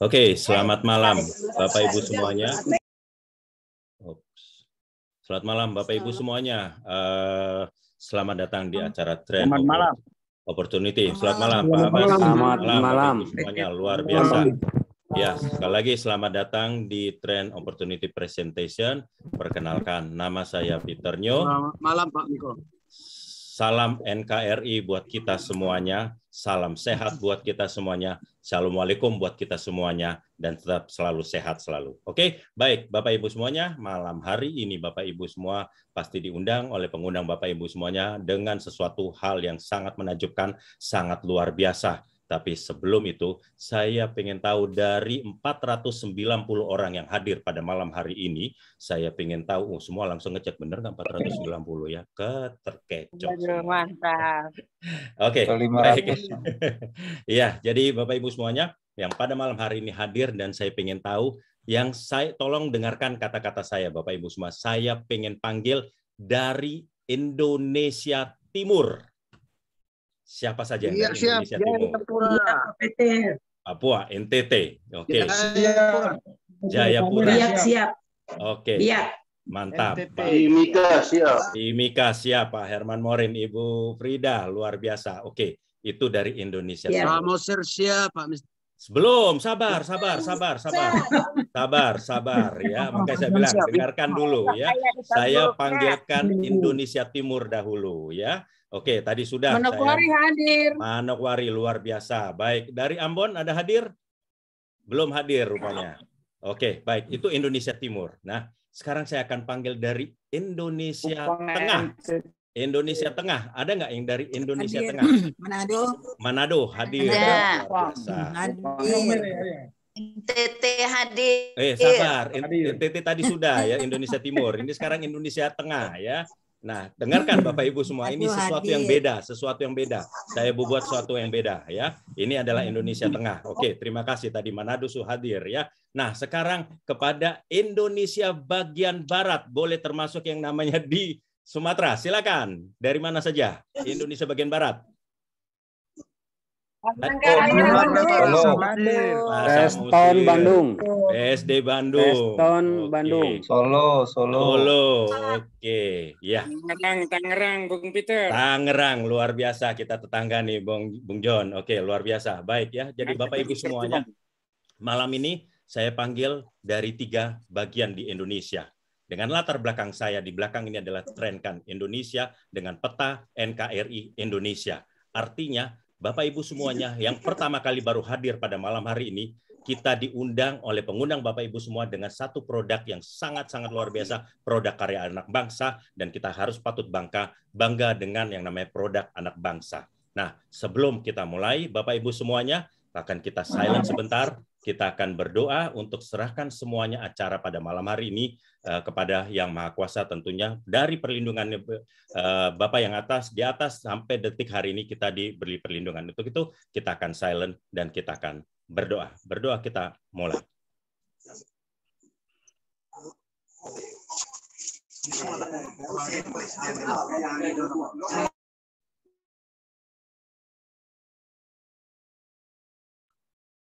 Oke, selamat malam Bapak Ibu semuanya. Selamat malam Bapak Ibu semuanya. Selamat datang di acara Trend Opportunity. Selamat malam Pak Abbas. Selamat malam. Bapak Ibu semuanya, luar biasa. Ya, sekali lagi selamat datang di Trend Opportunity Presentation. Perkenalkan, nama saya Peter Nyo. Selamat malam Pak Miko. Salam NKRI buat kita semuanya, salam sehat buat kita semuanya, Assalamualaikum buat kita semuanya, dan tetap selalu sehat selalu. Oke, baik Bapak Ibu semuanya, malam hari ini Bapak Ibu semua pasti diundang oleh pengundang Bapak Ibu semuanya dengan sesuatu hal yang sangat menakjubkan, sangat luar biasa. Tapi sebelum itu, saya ingin tahu dari 490 orang yang hadir pada malam hari ini, saya ingin tahu, semua langsung ngecek, bener nggak 490 ya? Keterkecoh. Mantap. Oke, baik. Ya, jadi Bapak Ibu semuanya, yang pada malam hari ini hadir dan saya ingin tahu, yang saya tolong dengarkan kata-kata saya, Bapak Ibu semua. Saya ingin panggil dari Indonesia Timur. Siapa saja yang dari Indonesia Timur? Papua, NTT. Oke. Jayapura. Siap. Oke. Mantap. Timika siap. Timika siap, Pak Herman Morin, Ibu Frida, luar biasa. Oke, itu dari Indonesia. Samosir siap, Pak. Belum, sabar ya. Makanya saya bilang dengarkan dulu ya. Saya panggilkan Indonesia Timur dahulu ya. Oke, tadi sudah. Manokwari hadir. Manokwari luar biasa. Baik, dari Ambon ada hadir? Belum hadir rupanya. Oke, baik. Itu Indonesia Timur. Nah, sekarang saya akan panggil dari Indonesia Tengah. Indonesia Tengah. Ada nggak yang dari Indonesia Hadir. Tengah? Manado hadir. Ada. Luar biasa. NTT hadir. Sabar. NTT tadi sudah ya, Indonesia Timur. Ini sekarang Indonesia Tengah ya. Nah, dengarkan Bapak Ibu semua, ini sesuatu yang beda, Saya buat sesuatu yang beda ya. Ini adalah Indonesia Tengah. Oke, terima kasih tadi Manado hadir ya. Nah, sekarang kepada Indonesia bagian barat, boleh termasuk yang namanya di Sumatera. Silakan. Dari mana saja? Indonesia bagian barat. Peston Bandung. PSD Bandung. Peston Bandung. Solo. Oke, ya. Tangerang, Bung Peter. Tangerang, luar biasa. Kita tetangga nih, Bung John. Oke, luar biasa. Baik ya. Jadi Bapak Ibu semuanya, malam ini saya panggil dari 3 bagian di Indonesia. Dengan latar belakang saya di belakang ini adalah Trenkan Indonesia dengan peta NKRI Indonesia. Artinya Bapak Ibu semuanya yang pertama kali baru hadir pada malam hari ini, kita diundang oleh pengundang Bapak Ibu semua dengan satu produk yang sangat-sangat luar biasa, produk karya anak bangsa, dan kita harus patut bangga dengan yang namanya produk anak bangsa. Nah, sebelum kita mulai, Bapak Ibu semuanya, akan kita silent sebentar, kita akan berdoa untuk serahkan semuanya acara pada malam hari ini kepada Yang Maha Kuasa tentunya, dari perlindungan Bapak yang di atas sampai detik hari ini kita diberi perlindungan. Untuk itu kita akan silent dan kita akan berdoa. Berdoa kita mulai.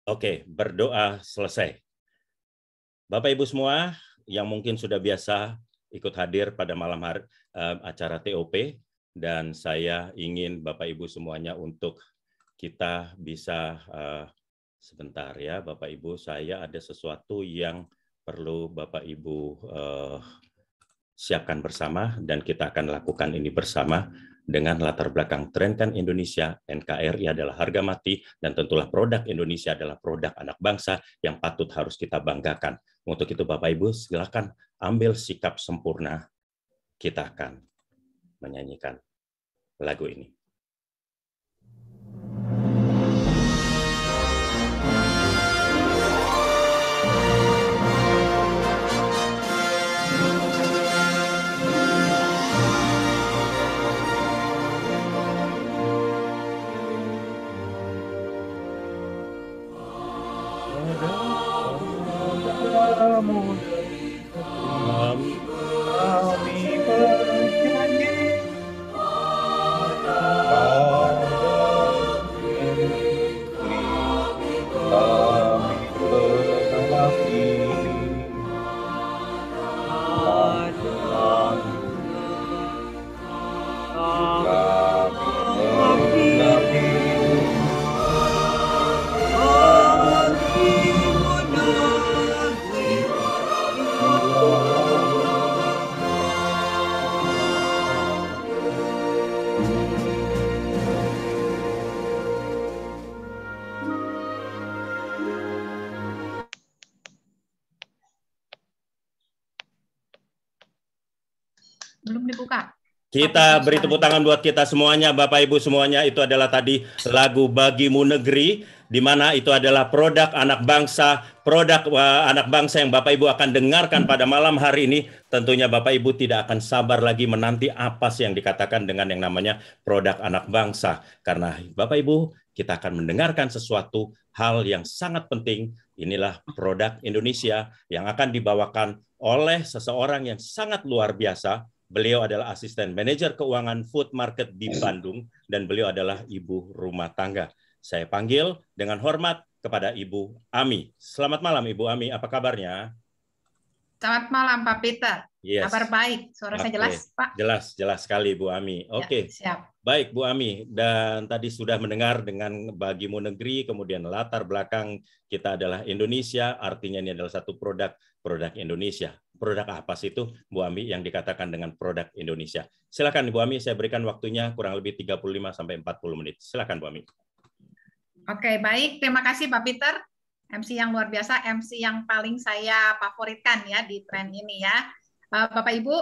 Oke, berdoa selesai. Bapak Ibu semua yang mungkin sudah biasa ikut hadir pada malam hari acara TOP, dan saya ingin Bapak Ibu semuanya untuk kita bisa sebentar ya, Bapak Ibu, saya ada sesuatu yang perlu Bapak Ibu siapkan bersama, dan kita akan lakukan ini bersama. Dengan latar belakang Trenkan Indonesia, NKRI adalah harga mati, dan tentulah produk Indonesia adalah produk anak bangsa yang patut harus kita banggakan. Untuk itu Bapak Ibu silakan ambil sikap sempurna. Kita akan menyanyikan lagu ini. Belum dibuka. Kita beri tepuk tangan buat kita semuanya, Bapak Ibu semuanya. Itu adalah tadi lagu Bagimu Negeri, di mana itu adalah produk anak bangsa, anak bangsa yang Bapak Ibu akan dengarkan pada malam hari ini. Tentunya Bapak Ibu tidak akan sabar lagi menanti apa sih yang dikatakan dengan yang namanya produk anak bangsa. Karena Bapak Ibu, kita akan mendengarkan sesuatu hal yang sangat penting. Inilah produk Indonesia yang akan dibawakan oleh seseorang yang sangat luar biasa. Beliau adalah asisten manajer keuangan food market di Bandung dan beliau adalah ibu rumah tangga. Saya panggil dengan hormat kepada Ibu Ami. Selamat malam Ibu Ami, apa kabarnya? Selamat malam Pak Peter. Yes. Kabar baik, suara saya jelas Pak? Jelas sekali Bu Ami. Oke. Siap. Baik Bu Ami, dan tadi sudah mendengar dengan Bagimu Negeri, kemudian latar belakang kita adalah Indonesia, artinya ini adalah satu produk Indonesia. Produk apa sih itu Bu Ami yang dikatakan dengan produk Indonesia? Silakan Bu Ami, saya berikan waktunya kurang lebih 35 sampai 40 menit. Silakan Bu Ami. Oke, baik. Terima kasih Pak Peter. MC yang luar biasa, MC yang paling saya favoritkan ya di tren ini ya. Bapak Ibu,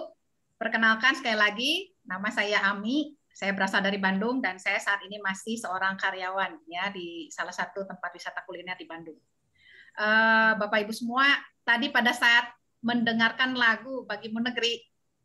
perkenalkan sekali lagi, nama saya Ami. Saya berasal dari Bandung dan saya saat ini masih seorang karyawan ya di salah satu tempat wisata kuliner di Bandung. Bapak Ibu semua, tadi pada saat mendengarkan lagu Bagimu Negeri,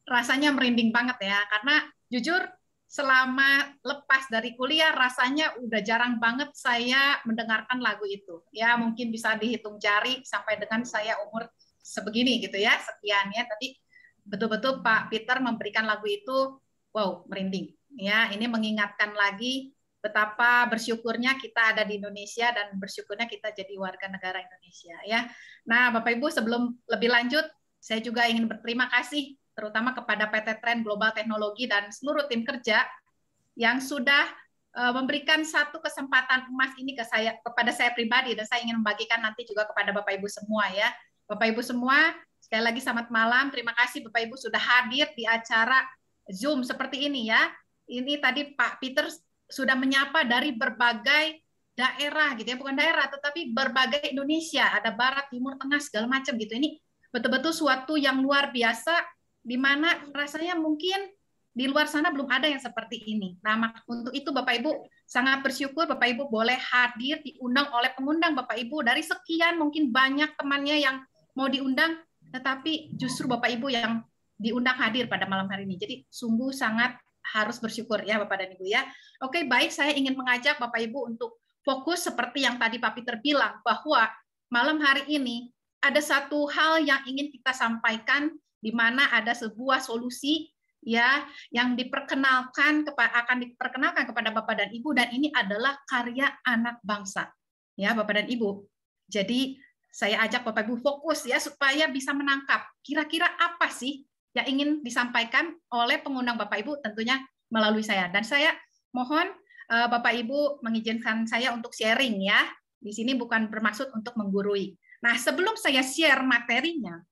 rasanya merinding banget ya, karena jujur selama lepas dari kuliah rasanya udah jarang banget saya mendengarkan lagu itu. Ya mungkin bisa dihitung jari sampai dengan saya umur sebegini gitu ya, sekian ya. Tadi betul-betul Pak Peter memberikan lagu itu, wow, merinding. Ya, ini mengingatkan lagi betapa bersyukurnya kita ada di Indonesia dan bersyukurnya kita jadi warga negara Indonesia ya. Nah, Bapak Ibu, sebelum lebih lanjut, saya juga ingin berterima kasih terutama kepada PT Trend Global Teknologi dan seluruh tim kerja yang sudah memberikan satu kesempatan emas ini kepada saya pribadi, dan saya ingin membagikan nanti juga kepada Bapak Ibu semua ya. Bapak Ibu semua, sekali lagi selamat malam. Terima kasih Bapak Ibu sudah hadir di acara Zoom seperti ini ya. Ini tadi Pak Peter sudah menyapa dari berbagai daerah gitu ya, bukan daerah tetapi berbagai Indonesia, ada barat, timur, tengah segala macam gitu. Ini betul-betul suatu yang luar biasa di mana rasanya mungkin di luar sana belum ada yang seperti ini. Nah, untuk itu Bapak Ibu sangat bersyukur Bapak Ibu boleh hadir diundang oleh pengundang Bapak Ibu dari sekian mungkin banyak temannya yang mau diundang, tetapi justru Bapak Ibu yang diundang hadir pada malam hari ini. Jadi sungguh sangat harus bersyukur ya Bapak dan Ibu ya. Oke, baik, saya ingin mengajak Bapak Ibu untuk fokus seperti yang tadi Pak Peter bilang, bahwa malam hari ini ada satu hal yang ingin kita sampaikan, di mana ada sebuah solusi ya yang akan diperkenalkan kepada Bapak dan Ibu, dan ini adalah karya anak bangsa ya Bapak dan Ibu. Jadi saya ajak Bapak Ibu fokus ya supaya bisa menangkap kira-kira apa sih yang ingin disampaikan oleh pengundang Bapak Ibu, tentunya melalui saya. Dan saya mohon Bapak Ibu mengizinkan saya untuk sharing ya. Di sini bukan bermaksud untuk menggurui. Nah, sebelum saya share materinya,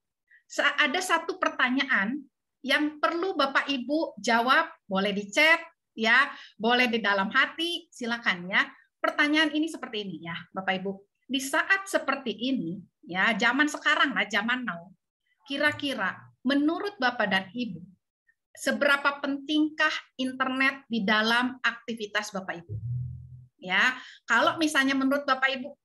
ada satu pertanyaan yang perlu Bapak Ibu jawab, boleh di chat ya, boleh di dalam hati, silakan ya. Pertanyaan ini seperti ini ya, Bapak Ibu. Di saat seperti ini ya, zaman sekarang lah, zaman now, kira-kira menurut Bapak dan Ibu, seberapa pentingkah internet di dalam aktivitas Bapak Ibu? Ya, kalau misalnya menurut Bapak Ibu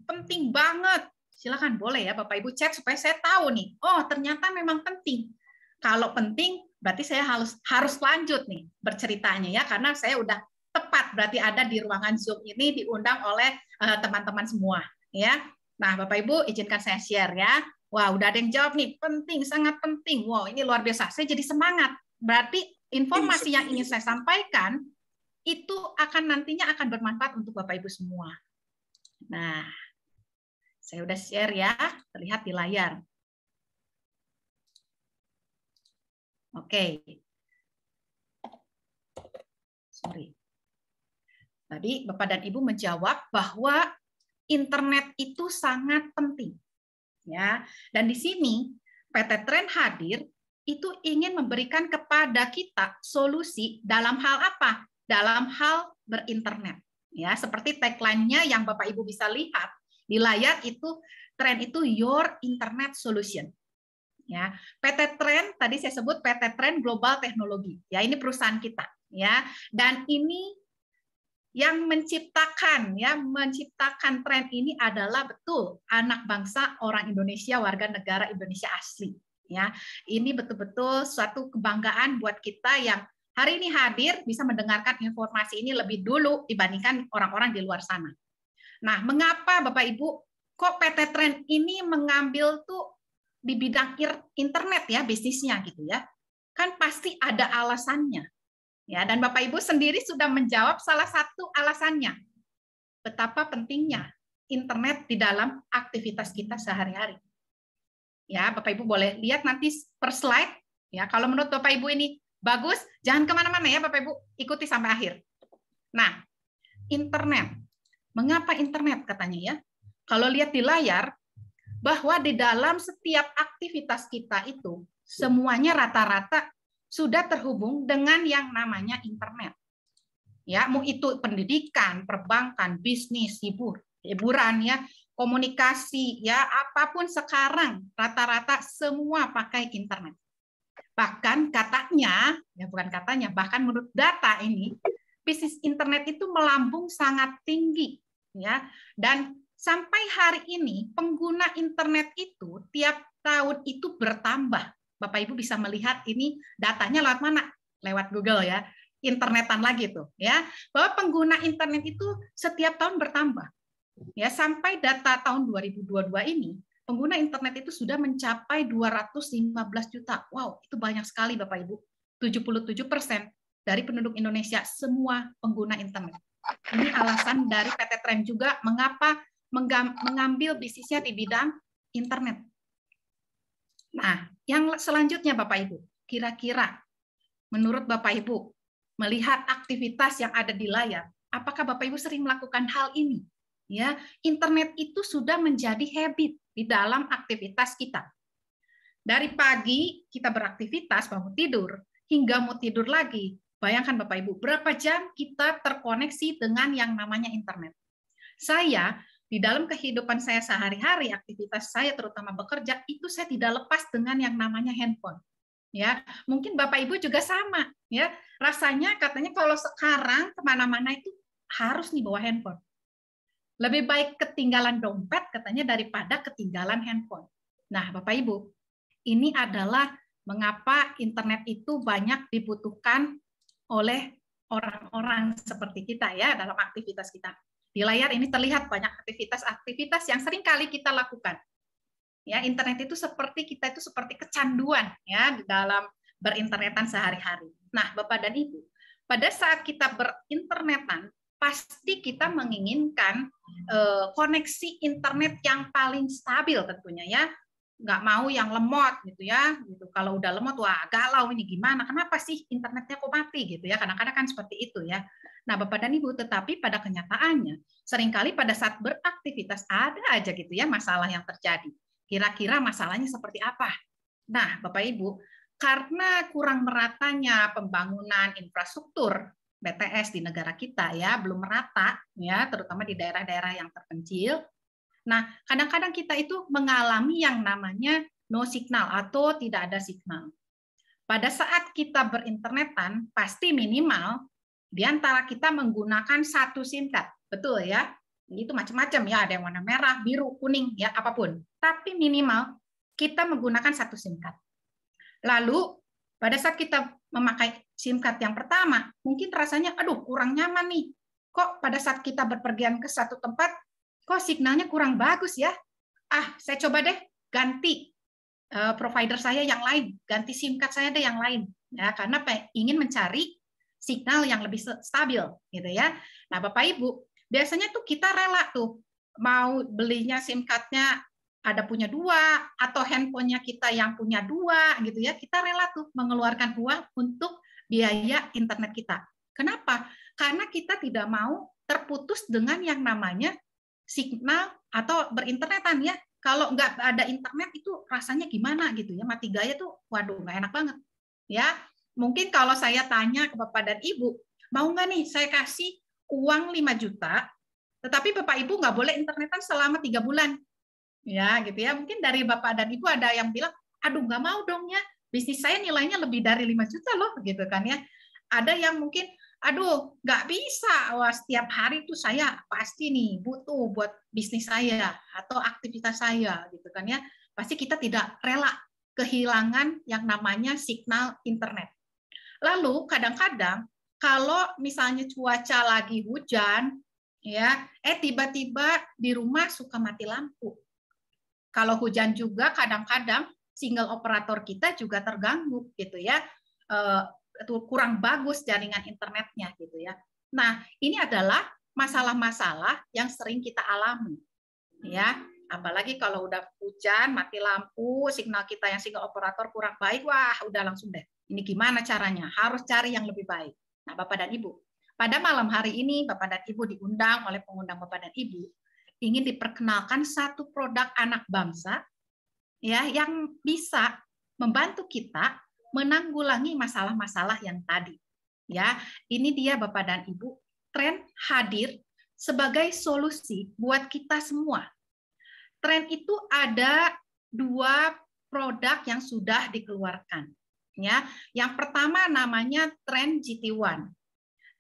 penting banget, silakan boleh ya Bapak Ibu chat supaya saya tahu nih. Oh, ternyata memang penting. Kalau penting, berarti saya harus lanjut nih berceritanya ya, karena saya udah tepat berarti ada di ruangan Zoom ini diundang oleh teman-teman semua ya. Nah, Bapak Ibu izinkan saya share ya. Wah, udah ada yang jawab nih, penting, sangat penting. Wow, ini luar biasa. Saya jadi semangat. Berarti informasi yang ingin saya sampaikan itu nantinya akan bermanfaat untuk Bapak Ibu semua. Nah, saya udah share ya, terlihat di layar. Oke. Sorry. Tadi Bapak dan Ibu menjawab bahwa internet itu sangat penting. Ya, dan di sini PT Trend hadir itu ingin memberikan kepada kita solusi dalam hal apa? Dalam hal berinternet. Ya, seperti tagline-nya yang Bapak Ibu bisa lihat di layar itu, Trend itu your internet solution. Ya, PT Trend tadi saya sebut PT Trend Global Teknologi. Ya, ini perusahaan kita, ya. Dan ini yang menciptakan Trend ini adalah betul anak bangsa orang Indonesia, warga negara Indonesia asli. Ya, ini betul-betul suatu kebanggaan buat kita yang hari ini hadir bisa mendengarkan informasi ini lebih dulu dibandingkan orang-orang di luar sana. Nah, mengapa Bapak Ibu kok PT Trend ini mengambil tuh di bidang internet ya bisnisnya gitu ya? Kan pasti ada alasannya. Ya, dan Bapak Ibu sendiri sudah menjawab salah satu alasannya. Betapa pentingnya internet di dalam aktivitas kita sehari-hari. Ya, Bapak Ibu boleh lihat nanti per slide. Ya, kalau menurut Bapak Ibu ini bagus, jangan kemana-mana ya Bapak Ibu, ikuti sampai akhir. Nah, internet. Mengapa internet katanya ya? Kalau lihat di layar, bahwa di dalam setiap aktivitas kita itu, semuanya rata-rata sudah terhubung dengan yang namanya internet. Ya, mau itu pendidikan, perbankan, bisnis, hiburan ya, komunikasi ya, apapun sekarang rata-rata semua pakai internet. Bahkan katanya, ya bukan katanya, bahkan menurut data ini, bisnis internet itu melambung sangat tinggi ya. Dan sampai hari ini pengguna internet itu tiap tahun itu bertambah. Bapak Ibu bisa melihat ini datanya lewat mana? Lewat Google ya. Internetan lagi tuh ya. Bahwa pengguna internet itu setiap tahun bertambah. Ya, sampai data tahun 2022 ini pengguna internet itu sudah mencapai 215 juta. Wow, itu banyak sekali Bapak Ibu. 77% dari penduduk Indonesia semua pengguna internet. Ini alasan dari PT Trend juga mengapa mengambil bisnisnya di bidang internet. Nah, yang selanjutnya Bapak Ibu, kira-kira menurut Bapak Ibu, melihat aktivitas yang ada di layar, apakah Bapak Ibu sering melakukan hal ini? Ya, internet itu sudah menjadi habit di dalam aktivitas kita. Dari pagi kita beraktivitas, bangun tidur, hingga mau tidur lagi. Bayangkan Bapak Ibu, berapa jam kita terkoneksi dengan yang namanya internet. Saya di dalam kehidupan saya sehari-hari, aktivitas saya terutama bekerja, itu saya tidak lepas dengan yang namanya handphone. Ya, mungkin Bapak Ibu juga sama. Ya, rasanya katanya kalau sekarang kemana-mana itu harus nih bawa handphone. Lebih baik ketinggalan dompet katanya daripada ketinggalan handphone. Nah, Bapak Ibu, ini adalah mengapa internet itu banyak dibutuhkan oleh orang-orang seperti kita ya dalam aktivitas kita. Di layar ini terlihat banyak aktivitas-aktivitas yang sering kali kita lakukan. Ya, internet itu seperti kita itu seperti kecanduan ya di dalam berinternetan sehari-hari. Nah, Bapak dan Ibu, pada saat kita berinternetan, pasti kita menginginkan koneksi internet yang paling stabil tentunya ya. Nggak mau yang lemot gitu ya. Gitu. Kalau udah lemot, wah galau ini gimana? Kenapa sih internetnya kok mati gitu ya? Kadang-kadang kan seperti itu ya. Nah, Bapak dan Ibu, tetapi pada kenyataannya, seringkali pada saat beraktivitas ada aja gitu ya masalah yang terjadi. Kira-kira masalahnya seperti apa? Nah, Bapak Ibu, karena kurang meratanya pembangunan infrastruktur BTS di negara kita ya, belum merata ya, terutama di daerah-daerah yang terpencil. Nah, kadang-kadang kita itu mengalami yang namanya no signal atau tidak ada signal. Pada saat kita berinternetan, pasti minimal di antara kita menggunakan satu SIM card. Betul ya? Itu macam-macam ya, ada yang warna merah, biru, kuning, ya apapun. Tapi minimal kita menggunakan satu SIM card. Lalu, pada saat kita memakai SIM card yang pertama, mungkin rasanya, aduh kurang nyaman nih. Kok pada saat kita berpergian ke satu tempat, kok signalnya kurang bagus ya? Ah, saya coba deh ganti provider saya yang lain, ganti SIM card saya deh yang lain. Ya, karena ingin mencari signal yang lebih stabil, gitu ya. Nah, Bapak Ibu, biasanya tuh kita rela tuh mau belinya SIM card-nya ada punya dua atau handphonenya kita yang punya dua, gitu ya. Kita rela tuh mengeluarkan uang untuk biaya internet kita. Kenapa? Karena kita tidak mau terputus dengan yang namanya signal atau berinternetan ya. Kalau nggak ada internet itu rasanya gimana gitu ya, mati gaya tuh, waduh nggak enak banget. Ya, mungkin kalau saya tanya ke Bapak dan Ibu, mau nggak nih saya kasih uang 5 juta, tetapi Bapak Ibu nggak boleh internetan selama 3 bulan. Ya, gitu ya. Mungkin dari Bapak dan Ibu ada yang bilang, aduh nggak mau dong ya, bisnis saya nilainya lebih dari 5 juta loh, gitu kan ya. Ada yang mungkin, aduh nggak bisa, wah setiap hari itu saya pasti nih butuh buat bisnis saya atau aktivitas saya, gitu kan ya. Pasti kita tidak rela kehilangan yang namanya signal internet. Lalu kadang-kadang kalau misalnya cuaca lagi hujan, ya, tiba-tiba di rumah suka mati lampu. Kalau hujan juga kadang-kadang single operator kita juga terganggu gitu ya, kurang bagus jaringan internetnya gitu ya. Nah ini adalah masalah-masalah yang sering kita alami, ya. Apalagi kalau udah hujan, mati lampu, signal kita yang single operator kurang baik, wah udah langsung deh. Ini gimana caranya? Harus cari yang lebih baik. Nah, Bapak dan Ibu, pada malam hari ini Bapak dan Ibu diundang oleh pengundang Bapak dan Ibu ingin diperkenalkan satu produk anak bangsa ya yang bisa membantu kita menanggulangi masalah-masalah yang tadi. Ya, ini dia Bapak dan Ibu, Tren hadir sebagai solusi buat kita semua. Tren itu ada 2 produk yang sudah dikeluarkan. Ya, yang pertama namanya Tren GT1.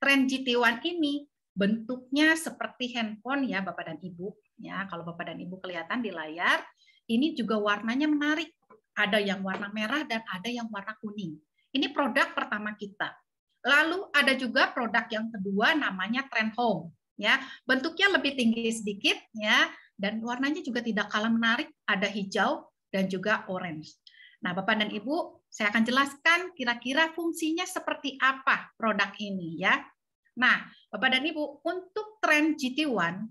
Tren GT1 ini bentuknya seperti handphone ya Bapak dan Ibu. Ya, kalau Bapak dan Ibu kelihatan di layar, ini juga warnanya menarik. Ada yang warna merah dan ada yang warna kuning. Ini produk pertama kita. Lalu ada juga produk yang kedua namanya Tren Home. Ya, bentuknya lebih tinggi sedikit ya. Dan warnanya juga tidak kalah menarik, ada hijau dan juga orange. Nah, Bapak dan Ibu, saya akan jelaskan kira-kira fungsinya seperti apa produk ini ya. Nah, Bapak dan Ibu, untuk Tren GT1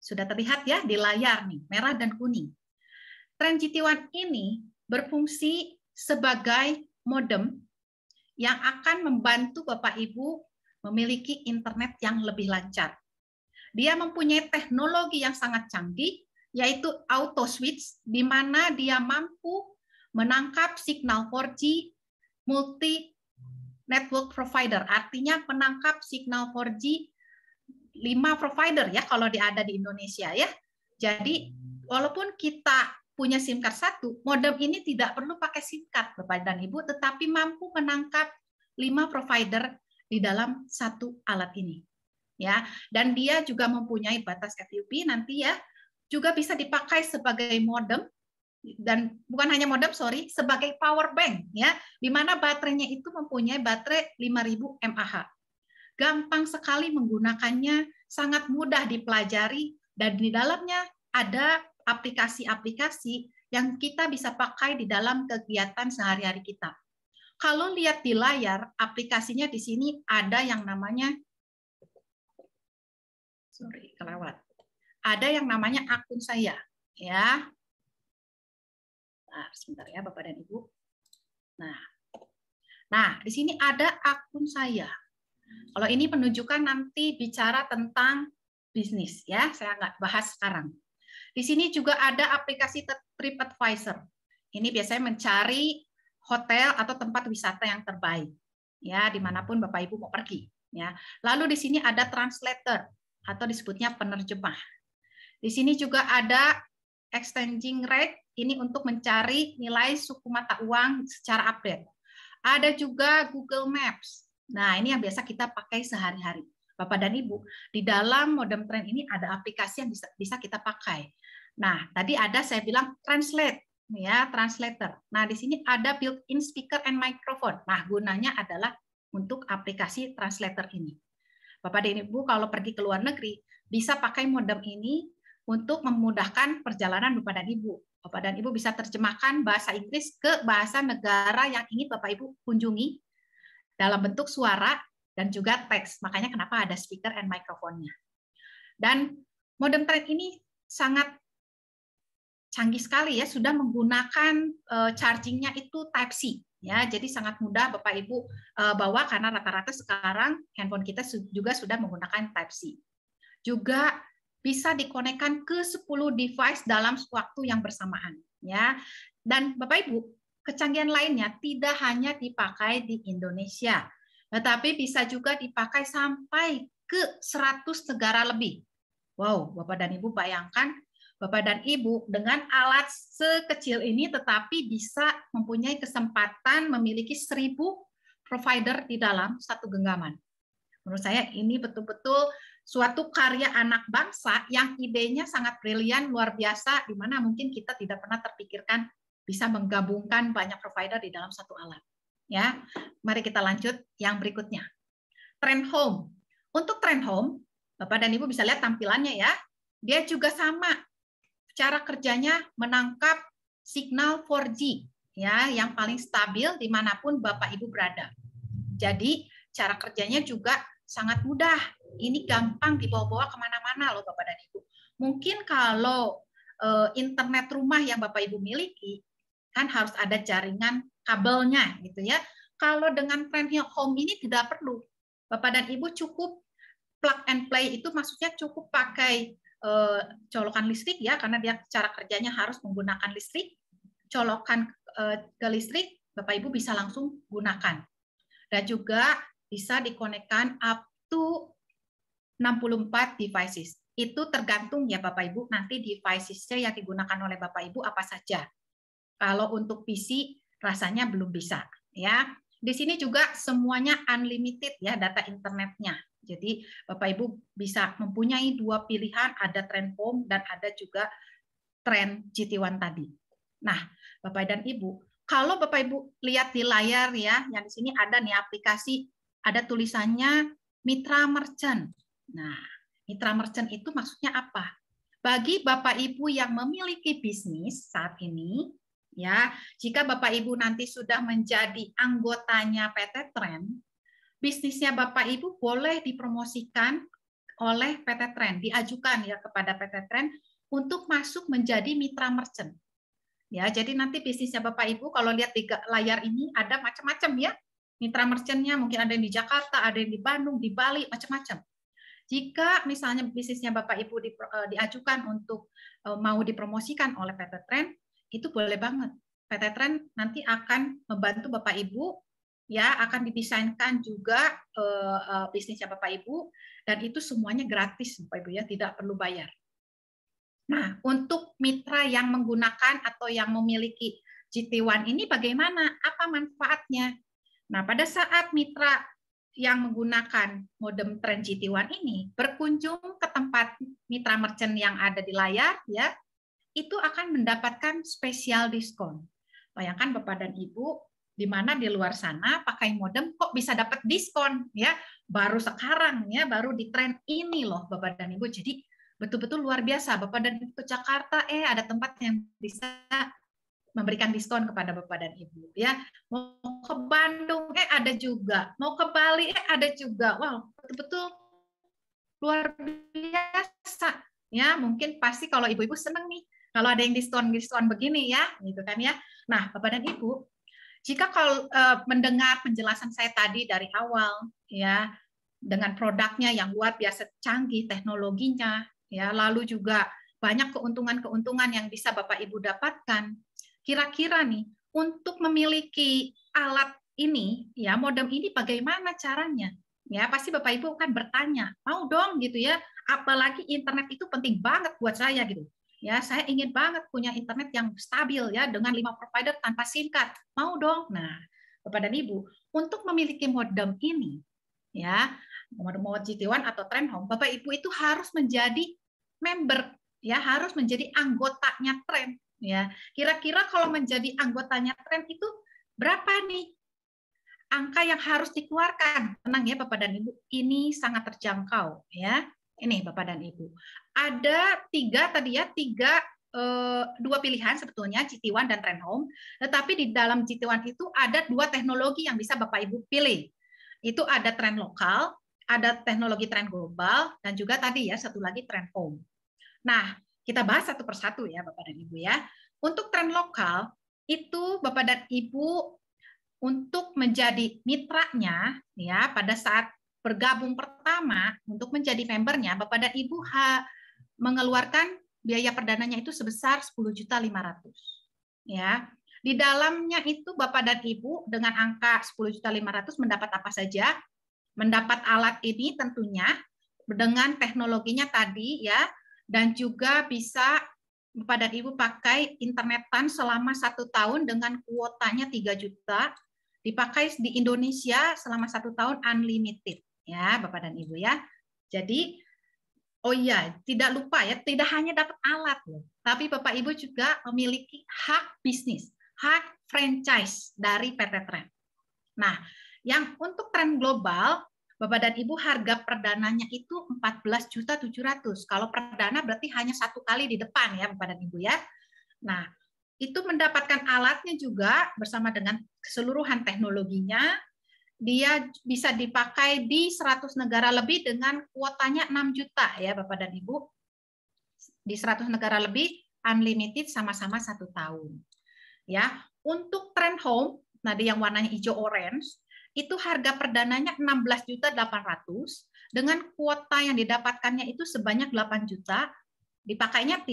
sudah terlihat ya di layar nih, merah dan kuning. Tren GT1 ini berfungsi sebagai modem yang akan membantu Bapak Ibu memiliki internet yang lebih lancar. Dia mempunyai teknologi yang sangat canggih, yaitu auto switch, di mana dia mampu menangkap signal 4G multi network provider, artinya menangkap signal 4G 5 provider ya kalau ada di Indonesia ya. Jadi walaupun kita punya SIM card 1, modem ini tidak perlu pakai SIM card Bapak dan Ibu, tetapi mampu menangkap 5 provider di dalam satu alat ini. Ya, dan dia juga mempunyai batas FUP nanti ya, juga bisa dipakai sebagai modem dan bukan hanya modem, sebagai power bank ya, di mana baterainya itu mempunyai baterai 5000 mAh. Gampang sekali menggunakannya, sangat mudah dipelajari dan di dalamnya ada aplikasi-aplikasi yang kita bisa pakai di dalam kegiatan sehari-hari kita. Kalau lihat di layar, aplikasinya di sini ada yang namanya ada yang namanya akun saya, ya. Nah, sebentar ya, Bapak dan Ibu. Nah, di sini ada akun saya. Kalau ini menunjukkan nanti bicara tentang bisnis, ya. Saya nggak bahas sekarang. Di sini juga ada aplikasi TripAdvisor. Ini biasanya mencari hotel atau tempat wisata yang terbaik, ya, dimanapun Bapak Ibu mau pergi, ya. Lalu di sini ada translator, atau disebutnya penerjemah. Di sini juga ada exchanging rate, ini untuk mencari nilai suku mata uang secara update. Ada juga Google Maps. Nah, ini yang biasa kita pakai sehari-hari. Bapak dan Ibu, di dalam modem Tren ini ada aplikasi yang bisa kita pakai. Nah, tadi ada saya bilang translate, ya, translator. Nah, di sini ada built-in speaker and microphone. Nah, gunanya adalah untuk aplikasi translator ini. Bapak dan Ibu kalau pergi ke luar negeri bisa pakai modem ini untuk memudahkan perjalanan Bapak dan Ibu. Bapak dan Ibu bisa terjemahkan bahasa Inggris ke bahasa negara yang ingin Bapak Ibu kunjungi dalam bentuk suara dan juga teks. Makanya kenapa ada speaker and microphone-nya. Dan modem Tren ini sangat canggih sekali ya, sudah menggunakan charging-nya itu Type-C. Ya, jadi sangat mudah Bapak Ibu bawa karena rata-rata sekarang handphone kita juga sudah menggunakan Type-C. Juga bisa dikonekkan ke 10 device dalam waktu yang bersamaan, ya. Dan Bapak Ibu, kecanggihan lainnya tidak hanya dipakai di Indonesia, tetapi bisa juga dipakai sampai ke 100 negara lebih. Wow, Bapak dan Ibu bayangkan, Bapak dan Ibu dengan alat sekecil ini tetapi bisa mempunyai kesempatan memiliki 1000 provider di dalam satu genggaman. Menurut saya ini betul-betul suatu karya anak bangsa yang idenya sangat brilian, luar biasa, di mana mungkin kita tidak pernah terpikirkan bisa menggabungkan banyak provider di dalam satu alat. Ya, mari kita lanjut yang berikutnya. Trend Home. Untuk Trend Home, Bapak dan Ibu bisa lihat tampilannya ya. Dia juga sama. Cara kerjanya menangkap signal 4G ya, yang paling stabil dimanapun Bapak Ibu berada. Jadi cara kerjanya juga sangat mudah. Ini gampang dibawa-bawa kemana-mana loh Bapak dan Ibu. Mungkin kalau internet rumah yang Bapak Ibu miliki kan harus ada jaringan kabelnya gitu ya. Kalau dengan Trend Home ini tidak perlu. Bapak dan Ibu cukup plug and play, itu maksudnya cukup pakai colokan listrik ya, karena dia cara kerjanya harus menggunakan listrik. Colokan ke listrik, Bapak Ibu bisa langsung gunakan. Dan juga bisa dikonekkan up to 64 devices. Itu tergantung ya Bapak Ibu, nanti devices-nya yang digunakan oleh Bapak Ibu apa saja. Kalau untuk PC rasanya belum bisa ya. Di sini juga semuanya unlimited ya data internetnya. Jadi Bapak Ibu bisa mempunyai 2 pilihan, ada Trend Home dan ada juga Trend GT1 tadi. Nah, Bapak dan Ibu, kalau Bapak Ibu lihat di layar ya, yang di sini ada nih aplikasi, ada tulisannya Mitra Merchant. Nah, Mitra Merchant itu maksudnya apa? Bagi Bapak Ibu yang memiliki bisnis saat ini, ya, jika Bapak Ibu nanti sudah menjadi anggotanya PT Trend, bisnisnya Bapak Ibu boleh dipromosikan oleh PT Trend, diajukan ya kepada PT Trend untuk masuk menjadi mitra merchant. Ya, jadi nanti bisnisnya Bapak Ibu kalau lihat di layar ini ada macam-macam ya. Mitra merchantnya mungkin ada yang di Jakarta, ada yang di Bandung, di Bali, macam-macam. Jika misalnya bisnisnya Bapak Ibu diajukan untuk mau dipromosikan oleh PT Trend, itu boleh banget. PT Trend nanti akan membantu Bapak Ibu ya, akan didesainkan juga bisnisnya Bapak Ibu, dan itu semuanya gratis Bapak Ibu ya, tidak perlu bayar. Nah, untuk mitra yang menggunakan atau yang memiliki GT1 ini bagaimana? Apa manfaatnya? Nah, pada saat mitra yang menggunakan modem Trend GT1 ini berkunjung ke tempat mitra merchant yang ada di layar ya, itu akan mendapatkan spesial diskon. Bayangkan Bapak dan Ibu, di mana di luar sana pakai modem kok bisa dapat diskon ya, baru sekarang ya, baru di Trend ini loh Bapak dan Ibu. Jadi betul-betul luar biasa. Bapak dan Ibu ke Jakarta ada tempat yang bisa memberikan diskon kepada Bapak dan Ibu ya. Mau ke Bandung ada juga, mau ke Bali ada juga. Wow, betul-betul luar biasa ya. Mungkin pasti kalau ibu-ibu seneng nih kalau ada yang diskon begini ya, gitu kan ya. Nah, Bapak dan Ibu, jika kalau mendengar penjelasan saya tadi dari awal, ya, dengan produknya yang luar biasa canggih, teknologinya, ya, lalu juga banyak keuntungan-keuntungan yang bisa Bapak Ibu dapatkan. Kira-kira nih, untuk memiliki alat ini, ya, modem ini bagaimana caranya? Ya, pasti Bapak Ibu kan bertanya, mau dong gitu ya, apalagi internet itu penting banget buat saya gitu. Ya, saya ingin banget punya internet yang stabil ya dengan 5 provider tanpa SIM card. Mau dong. Nah, Bapak dan Ibu, untuk memiliki modem ini ya, modem GT1 atau Trend Home, Bapak Ibu itu harus menjadi member ya, harus menjadi anggotanya Trend ya. Kira-kira kalau menjadi anggotanya Trend itu berapa nih angka yang harus dikeluarkan? Tenang ya Bapak dan Ibu, ini sangat terjangkau ya. Ini Bapak dan Ibu. Ada 3 tadi ya, 2 pilihan sebetulnya, GT1 dan Trend Home. Tetapi di dalam GT1 itu ada 2 teknologi yang bisa Bapak Ibu pilih. Itu ada Trend lokal, ada teknologi Trend global, dan juga tadi ya satu lagi Trend Home. Nah, kita bahas satu persatu ya Bapak dan Ibu ya. Untuk Trend lokal, itu Bapak dan Ibu untuk menjadi mitranya ya pada saat bergabung pertama untuk menjadi membernya, Bapak dan Ibu mengeluarkan biaya perdananya itu sebesar 10.500.000 ya. Di dalamnya itu Bapak dan Ibu dengan angka 10.500.000 mendapat apa saja? Mendapat alat ini tentunya dengan teknologinya tadi ya, dan juga bisa Bapak dan Ibu pakai internetan selama 1 tahun dengan kuotanya 3 juta, dipakai di Indonesia selama 1 tahun unlimited ya Bapak dan Ibu ya. Jadi oh iya, tidak lupa ya, tidak hanya dapat alat loh, tapi Bapak Ibu juga memiliki hak bisnis, hak franchise dari PT Trend. Nah, yang untuk Trend global, Bapak dan Ibu harga perdananya itu 14.700.000. Kalau perdana berarti hanya 1 kali di depan ya Bapak dan Ibu ya. Nah, itu mendapatkan alatnya juga bersama dengan keseluruhan teknologinya. Dia bisa dipakai di 100 negara lebih dengan kuotanya 6 juta ya Bapak dan Ibu. Di 100 negara lebih unlimited sama-sama 1 tahun. Ya, untuk Trend Home, nah yang warnanya hijau orange, itu harga perdananya 16.800.000 dengan kuota yang didapatkannya itu sebanyak 8 juta. Dipakainya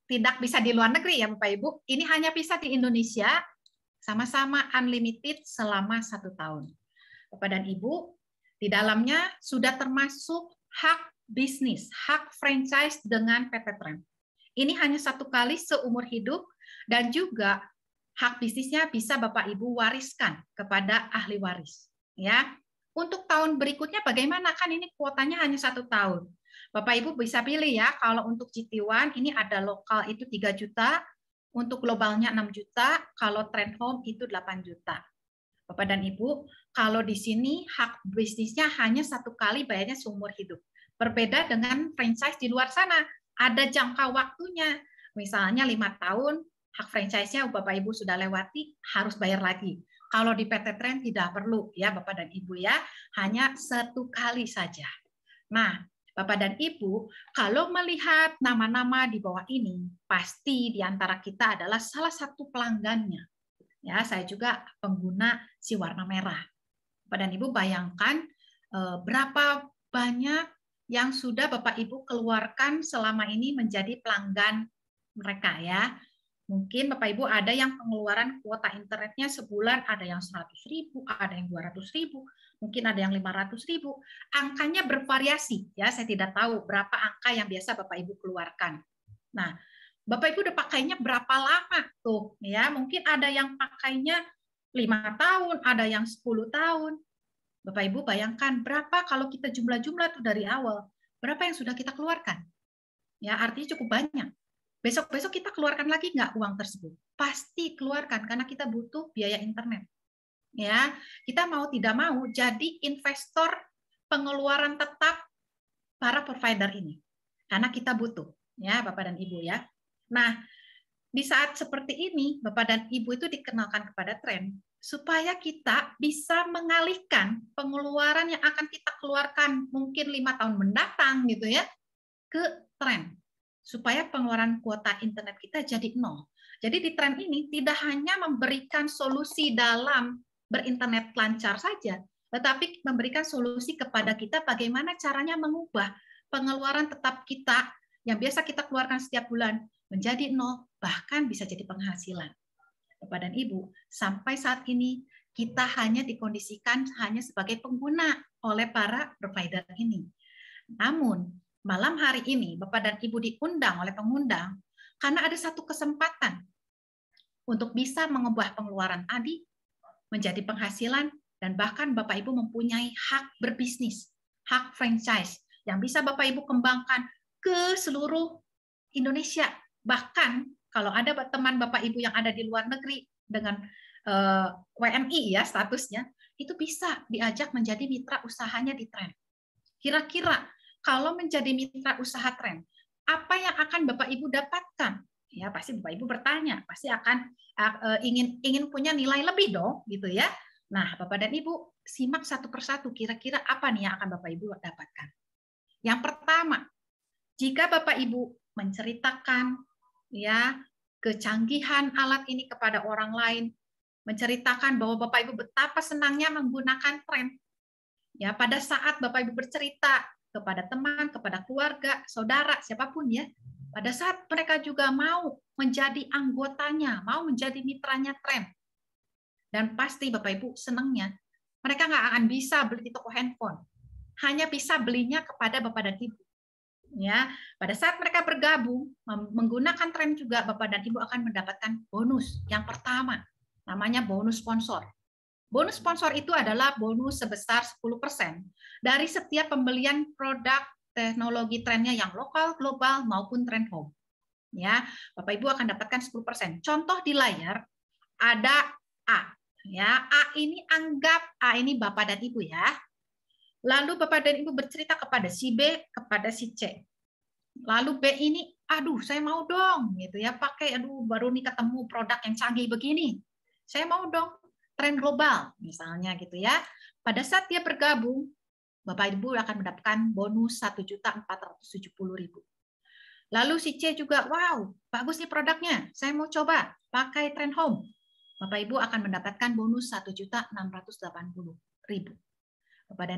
tidak bisa di luar negeri ya Bapak Ibu. Ini hanya bisa di Indonesia sama-sama unlimited selama 1 tahun. Bapak dan Ibu, di dalamnya sudah termasuk hak bisnis, hak franchise dengan PT Trend. Ini hanya 1 kali seumur hidup dan juga hak bisnisnya bisa Bapak Ibu wariskan kepada ahli waris. Ya, untuk tahun berikutnya bagaimana? Kan ini kuotanya hanya 1 tahun. Bapak Ibu bisa pilih ya. Kalau untuk GT1 ini ada lokal itu 3 juta, untuk globalnya 6 juta, kalau Trend Home itu 8 juta. Bapak dan Ibu, kalau di sini hak bisnisnya hanya 1 kali bayarnya seumur hidup. Berbeda dengan franchise di luar sana, ada jangka waktunya. Misalnya 5 tahun, hak franchise-nya Bapak Ibu sudah lewati, harus bayar lagi. Kalau di PT Trend tidak perlu ya Bapak dan Ibu ya, hanya 1 kali saja. Nah, Bapak dan Ibu, kalau melihat nama-nama di bawah ini, pasti di antara kita adalah salah satu pelanggannya. Ya, saya juga pengguna si warna merah. Bapak dan Ibu bayangkan berapa banyak yang sudah Bapak Ibu keluarkan selama ini menjadi pelanggan mereka ya. Mungkin Bapak Ibu ada yang pengeluaran kuota internetnya sebulan ada yang 100.000, ada yang 200.000, mungkin ada yang 500.000. Angkanya bervariasi ya, saya tidak tahu berapa angka yang biasa Bapak Ibu keluarkan. Nah, Bapak Ibu udah pakainya berapa lama tuh ya? Mungkin ada yang pakainya 5 tahun, ada yang 10 tahun. Bapak Ibu bayangkan berapa kalau kita jumlah-jumlah tuh dari awal, berapa yang sudah kita keluarkan? Ya, artinya cukup banyak. Besok-besok kita keluarkan lagi nggak uang tersebut? Pasti keluarkan karena kita butuh biaya internet. Ya, kita mau tidak mau jadi investor pengeluaran tetap para provider ini. Karena kita butuh, ya Bapak dan Ibu ya. Nah, di saat seperti ini Bapak dan Ibu itu dikenalkan kepada Trend supaya kita bisa mengalihkan pengeluaran yang akan kita keluarkan mungkin 5 tahun mendatang gitu ya ke Trend. Supaya pengeluaran kuota internet kita jadi 0. Jadi di Trend ini tidak hanya memberikan solusi dalam berinternet lancar saja, tetapi memberikan solusi kepada kita bagaimana caranya mengubah pengeluaran tetap kita yang biasa kita keluarkan setiap bulan menjadi 0, bahkan bisa jadi penghasilan. Bapak dan Ibu, sampai saat ini kita hanya dikondisikan hanya sebagai pengguna oleh para provider ini. Namun, malam hari ini Bapak dan Ibu diundang oleh pengundang karena ada satu kesempatan untuk bisa mengubah pengeluaran tadi menjadi penghasilan dan bahkan Bapak Ibu mempunyai hak berbisnis, hak franchise yang bisa Bapak Ibu kembangkan ke seluruh Indonesia. Bahkan kalau ada teman Bapak Ibu yang ada di luar negeri dengan WNI ya statusnya, itu bisa diajak menjadi mitra usahanya di Trend. Kira-kira kalau menjadi mitra usaha Trend, apa yang akan Bapak Ibu dapatkan? Ya, pasti Bapak Ibu bertanya, pasti akan ingin punya nilai lebih dong, gitu ya. Nah, Bapak dan Ibu simak satu persatu kira-kira apa nih yang akan Bapak Ibu dapatkan. Yang pertama, jika Bapak Ibu menceritakan ya kecanggihan alat ini kepada orang lain, menceritakan bahwa Bapak Ibu betapa senangnya menggunakan tren. Ya, pada saat Bapak Ibu bercerita kepada teman, kepada keluarga, saudara, siapapun ya, pada saat mereka juga mau menjadi anggotanya, mau menjadi mitranya tren. Dan pasti Bapak Ibu senangnya, mereka nggak akan bisa beli di toko handphone. Hanya bisa belinya kepada Bapak dan Ibu. Ya, pada saat mereka bergabung menggunakan tren juga, Bapak dan Ibu akan mendapatkan bonus. Yang pertama, namanya bonus sponsor. Bonus sponsor itu adalah bonus sebesar 10% dari setiap pembelian produk teknologi trennya yang lokal, global maupun tren home. Ya, Bapak Ibu akan dapatkan 10%. Contoh di layar ada A. Ya, A ini anggap A ini Bapak dan Ibu ya. Lalu Bapak dan Ibu bercerita kepada si B, kepada si C. Lalu B ini, aduh saya mau dong, gitu ya, pakai, aduh baru nih ketemu produk yang canggih begini. Saya mau dong, tren global, misalnya gitu ya. Pada saat dia bergabung, Bapak Ibu akan mendapatkan bonus 1.470.000. Lalu si C juga, wow, bagus nih produknya, saya mau coba pakai tren home. Bapak Ibu akan mendapatkan bonus 1.680.000. Bapak dan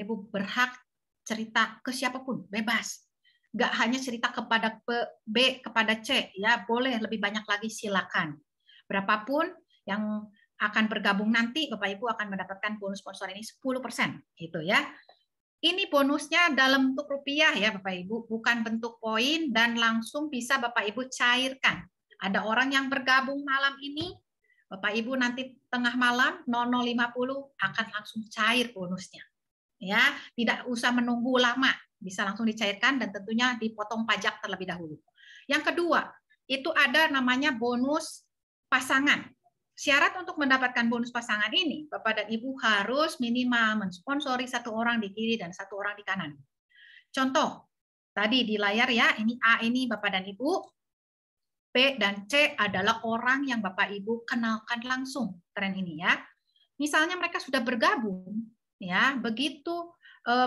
Ibu berhak cerita ke siapapun, bebas. Nggak hanya cerita kepada B, kepada C, ya boleh lebih banyak lagi silakan. Berapapun yang akan bergabung nanti, Bapak Ibu akan mendapatkan bonus sponsor ini 10%, gitu ya. Ini bonusnya dalam bentuk rupiah ya Bapak Ibu, bukan bentuk poin dan langsung bisa Bapak Ibu cairkan. Ada orang yang bergabung malam ini, Bapak Ibu nanti tengah malam 00.50 akan langsung cair bonusnya. Ya, tidak usah menunggu lama, bisa langsung dicairkan dan tentunya dipotong pajak terlebih dahulu. Yang kedua, itu ada namanya bonus pasangan. Syarat untuk mendapatkan bonus pasangan ini, Bapak dan Ibu harus minimal mensponsori 1 orang di kiri dan 1 orang di kanan. Contoh, tadi di layar ya, ini A ini Bapak dan Ibu, B dan C adalah orang yang Bapak Ibu kenalkan langsung tren ini ya. Misalnya mereka sudah bergabung ya, begitu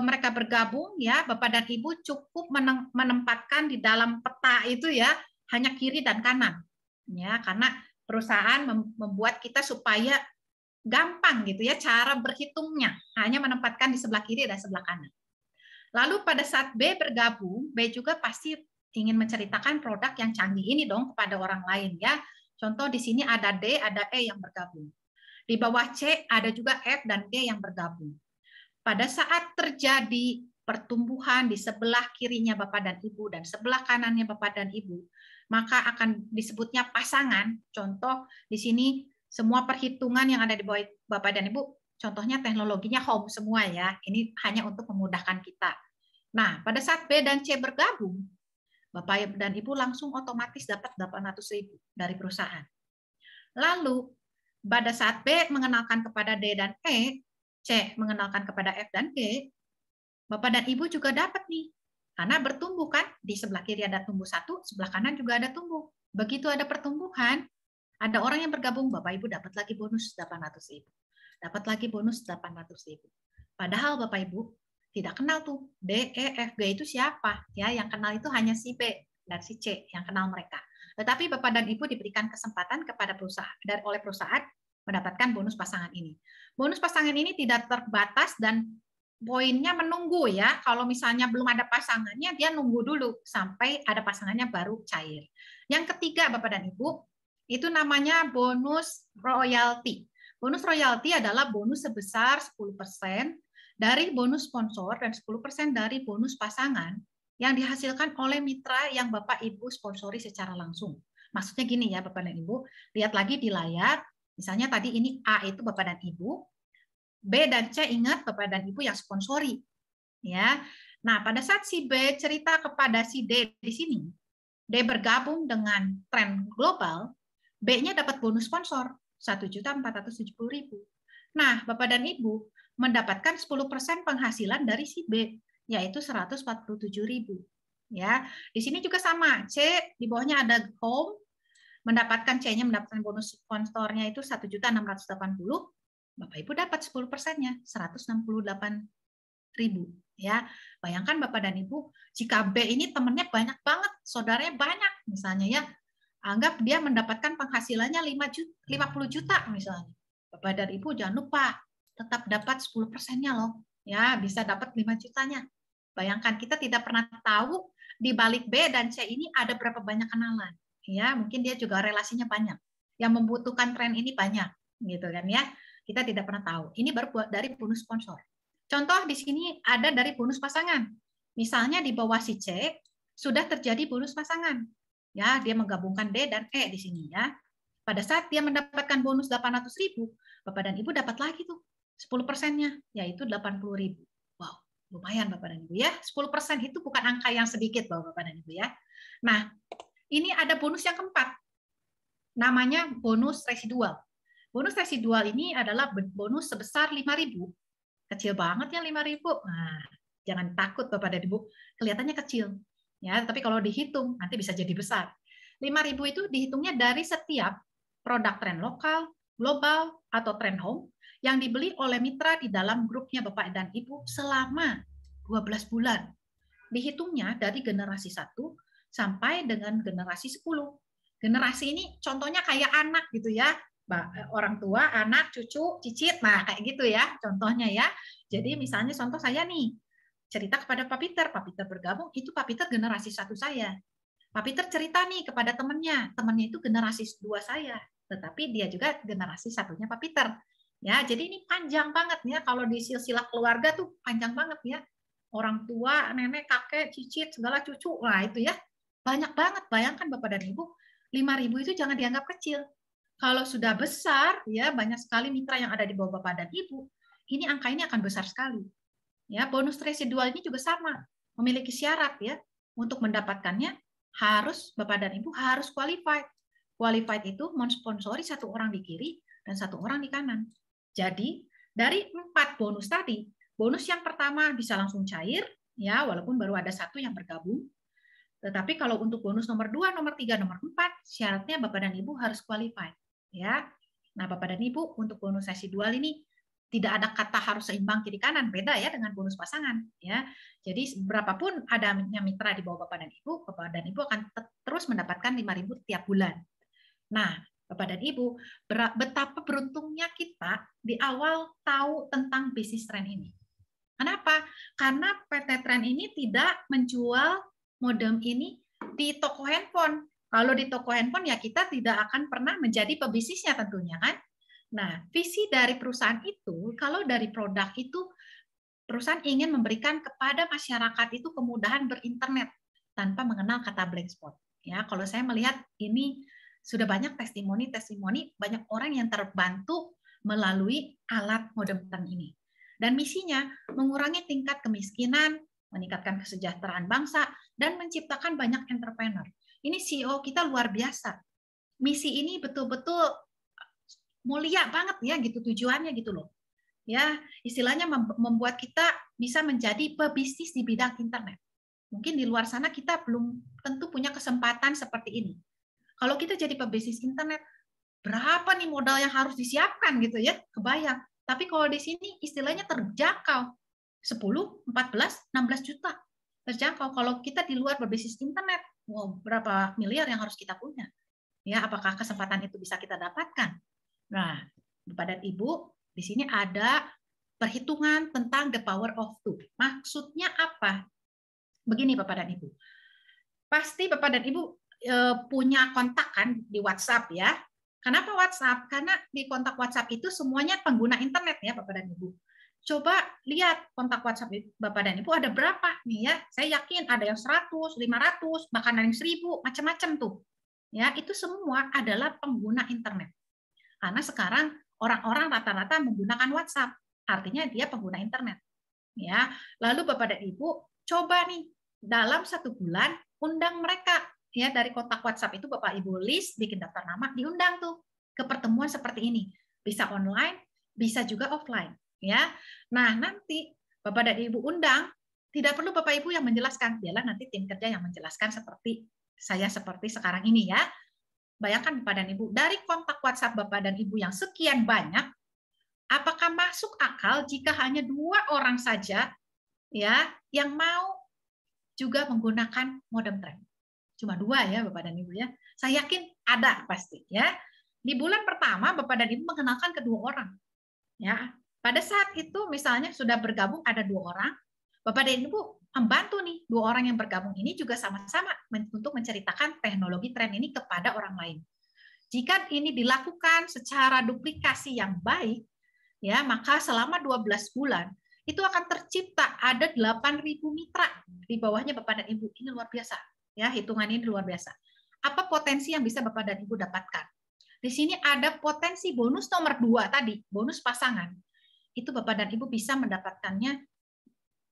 mereka bergabung ya, Bapak dan Ibu cukup menempatkan di dalam peta itu ya hanya kiri dan kanan. Ya, karena perusahaan membuat kita supaya gampang gitu ya cara berhitungnya, hanya menempatkan di sebelah kiri dan sebelah kanan. Lalu pada saat B bergabung, B juga pasti ingin menceritakan produk yang canggih ini dong kepada orang lain ya. Contoh di sini ada D, ada E yang bergabung. Di bawah C ada juga F dan G yang bergabung. Pada saat terjadi pertumbuhan di sebelah kirinya Bapak dan Ibu dan sebelah kanannya Bapak dan Ibu, maka akan disebutnya pasangan. Contoh di sini semua perhitungan yang ada di bawah Bapak dan Ibu, contohnya teknologinya home semua ya. Ini hanya untuk memudahkan kita. Nah, pada saat B dan C bergabung, Bapak dan Ibu langsung otomatis dapat 800.000 dari perusahaan. Lalu, pada saat B mengenalkan kepada D dan E, C mengenalkan kepada F dan G, Bapak dan Ibu juga dapat nih. Karena bertumbuh kan, di sebelah kiri ada tumbuh 1, sebelah kanan juga ada tumbuh. Begitu ada pertumbuhan, ada orang yang bergabung, Bapak Ibu dapat lagi bonus 800.000. Dapat lagi bonus 800.000. Padahal Bapak Ibu tidak kenal tuh D, E, F, G itu siapa ya, yang kenal itu hanya si B dan si C yang kenal mereka. Tetapi Bapak dan Ibu diberikan kesempatan kepada perusahaan oleh perusahaan mendapatkan bonus pasangan ini. Bonus pasangan ini tidak terbatas dan poinnya menunggu ya. Kalau misalnya belum ada pasangannya, dia nunggu dulu sampai ada pasangannya baru cair. Yang ketiga Bapak dan Ibu, itu namanya bonus royalti. Bonus royalti adalah bonus sebesar 10% dari bonus sponsor dan 10% dari bonus pasangan yang dihasilkan oleh mitra yang Bapak Ibu sponsori secara langsung. Maksudnya gini ya Bapak dan Ibu, lihat lagi di layar, misalnya tadi ini A itu Bapak dan Ibu, B dan C ingat Bapak dan Ibu yang sponsori. Ya. Nah, pada saat si B cerita kepada si D di sini, D bergabung dengan tren global, B-nya dapat bonus sponsor 1.470.000. Nah, Bapak dan Ibu mendapatkan 10% penghasilan dari si B, yaitu 147.000. Ya, di sini juga sama. C di bawahnya ada home, mendapatkan C-nya mendapatkan bonus sponsornya itu 1.680.000. Bapak Ibu dapat 10%-nya 168.000. Ya, bayangkan Bapak dan Ibu, jika B ini temannya banyak banget, saudaranya banyak, misalnya ya Anggap dia mendapatkan penghasilannya 50 juta misalnya. Bapak dan Ibu jangan lupa tetap dapat 10%-nya loh. Ya, bisa dapat 5 jutanya. Bayangkan kita tidak pernah tahu di balik B dan C ini ada berapa banyak kenalan. Ya, mungkin dia juga relasinya banyak. Yang membutuhkan tren ini banyak, gitu kan ya. Kita tidak pernah tahu. Ini baru buat dari bonus sponsor. Contoh di sini ada dari bonus pasangan. Misalnya di bawah si C sudah terjadi bonus pasangan. Ya, dia menggabungkan D dan E di sini ya. Pada saat dia mendapatkan bonus 800.000, Bapak dan Ibu dapat lagi tuh 10%-nya, yaitu 80.000. Wow, lumayan Bapak dan Ibu ya. 10% itu bukan angka yang sedikit Bapak dan Ibu ya. Nah, ini ada bonus yang keempat. Namanya bonus residual. Bonus residual ini adalah bonus sebesar 5.000. Kecil banget ya 5.000. Nah, jangan takut Bapak dan Ibu, kelihatannya kecil. Ya, tapi kalau dihitung nanti bisa jadi besar. 5.000 itu dihitungnya dari setiap produk tren lokal, global, atau tren home yang dibeli oleh mitra di dalam grupnya Bapak dan Ibu selama 12 bulan. Dihitungnya dari generasi 1 sampai dengan generasi 10. Generasi ini contohnya kayak anak gitu ya. Orang tua, anak, cucu, cicit, nah kayak gitu ya contohnya ya. Jadi misalnya contoh saya nih, cerita kepada Pak Peter bergabung, itu Pak Peter generasi 1 saya. Pak Peter cerita nih kepada temannya itu generasi 2 saya, tetapi dia juga generasi 1-nya Pak Peter. Ya, jadi ini panjang banget ya, kalau di silsilah keluarga tuh panjang banget ya. Orang tua, nenek, kakek, cicit, segala cucu, nah itu ya. Banyak banget, bayangkan Bapak dan Ibu, 5.000 itu jangan dianggap kecil. Kalau sudah besar, ya banyak sekali mitra yang ada di bawah Bapak dan Ibu, ini angka ini akan besar sekali. Ya, bonus residual ini juga sama, memiliki syarat ya. Untuk mendapatkannya harus Bapak dan Ibu harus qualified. Qualified itu mensponsori 1 orang di kiri dan 1 orang di kanan. Jadi dari 4 bonus tadi, bonus yang pertama bisa langsung cair, ya walaupun baru ada 1 yang bergabung. Tetapi kalau untuk bonus nomor 2, nomor 3, nomor 4, syaratnya Bapak dan Ibu harus qualified. Ya, nah Bapak dan Ibu untuk bonus residual ini tidak ada kata harus seimbang kiri kanan, beda ya dengan bonus pasangan ya. Jadi berapapun adanya mitra di bawah Bapak dan Ibu akan terus mendapatkan 5.000 tiap bulan. Nah, Bapak dan Ibu, betapa beruntungnya kita di awal tahu tentang bisnis tren ini. Kenapa? Karena PT Tren ini tidak menjual modem ini di toko handphone. Kalau di toko handphone ya kita tidak akan pernah menjadi pebisnisnya tentunya kan. Nah, visi dari perusahaan itu, kalau dari produk itu, perusahaan ingin memberikan kepada masyarakat itu kemudahan berinternet tanpa mengenal kata blank spot. Ya, kalau saya melihat ini sudah banyak testimoni, banyak orang yang terbantu melalui alat modem tren ini. Dan misinya mengurangi tingkat kemiskinan, meningkatkan kesejahteraan bangsa, dan menciptakan banyak entrepreneur. Ini CEO kita luar biasa. Misi ini betul-betul mulia banget ya gitu tujuannya gitu loh. Ya, istilahnya membuat kita bisa menjadi pebisnis di bidang internet. Mungkin di luar sana kita belum tentu punya kesempatan seperti ini. Kalau kita jadi pebisnis internet, berapa nih modal yang harus disiapkan gitu ya? Kebayang. Tapi kalau di sini istilahnya terjangkau. 10, 14, 16 juta. Terjangkau. Kalau kita di luar berbisnis internet, wow, berapa miliar yang harus kita punya? Ya, apakah kesempatan itu bisa kita dapatkan? Nah, Bapak dan Ibu, di sini ada perhitungan tentang the power of two. Maksudnya apa? Begini Bapak dan Ibu. Pasti Bapak dan Ibu punya kontak kan di WhatsApp ya. Kenapa WhatsApp? Karena di kontak WhatsApp itu semuanya pengguna internet ya Bapak dan Ibu. Coba lihat kontak WhatsApp Bapak dan Ibu ada berapa nih ya. Saya yakin ada yang 100, 500, bahkan ada yang 1000, macam-macam tuh. Ya, itu semua adalah pengguna internet. Karena sekarang orang-orang rata-rata menggunakan WhatsApp, artinya dia pengguna internet. Ya, lalu Bapak dan Ibu coba nih dalam 1 bulan undang mereka ya dari kontak WhatsApp itu Bapak Ibu list, bikin daftar nama, diundang tuh ke pertemuan seperti ini. Bisa online, bisa juga offline. Ya, nah nanti Bapak dan Ibu undang, tidak perlu Bapak Ibu yang menjelaskan, biarlah nanti tim kerja yang menjelaskan seperti saya seperti sekarang ini ya. Bayangkan Bapak dan Ibu, dari kontak WhatsApp Bapak dan Ibu yang sekian banyak, apakah masuk akal jika hanya 2 orang saja ya yang mau juga menggunakan modem tren? Cuma 2 ya Bapak dan Ibu ya. Saya yakin ada pasti ya. Di bulan pertama Bapak dan Ibu mengenalkan kedua orang. Ya, pada saat itu misalnya sudah bergabung ada 2 orang, Bapak dan Ibu membantu nih 2 orang yang bergabung ini juga sama-sama untuk menceritakan teknologi tren ini kepada orang lain. Jika ini dilakukan secara duplikasi yang baik, ya, maka selama 12 bulan itu akan tercipta ada 8.000 mitra di bawahnya Bapak dan Ibu. Ini luar biasa. Ya, hitungan ini luar biasa. Apa potensi yang bisa Bapak dan Ibu dapatkan? Di sini ada potensi bonus nomor 2 tadi, bonus pasangan. Itu Bapak dan Ibu bisa mendapatkannya,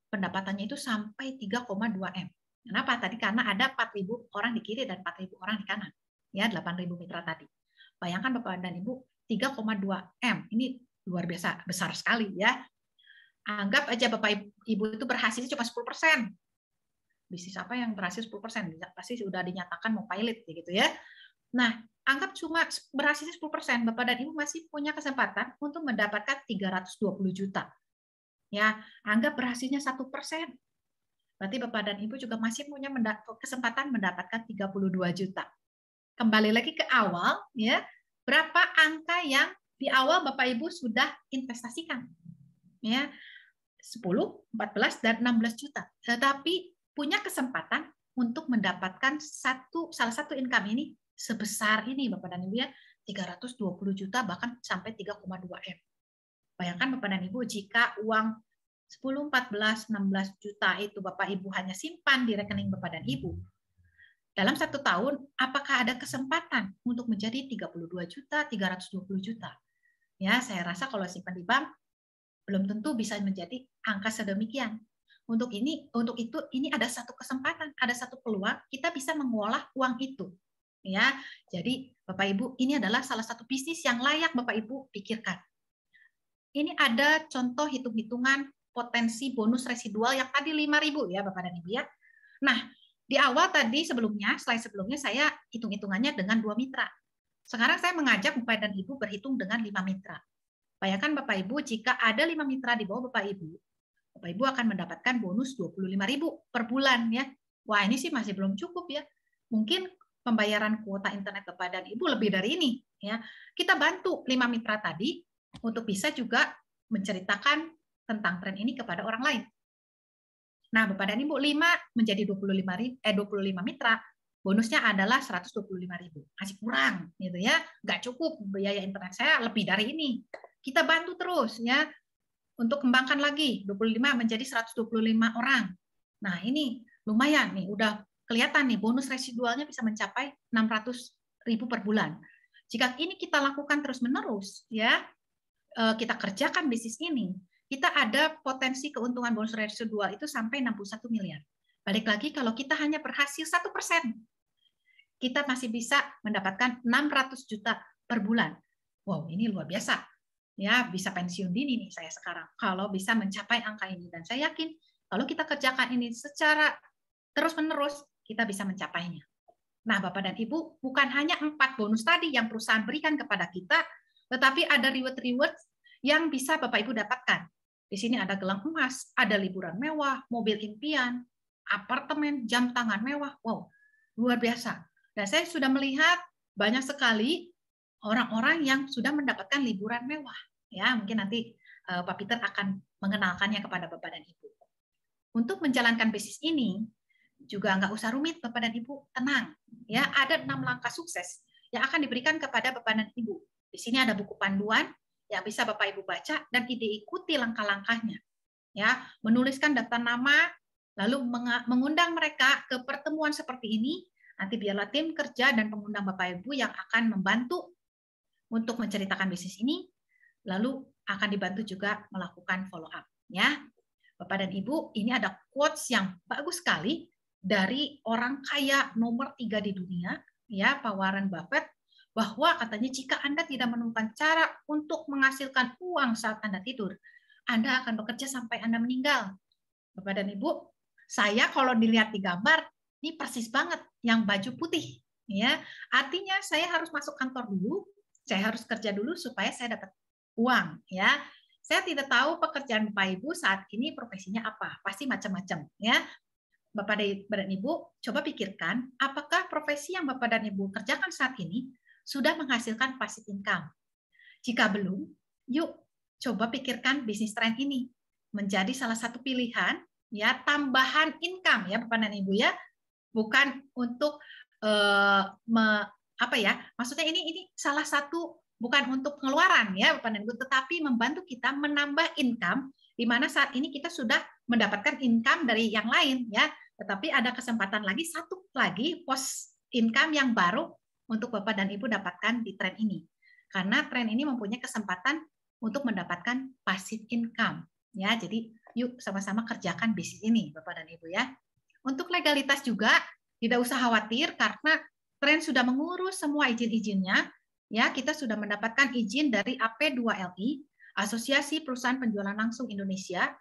pendapatannya itu sampai 3,2 M. Kenapa? Tadi karena ada 4.000 orang di kiri dan 4.000 orang di kanan. Ya, 8.000 mitra tadi. Bayangkan Bapak dan Ibu, 3,2 M. Ini luar biasa, besar sekali ya. Anggap aja Bapak Ibu itu berhasil cuma 10%. Bisnis apa yang berhasil 10%? Pasti sudah dinyatakan mau pilot gitu ya. Nah, anggap cuma berhasil 10%, Bapak dan Ibu masih punya kesempatan untuk mendapatkan 320 juta. Ya, anggap berhasilnya 1%. Berarti Bapak dan Ibu juga masih punya kesempatan mendapatkan 32 juta. Kembali lagi ke awal, ya, berapa angka yang di awal Bapak Ibu sudah investasikan? Ya, 10, 14, dan 16 juta. Tetapi punya kesempatan untuk mendapatkan salah satu income ini sebesar ini Bapak dan Ibu ya, 320 juta bahkan sampai 3,2 M. Bayangkan Bapak dan Ibu jika uang 10, 14, 16 juta itu Bapak Ibu hanya simpan di rekening Bapak dan Ibu. Dalam 1 tahun, apakah ada kesempatan untuk menjadi 32 juta, 320 juta? Ya, saya rasa kalau simpan di bank, belum tentu bisa menjadi angka sedemikian. Untuk itu, ini ada satu kesempatan, ada satu peluang, kita bisa mengolah uang itu. Ya, jadi Bapak Ibu, ini adalah salah satu bisnis yang layak Bapak Ibu pikirkan. Ini ada contoh hitung-hitungan potensi bonus residual yang tadi 5.000 ya Bapak dan Ibu ya. Nah, di awal tadi slide sebelumnya saya hitung-hitungannya dengan 2 mitra. Sekarang saya mengajak Bapak dan Ibu berhitung dengan 5 mitra. Bayangkan Bapak Ibu jika ada 5 mitra di bawah Bapak Ibu akan mendapatkan bonus 25.000 per bulan ya. Wah, ini sih masih belum cukup ya. Mungkin pembayaran kuota internet Bapak dan Ibu lebih dari ini ya. Kita bantu 5 mitra tadi untuk bisa juga menceritakan tentang tren ini kepada orang lain. Nah, Bapak dan Ibu 5 menjadi 25 mitra, bonusnya adalah 125.000. Masih kurang gitu ya. Nggak cukup, biaya internet saya lebih dari ini. Kita bantu terus ya untuk kembangkan lagi 25 menjadi 125 orang. Nah, ini lumayan nih, udah kelihatan nih bonus residualnya bisa mencapai 600.000 per bulan. Jika ini kita lakukan terus-menerus ya, kita kerjakan bisnis ini, kita ada potensi keuntungan bonus residual itu sampai 61 miliar. Balik lagi kalau kita hanya berhasil 1%, kita masih bisa mendapatkan 600 juta per bulan. Wow, ini luar biasa. Ya, bisa pensiun dini nih saya sekarang kalau bisa mencapai angka ini, dan saya yakin kalau kita kerjakan ini secara terus-menerus kita bisa mencapainya. Nah, Bapak dan Ibu, bukan hanya 4 bonus tadi yang perusahaan berikan kepada kita, tetapi ada reward yang bisa Bapak Ibu dapatkan. Di sini ada gelang emas, ada liburan mewah, mobil impian, apartemen, jam tangan mewah. Wow, luar biasa. Dan saya sudah melihat banyak sekali orang-orang yang sudah mendapatkan liburan mewah. Ya, mungkin nanti Pak Peter akan mengenalkannya kepada Bapak dan Ibu. Untuk menjalankan bisnis ini juga nggak usah rumit, Bapak dan Ibu, tenang. Ya, ada 6 langkah sukses yang akan diberikan kepada Bapak dan Ibu. Di sini ada buku panduan yang bisa Bapak Ibu baca dan diikuti langkah-langkahnya. Ya, menuliskan daftar nama, lalu mengundang mereka ke pertemuan seperti ini. Nanti biarlah tim kerja dan pengundang Bapak Ibu yang akan membantu untuk menceritakan bisnis ini, lalu akan dibantu juga melakukan follow up. Ya, Bapak dan Ibu, ini ada quotes yang bagus sekali dari orang kaya nomor 3 di dunia, ya, Pak Warren Buffett, bahwa katanya jika Anda tidak menemukan cara untuk menghasilkan uang saat Anda tidur, Anda akan bekerja sampai Anda meninggal. Bapak dan Ibu, saya kalau dilihat di gambar, ini persis banget yang baju putih. Ya, artinya saya harus masuk kantor dulu, saya harus kerja dulu supaya saya dapat uang. Ya, saya tidak tahu pekerjaan Bapak Ibu saat ini profesinya apa, pasti macam-macam. Ya, Bapak dan Ibu, coba pikirkan apakah profesi yang Bapak dan Ibu kerjakan saat ini sudah menghasilkan passive income. Jika belum, yuk coba pikirkan bisnis tren ini menjadi salah satu pilihan ya, tambahan income ya Bapak dan Ibu ya. Bukan untuk maksudnya ini salah satu, bukan untuk pengeluaran ya Bapak dan Ibu, tetapi membantu kita menambah income di mana saat ini kita sudah mendapatkan income dari yang lain ya, tetapi ada kesempatan lagi, satu lagi pos income yang baru untuk Bapak dan Ibu dapatkan di tren ini. Karena tren ini mempunyai kesempatan untuk mendapatkan passive income ya. Jadi yuk sama-sama kerjakan bisnis ini Bapak dan Ibu ya. Untuk legalitas juga tidak usah khawatir karena tren sudah mengurus semua izin-izinnya ya. Kita sudah mendapatkan izin dari AP2LI, Asosiasi Perusahaan Penjualan Langsung Indonesia,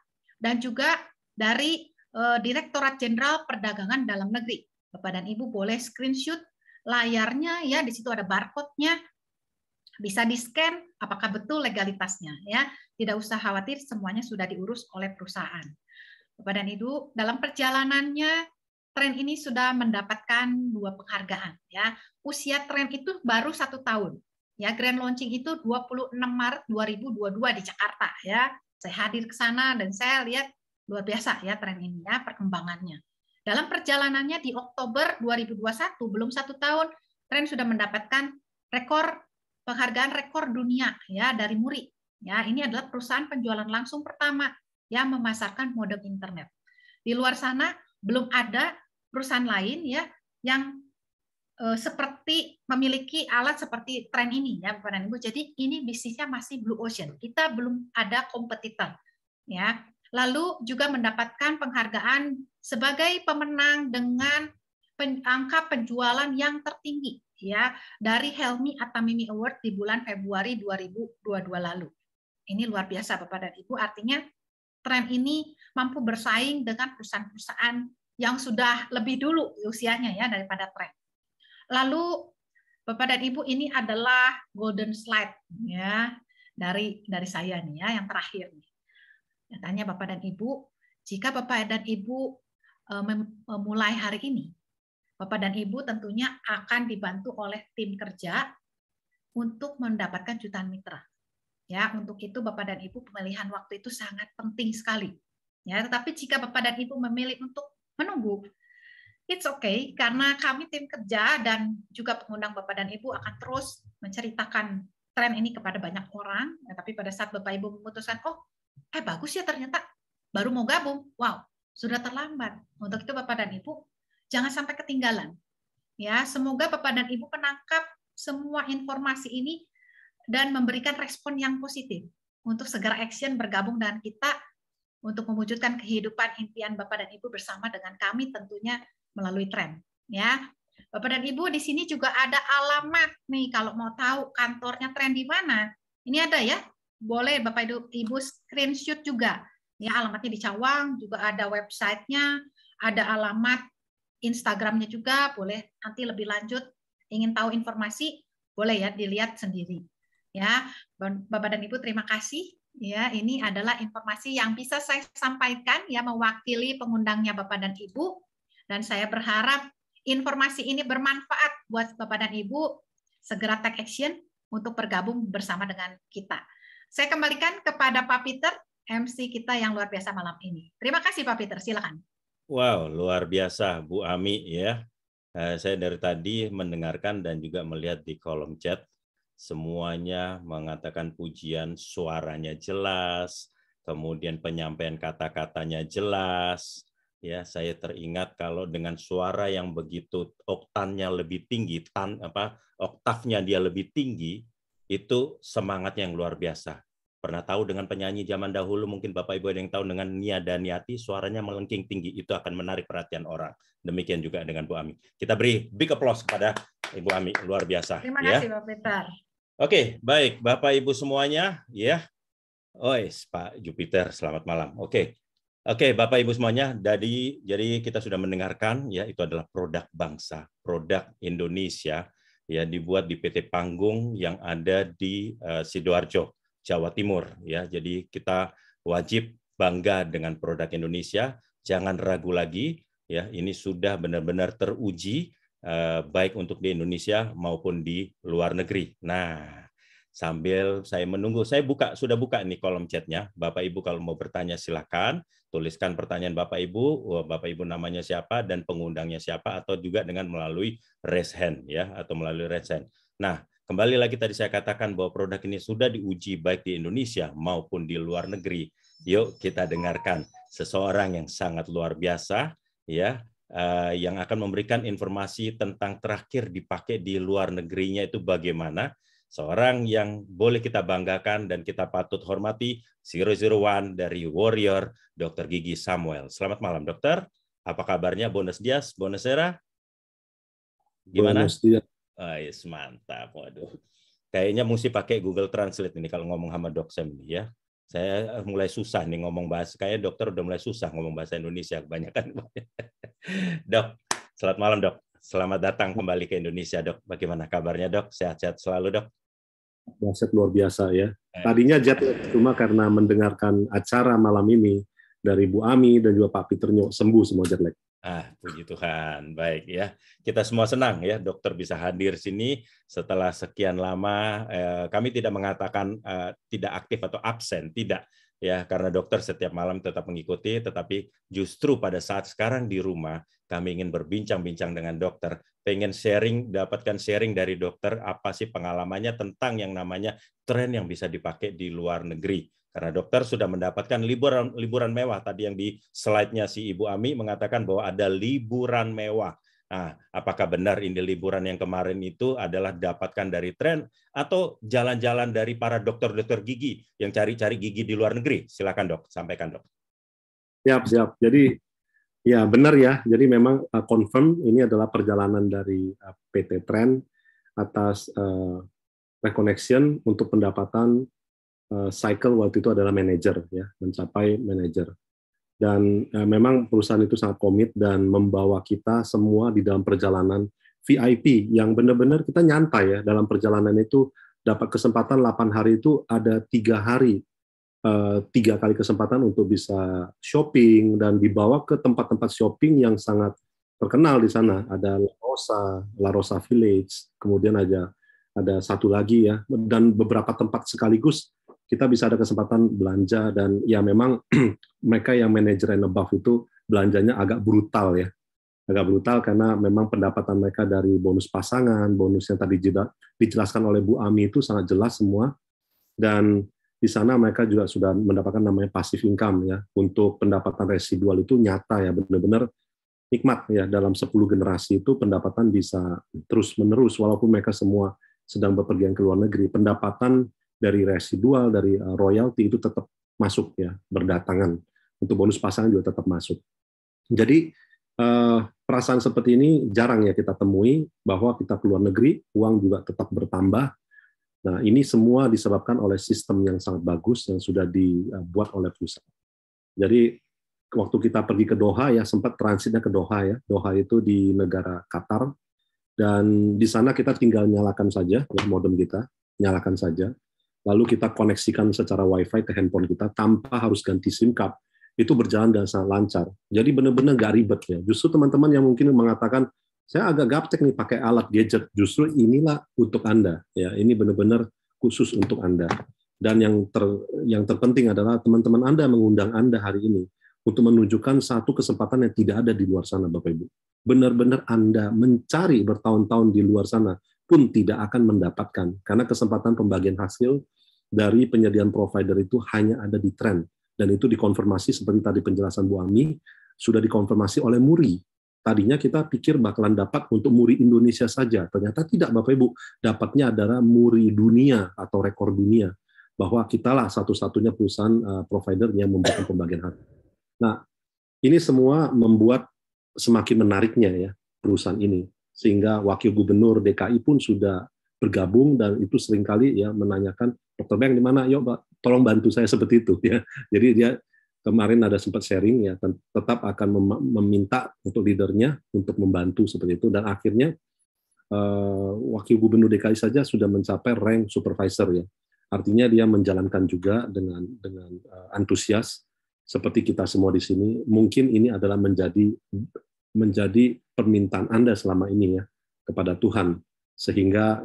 dan juga dari Direktorat Jenderal Perdagangan Dalam Negeri. Bapak dan Ibu boleh screenshot layarnya ya, di situ ada barcode-nya. Bisa di-scan apakah betul legalitasnya ya. Tidak usah khawatir, semuanya sudah diurus oleh perusahaan. Bapak dan Ibu, dalam perjalanannya tren ini sudah mendapatkan 2 penghargaan ya. Usia tren itu baru 1 tahun. Ya, grand launching itu 26 Maret 2022 di Jakarta ya. Saya hadir ke sana dan saya lihat luar biasa ya tren ini ya, perkembangannya. Dalam perjalanannya di Oktober 2021, belum 1 tahun, tren sudah mendapatkan penghargaan rekor dunia ya dari Muri. Ya, ini adalah perusahaan penjualan langsung pertama yang memasarkan modem internet. Di luar sana belum ada perusahaan lain ya yang seperti memiliki alat seperti tren ini ya Bapak dan Ibu. Jadi ini bisnisnya masih blue ocean. Kita belum ada kompetitor ya. Lalu juga mendapatkan penghargaan sebagai pemenang dengan angka penjualan yang tertinggi ya dari Helmi Atamimi Award di bulan Februari 2022 lalu. Ini luar biasa Bapak dan Ibu, artinya tren ini mampu bersaing dengan perusahaan-perusahaan yang sudah lebih dulu usianya ya daripada tren. Lalu Bapak dan Ibu, ini adalah golden slide ya dari saya nih ya, yang terakhir nih. Tanya Bapak dan Ibu, jika Bapak dan Ibu memulai hari ini, Bapak dan Ibu tentunya akan dibantu oleh tim kerja untuk mendapatkan jutaan mitra. Ya, untuk itu Bapak dan Ibu pemilihan waktu itu sangat penting sekali. Ya, tetapi jika Bapak dan Ibu memilih untuk menunggu, it's okay karena kami tim kerja dan juga pengundang Bapak dan Ibu akan terus menceritakan tren ini kepada banyak orang. Ya, tapi pada saat Bapak Ibu memutuskan, oh, bagus ya ternyata baru mau gabung, wow, sudah terlambat. Untuk itu Bapak dan Ibu jangan sampai ketinggalan. Ya, semoga Bapak dan Ibu menangkap semua informasi ini dan memberikan respon yang positif untuk segera action bergabung dengan kita untuk mewujudkan kehidupan impian Bapak dan Ibu bersama dengan kami tentunya melalui tren. Ya, Bapak dan Ibu di sini juga ada alamat nih kalau mau tahu kantornya tren di mana. Ini ada ya, boleh Bapak Ibu screenshot juga. Ya, alamatnya di Cawang, juga ada websitenya, ada alamat Instagramnya juga, boleh nanti lebih lanjut ingin tahu informasi boleh ya dilihat sendiri. Ya, Bapak dan Ibu terima kasih. Ya, ini adalah informasi yang bisa saya sampaikan ya mewakili pengundangnya Bapak dan Ibu, dan saya berharap informasi ini bermanfaat buat Bapak dan Ibu segera take action untuk bergabung bersama dengan kita. Saya kembalikan kepada Pak Peter, MC kita yang luar biasa malam ini. Terima kasih Pak Peter, silakan. Wow, luar biasa Bu Ami ya. Saya dari tadi mendengarkan dan juga melihat di kolom chat semuanya mengatakan pujian, suaranya jelas, kemudian penyampaian kata-katanya jelas. Ya, saya teringat kalau dengan suara yang begitu oktannya lebih tinggi, oktavnya dia lebih tinggi, itu semangatnya yang luar biasa. Pernah tahu dengan penyanyi zaman dahulu, mungkin Bapak Ibu ada yang tahu dengan Nia Daniati, suaranya melengking tinggi, itu akan menarik perhatian orang. Demikian juga dengan Bu Ami. Kita beri big applause kepada Ibu Ami, luar biasa. Terima kasih Pak Peter. Oke, baik Bapak Ibu semuanya, ya. Pak Jupiter, selamat malam. Oke, Bapak Ibu semuanya, jadi kita sudah mendengarkan, ya, itu adalah produk bangsa, produk Indonesia, ya, dibuat di PT Panggung yang ada di Sidoarjo, Jawa Timur, ya. Jadi kita wajib bangga dengan produk Indonesia, jangan ragu lagi, ya ini sudah benar-benar teruji baik untuk di Indonesia maupun di luar negeri. Nah, sambil saya menunggu, sudah buka nih kolom chatnya. Bapak Ibu kalau mau bertanya silakan, tuliskan pertanyaan Bapak Ibu namanya siapa dan pengundangnya siapa, atau juga dengan melalui raise hand ya, atau melalui raise hand. Nah, kembali lagi tadi saya katakan bahwa produk ini sudah diuji baik di Indonesia maupun di luar negeri. Yuk kita dengarkan seseorang yang sangat luar biasa ya, yang akan memberikan informasi tentang terakhir dipakai di luar negerinya itu bagaimana. Seorang yang boleh kita banggakan dan kita patut hormati, 001 dari Warrior, Dr. Gigi Samuel. Selamat malam, dokter. Apa kabarnya? Buenos dias, buonasera. Gimana? Buenos dias. Oh, yes, mantap. Waduh. Kayaknya mesti pakai Google Translate ini kalau ngomong sama Dok Sam ya. Saya mulai susah nih ngomong bahasa, kayak dokter udah mulai susah ngomong bahasa Indonesia kebanyakan. Dok, selamat malam dok. Selamat datang kembali ke Indonesia dok. Bagaimana kabarnya dok? Sehat-sehat selalu dok? Sehat luar biasa ya. Tadinya jet cuma karena mendengarkan acara malam ini dari Bu Ami dan juga Pak Peter sembuh semua jet lag. Puji Tuhan, baik ya. Kita semua senang ya dokter bisa hadir sini setelah sekian lama. Kami tidak mengatakan tidak aktif atau absen, tidak ya, karena dokter setiap malam tetap mengikuti. Tetapi justru pada saat sekarang di rumah, kami ingin berbincang-bincang dengan dokter, pengen dapatkan sharing dari dokter apa sih pengalamannya tentang yang namanya tren yang bisa dipakai di luar negeri. Karena dokter sudah mendapatkan liburan mewah. Tadi yang di slide-nya si Ibu Ami mengatakan bahwa ada liburan mewah. Nah, apakah benar ini liburan yang kemarin itu adalah dapatkan dari tren atau jalan-jalan dari para dokter-dokter gigi yang cari-cari gigi di luar negeri? Silakan dok, sampaikan dok. Siap. Jadi ya benar ya. Jadi memang confirm ini adalah perjalanan dari PT Trend atas reconnection untuk pendapatan cycle waktu itu adalah manajer ya, mencapai manajer. Dan memang perusahaan itu sangat komit dan membawa kita semua di dalam perjalanan VIP yang benar-benar kita nyantai ya dalam perjalanan itu. Dapat kesempatan 8 hari itu ada 3 hari 3 kali kesempatan untuk bisa shopping dan dibawa ke tempat-tempat shopping yang sangat terkenal di sana. Ada La Rosa Village, kemudian ada satu lagi ya, dan beberapa tempat sekaligus kita bisa ada kesempatan belanja. Dan ya memang mereka yang manajer and above itu belanjanya agak brutal ya. Agak brutal karena memang pendapatan mereka dari bonus pasangan, bonus yang tadi dijelaskan oleh Bu Ami itu sangat jelas semua. Dan di sana mereka juga sudah mendapatkan namanya passive income ya. Untuk pendapatan residual itu nyata ya, benar-benar nikmat ya. Dalam 10 generasi itu pendapatan bisa terus-menerus walaupun mereka semua sedang bepergian ke luar negeri. Pendapatan dari residual, dari royalti itu tetap masuk ya, berdatangan. Untuk bonus pasangan juga tetap masuk. Jadi perasaan seperti ini jarang ya kita temui, bahwa kita keluar negeri, uang juga tetap bertambah. Nah ini semua disebabkan oleh sistem yang sangat bagus yang sudah dibuat oleh perusahaan. Jadi waktu kita pergi ke Doha ya, sempat transitnya ke Doha ya. Doha itu di negara Qatar, dan di sana kita tinggal nyalakan saja ya, modem kita, nyalakan saja. Lalu kita koneksikan secara WiFi ke handphone kita tanpa harus ganti SIM card. Itu berjalan dengan sangat lancar. Jadi benar-benar nggak ribet ya. Justru teman-teman yang mungkin mengatakan, saya agak gaptek nih pakai alat gadget. Justru inilah untuk Anda. Ya, ini benar-benar khusus untuk Anda. Dan yang terpenting adalah teman-teman Anda mengundang Anda hari ini untuk menunjukkan satu kesempatan yang tidak ada di luar sana, Bapak Ibu. Benar-benar Anda mencari bertahun-tahun di luar sana pun tidak akan mendapatkan, karena kesempatan pembagian hasil dari penyediaan provider itu hanya ada di Trend, dan itu dikonfirmasi seperti tadi penjelasan Bu Ami, sudah dikonfirmasi oleh Muri. Tadinya kita pikir bakalan dapat untuk Muri Indonesia saja, ternyata tidak Bapak Ibu, dapatnya adalah Muri dunia atau rekor dunia, bahwa kitalah satu-satunya perusahaan provider yang memberikan pembagian hasil. Nah, ini semua membuat semakin menariknya ya perusahaan ini. Sehingga Wakil Gubernur DKI pun sudah bergabung, dan itu seringkali ya menanyakan, Dr. Beng di mana? Yuk, Pak, tolong bantu saya seperti itu ya. Jadi dia kemarin ada sempat sharing ya, tetap akan meminta untuk leadernya untuk membantu seperti itu, dan akhirnya Wakil Gubernur DKI saja sudah mencapai rank supervisor ya. Artinya dia menjalankan juga dengan antusias seperti kita semua di sini. Mungkin ini adalah menjadi menjadi permintaan Anda selama ini ya kepada Tuhan, sehingga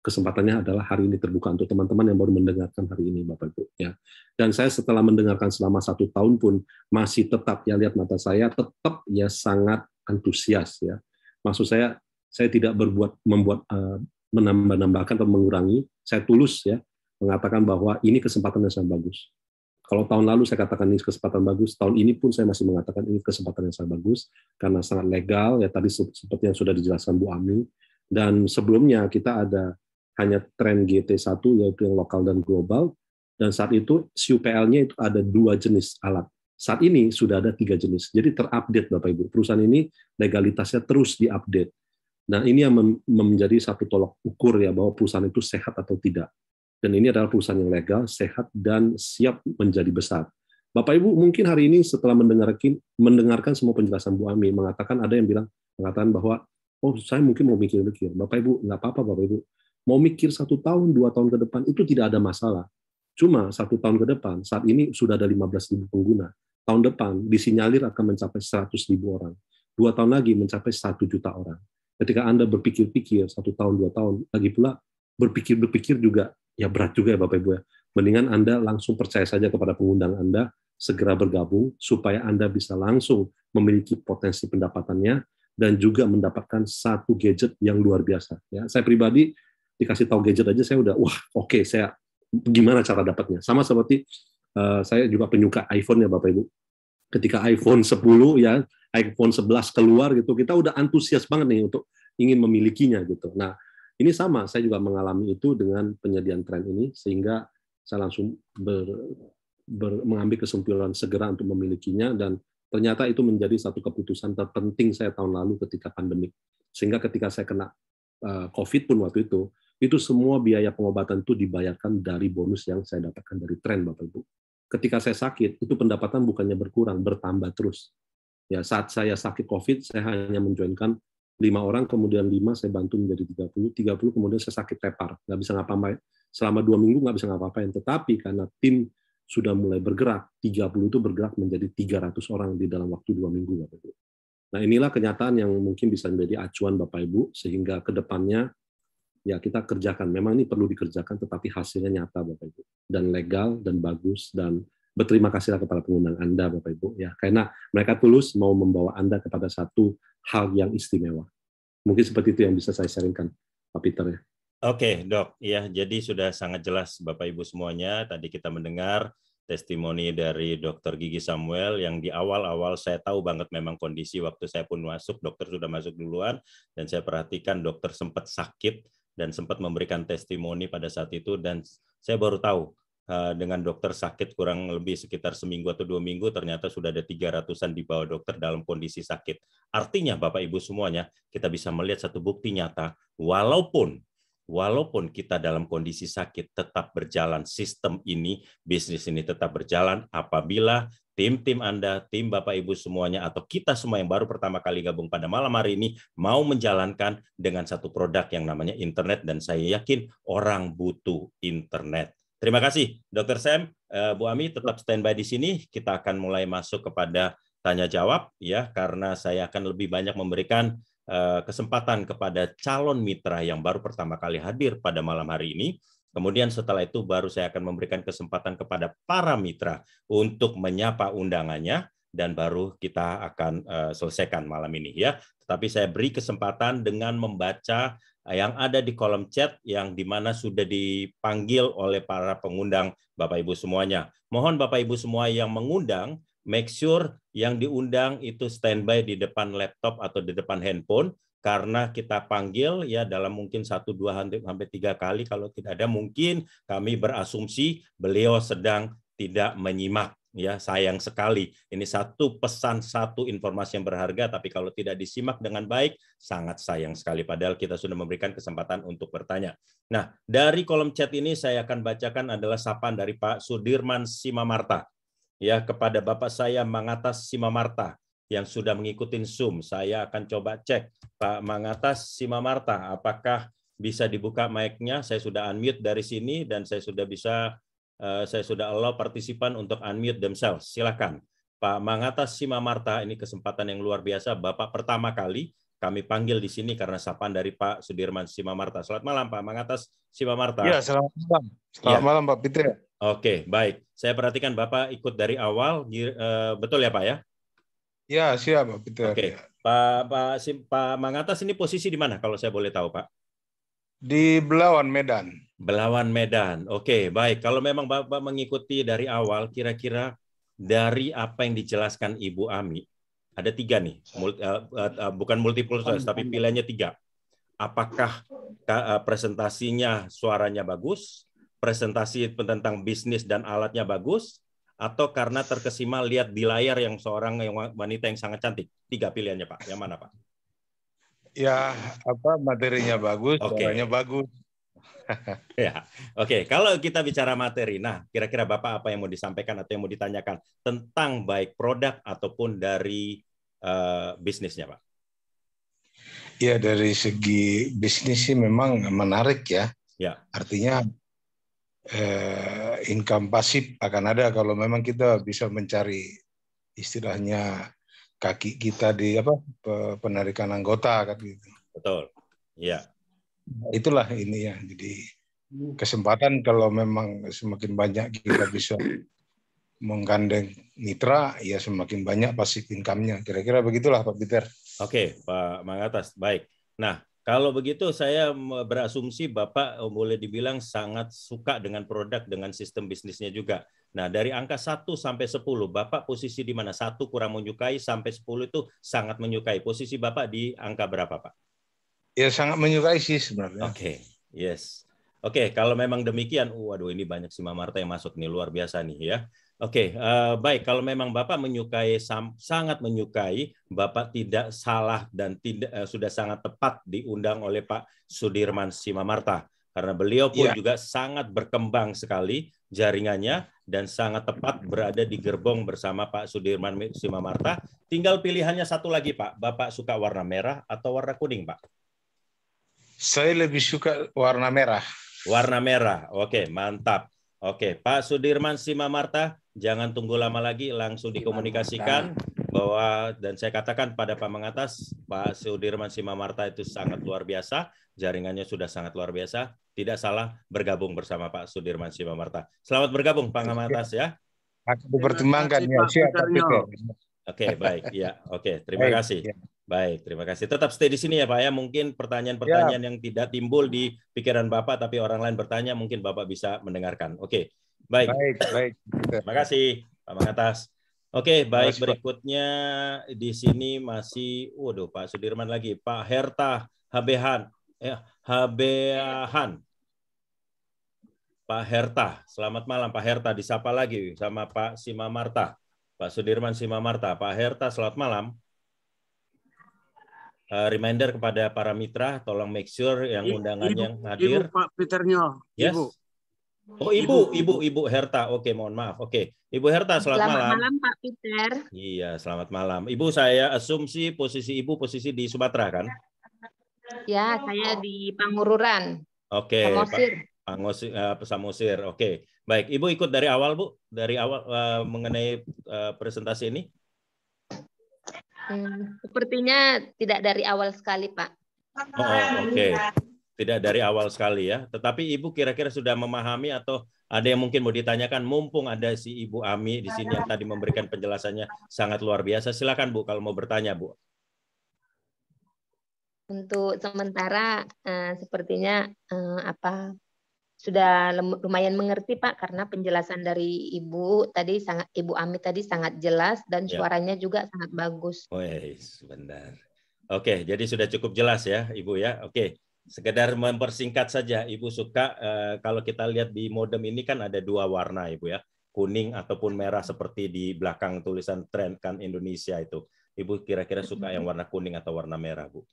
kesempatannya adalah hari ini terbuka untuk teman-teman yang baru mendengarkan hari ini, Bapak Ibu ya. Dan saya setelah mendengarkan selama 1 tahun pun masih tetap ya, lihat mata saya tetap ya sangat antusias ya. Maksud saya tidak menambah-nambahkan atau mengurangi. Saya tulus ya mengatakan bahwa ini kesempatan yang sangat bagus. Kalau tahun lalu saya katakan ini kesempatan bagus, tahun ini pun saya masih mengatakan ini kesempatan yang sangat bagus karena sangat legal ya, tadi seperti yang sudah dijelaskan Bu Ami. Dan sebelumnya kita ada hanya tren GT1 yaitu yang lokal dan global, dan saat itu CUPL-nya itu ada 2 jenis alat. Saat ini sudah ada 3 jenis. Jadi terupdate Bapak Ibu. Perusahaan ini legalitasnya terus diupdate. Nah, ini yang menjadi satu tolok ukur ya bahwa perusahaan itu sehat atau tidak. Dan ini adalah perusahaan yang legal, sehat dan siap menjadi besar. Bapak Ibu mungkin hari ini setelah mendengarkan semua penjelasan Bu Ami mengatakan mengatakan bahwa oh saya mungkin mau mikir-mikir. Bapak Ibu nggak apa-apa Bapak Ibu. Mau mikir 1 tahun, 2 tahun ke depan, itu tidak ada masalah. Cuma 1 tahun ke depan, saat ini sudah ada 15.000 pengguna. Tahun depan disinyalir akan mencapai 100.000 orang. 2 tahun lagi mencapai 1 juta orang. Ketika Anda berpikir-pikir 1 tahun, 2 tahun, lagi pula berpikir juga, ya berat juga ya Bapak Ibu ya. Mendingan Anda langsung percaya saja kepada pengundang Anda, segera bergabung, supaya Anda bisa langsung memiliki potensi pendapatannya, dan juga mendapatkan satu gadget yang luar biasa. Ya, saya pribadi, dikasih tahu gadget aja saya udah wah oke, saya gimana cara dapatnya, sama seperti saya juga penyuka iPhone ya Bapak Ibu. Ketika iPhone 10 ya, iPhone 11 keluar gitu, kita udah antusias banget nih untuk ingin memilikinya gitu. Nah ini sama, saya juga mengalami itu dengan penyediaan tren ini, sehingga saya langsung mengambil kesimpulan segera untuk memilikinya, dan ternyata itu menjadi satu keputusan terpenting saya tahun lalu ketika pandemik. Sehingga ketika saya kena COVID pun waktu itu semua biaya pengobatan itu dibayarkan dari bonus yang saya dapatkan dari tren Bapak Ibu. Ketika saya sakit, itu pendapatan bukannya berkurang, bertambah terus. Ya, saat saya sakit COVID, saya hanya menjoinkan 5 orang, kemudian 5 saya bantu menjadi 30 kemudian saya sakit tepar, nggak bisa ngapa-ngapain. Selama 2 minggu nggak bisa ngapa-ngapain, tetapi karena tim sudah mulai bergerak, 30 itu bergerak menjadi 300 orang di dalam waktu 2 minggu Bapak Ibu. Nah inilah kenyataan yang mungkin bisa menjadi acuan Bapak Ibu, sehingga ke depannya ya kita kerjakan. Memang ini perlu dikerjakan, tetapi hasilnya nyata Bapak Ibu, dan legal dan bagus, dan berterima kasihlah kepada pengundang Anda Bapak Ibu ya, karena mereka tulus mau membawa Anda kepada satu hal yang istimewa. Mungkin seperti itu yang bisa saya sharingkan Pak Peter ya. Oke Dok, ya jadi sudah sangat jelas Bapak Ibu semuanya. Tadi kita mendengar testimoni dari Dr. Gigi Samuel yang di awal-awal saya tahu banget memang kondisi waktu saya pun masuk, dokter sudah masuk duluan, dan saya perhatikan dokter sempat sakit dan sempat memberikan testimoni pada saat itu, dan saya baru tahu dengan dokter sakit kurang lebih sekitar seminggu atau 2 minggu, ternyata sudah ada 300-an di bawah dokter dalam kondisi sakit. Artinya Bapak Ibu semuanya, kita bisa melihat satu bukti nyata, walaupun kita dalam kondisi sakit tetap berjalan sistem ini, bisnis ini tetap berjalan apabila tim Anda, tim Bapak Ibu semuanya, atau kita semua yang baru pertama kali gabung pada malam hari ini mau menjalankan dengan satu produk yang namanya internet, dan saya yakin orang butuh internet. Terima kasih Dr. Sam, Bu Ami tetap standby di sini. Kita akan mulai masuk kepada tanya jawab ya, karena saya akan lebih banyak memberikan kesempatan kepada calon mitra yang baru pertama kali hadir pada malam hari ini. Kemudian setelah itu baru saya akan memberikan kesempatan kepada para mitra untuk menyapa undangannya, dan baru kita akan selesaikan malam ini ya. Tetapi saya beri kesempatan dengan membaca yang ada di kolom chat yang dimana sudah dipanggil oleh para pengundang Bapak Ibu semuanya. Mohon Bapak Ibu semua yang mengundang, make sure yang diundang itu standby di depan laptop atau di depan handphone, karena kita panggil ya dalam mungkin 1, 2, sampai 3 kali. Kalau tidak ada, mungkin kami berasumsi beliau sedang tidak menyimak. Ya, sayang sekali. Ini satu pesan, satu informasi yang berharga, tapi kalau tidak disimak dengan baik, sangat sayang sekali. Padahal kita sudah memberikan kesempatan untuk bertanya. Nah, dari kolom chat ini saya akan bacakan adalah sapaan dari Pak Sudirman Simamarta. Ya, kepada Bapak saya Mangatas Simamarta yang sudah mengikuti Zoom. Saya akan coba cek Pak Mangatas Simamarta, apakah bisa dibuka mic-nya? Saya sudah unmute dari sini dan saya sudah allow partisipan untuk unmute themselves. Silakan Pak Mangatas Simamarta, ini kesempatan yang luar biasa. Bapak pertama kali kami panggil di sini karena sapaan dari Pak Sudirman Simamarta. Selamat malam Pak Mangatas Simamarta. Ya, selamat malam. Selamat malam Pak Peter. Oke, baik. Saya perhatikan Bapak ikut dari awal, betul ya Pak ya? Ya, siap Pak Peter. Oke, Pak Mangatas ini posisi di mana kalau saya boleh tahu Pak? Di Belawan, Medan. Belawan, Medan. Oke, baik. Kalau memang Bapak mengikuti dari awal, kira-kira dari apa yang dijelaskan Ibu Ami, ada 3 nih, bukan multiple choice, tapi pilihannya 3. Apakah presentasinya suaranya bagus, presentasi tentang bisnis dan alatnya bagus, atau karena terkesima lihat di layar yang seorang wanita yang sangat cantik? 3 pilihannya Pak. Yang mana Pak? Ya, materinya bagus, suaranya bagus. Ya, oke. Kalau kita bicara materi, nah kira-kira Bapak apa yang mau disampaikan atau yang mau ditanyakan tentang baik produk ataupun dari bisnisnya, Pak? Ya, dari segi bisnis sih memang menarik ya. Ya. Artinya income pasif akan ada kalau memang kita bisa mencari istilahnya kaki kita di penarikan anggota kan gitu. Betul. Iya. Itulah ini ya. Jadi kesempatan kalau memang semakin banyak kita bisa menggandeng mitra, ya semakin banyak pasif income-nya. Kira-kira begitulah Pak Peter. Oke, Pak Mangatas. Baik. Nah, kalau begitu saya berasumsi Bapak boleh dibilang sangat suka dengan produk, dengan sistem bisnisnya juga. Nah, dari angka 1 sampai 10, Bapak posisi di mana? 1 kurang menyukai, sampai 10 itu sangat menyukai. Posisi Bapak di angka berapa, Pak? Ya, sangat menyukai sih sebenarnya. Oke, yes. Oke, kalau memang demikian, waduh ini banyak Simamarta yang masuk nih, luar biasa nih ya. Oke, baik. Kalau memang Bapak menyukai, sangat menyukai, Bapak tidak salah dan sudah sangat tepat diundang oleh Pak Sudirman Simamarta. Karena beliau pun juga sangat berkembang sekali jaringannya dan sangat tepat berada di gerbong bersama Pak Sudirman Simamarta. Tinggal pilihannya satu lagi, Pak. Bapak suka warna merah atau warna kuning, Pak? Saya lebih suka warna merah. Warna merah. Oke, mantap. Oke, Pak Sudirman Simamarta, jangan tunggu lama lagi, langsung dikomunikasikan bahwa, dan saya katakan pada Pak Mangatas, Pak Sudirman Simamarta itu sangat luar biasa, jaringannya sudah sangat luar biasa, tidak salah bergabung bersama Pak Sudirman Simamarta. Selamat bergabung Pak Mangatas ya. Aku dipertimbangkan ya, siap Pak Peter. Oke, baik. Ya, oke. Terima kasih. Ya. Baik, terima kasih. Tetap stay di sini ya Pak ya. Mungkin pertanyaan-pertanyaan yang tidak timbul di pikiran Bapak, tapi orang lain bertanya, mungkin Bapak bisa mendengarkan. Oke, baik. Baik. Terima kasih Pak Mangatas. Oke, baik. Berikutnya di sini masih, waduh Pak Sudirman lagi, Pak Herta Habehan. Pak Herta, selamat malam Pak Herta. Disapa lagi sama Pak Simamarta. Pak Sudirman Simamarta. Pak Herta, selamat malam. Reminder kepada para mitra, tolong make sure yang undangannya hadir. Ibu Pak Peternya. Yes. Ibu. Oh, Ibu Herta. Oke, mohon maaf. Oke, Ibu Herta, selamat malam. Selamat malam Pak Peter. Iya, selamat malam. Ibu, saya asumsi posisi Ibu posisi di Sumatera kan? Ya, saya di Pangururan. Oke, Samosir. Samosir. Oke, baik. Ibu ikut dari awal, Bu? Dari awal mengenai presentasi ini? Sepertinya tidak dari awal sekali, Pak. Oh, oke. Tidak dari awal sekali ya. Tetapi Ibu kira-kira sudah memahami atau ada yang mungkin mau ditanyakan, mumpung ada si Ibu Ami di sini yang tadi memberikan penjelasannya sangat luar biasa. Silakan Bu kalau mau bertanya, Bu. Untuk sementara sepertinya sudah lumayan mengerti Pak, karena penjelasan dari Ibu Ami tadi sangat jelas dan suaranya juga sangat bagus. Wih, sebentar. Oke, jadi sudah cukup jelas ya Ibu ya. Oke, sekedar mempersingkat saja, Ibu suka kalau kita lihat di modem ini kan ada 2 warna Ibu ya, kuning ataupun merah seperti di belakang tulisan Trend kan Indonesia itu. Ibu kira-kira suka yang warna kuning atau warna merah, Bu?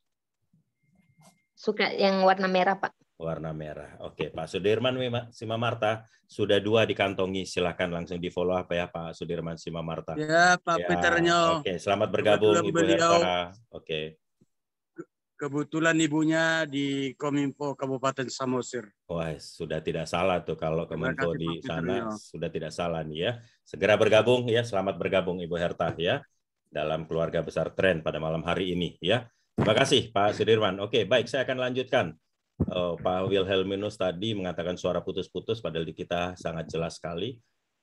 Suka yang warna merah, Pak. Warna merah. Oke, Pak Sudirman Simamarta sudah 2 dikantongi. Silakan langsung di follow up ya Pak Sudirman Simamarta. Ya, Pak Peternya. Oke, selamat bergabung Ibu Herta. Oke. Kebetulan ibunya di Kominfo Kabupaten Samosir. Wah, sudah tidak salah tuh kalau Terima Kominfo kasih, di Pak sana Fitrio. sudah tidak salah nih ya. Segera bergabung ya, selamat bergabung Ibu Herta ya dalam keluarga besar Tren pada malam hari ini ya. Terima kasih Pak Sudirman. Oke, baik, saya akan lanjutkan. Pak Wilhelminus tadi mengatakan suara putus-putus, padahal di kita sangat jelas sekali.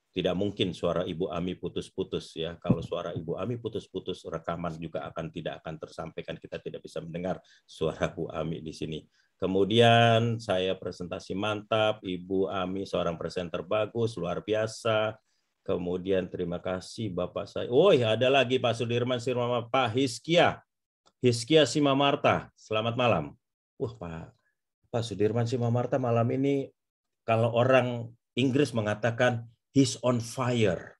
Tidak mungkin suara Ibu Ami putus-putus ya. Kalau suara Ibu Ami putus-putus, rekaman juga tidak akan tersampaikan. Kita tidak bisa mendengar suara Bu Ami di sini. Kemudian saya presentasi mantap, Ibu Ami seorang presenter bagus, luar biasa. Kemudian terima kasih Bapak saya. Oh, ada lagi Pak Sudirman Sirmama, Pak Hiskia Simamarta. Selamat malam. Pak Sudirman Simamarta malam ini kalau orang Inggris mengatakan he's on fire.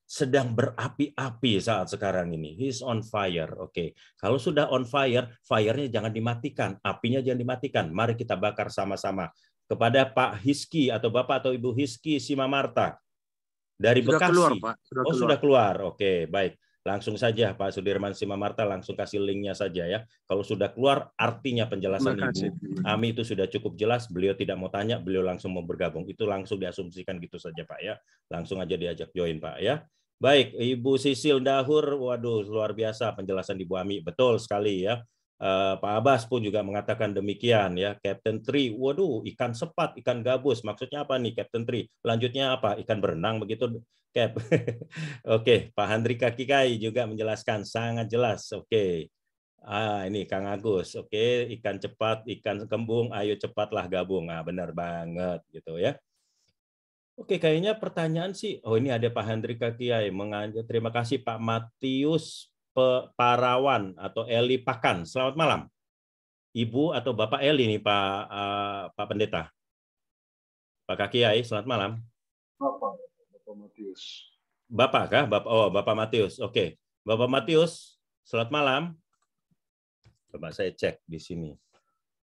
Sedang berapi-api saat sekarang ini. He's on fire. Oke. Kalau sudah on fire, fire-nya jangan dimatikan. Apinya jangan dimatikan. Mari kita bakar sama-sama. Kepada Pak Hiski atau Bapak atau Ibu Hiski Simamarta. Dari Sudah Bekasi. keluar, Pak. Sudah keluar. Oke, baik. Langsung saja Pak Sudirman Simamarta, langsung kasih linknya saja ya. Kalau sudah keluar, artinya penjelasan Ibu Ami itu sudah cukup jelas. Beliau tidak mau tanya, beliau langsung mau bergabung. Itu langsung diasumsikan gitu saja Pak ya. Langsung aja diajak join Pak ya. Baik, Ibu Sisil Dahur, waduh luar biasa penjelasan Ibu Ami. Betul sekali ya. Pak Abbas pun juga mengatakan demikian ya. Captain Tree, waduh ikan sepat, ikan gabus. Maksudnya apa nih Captain Tree? Lanjutnya apa? Ikan berenang begitu? Cap. Oke, Pak Handrika Kikai juga menjelaskan sangat jelas. Oke. Ini Kang Agus. Oke, ikan cepat, ikan kembung, ayo cepatlah gabung. Benar banget gitu ya. Oke, kayaknya pertanyaan sih. Oh, ini ada Pak Handrika Kiai. Terima kasih Pak Matius Parawan atau Eli Pakan. Selamat malam. Ibu atau Bapak Eli nih Pak Pendeta. Pak Kiai, selamat malam. Bapak Matius. Bapak kah? Bapak Matius. Oke. Bapak Matius, selamat malam. Coba saya cek di sini.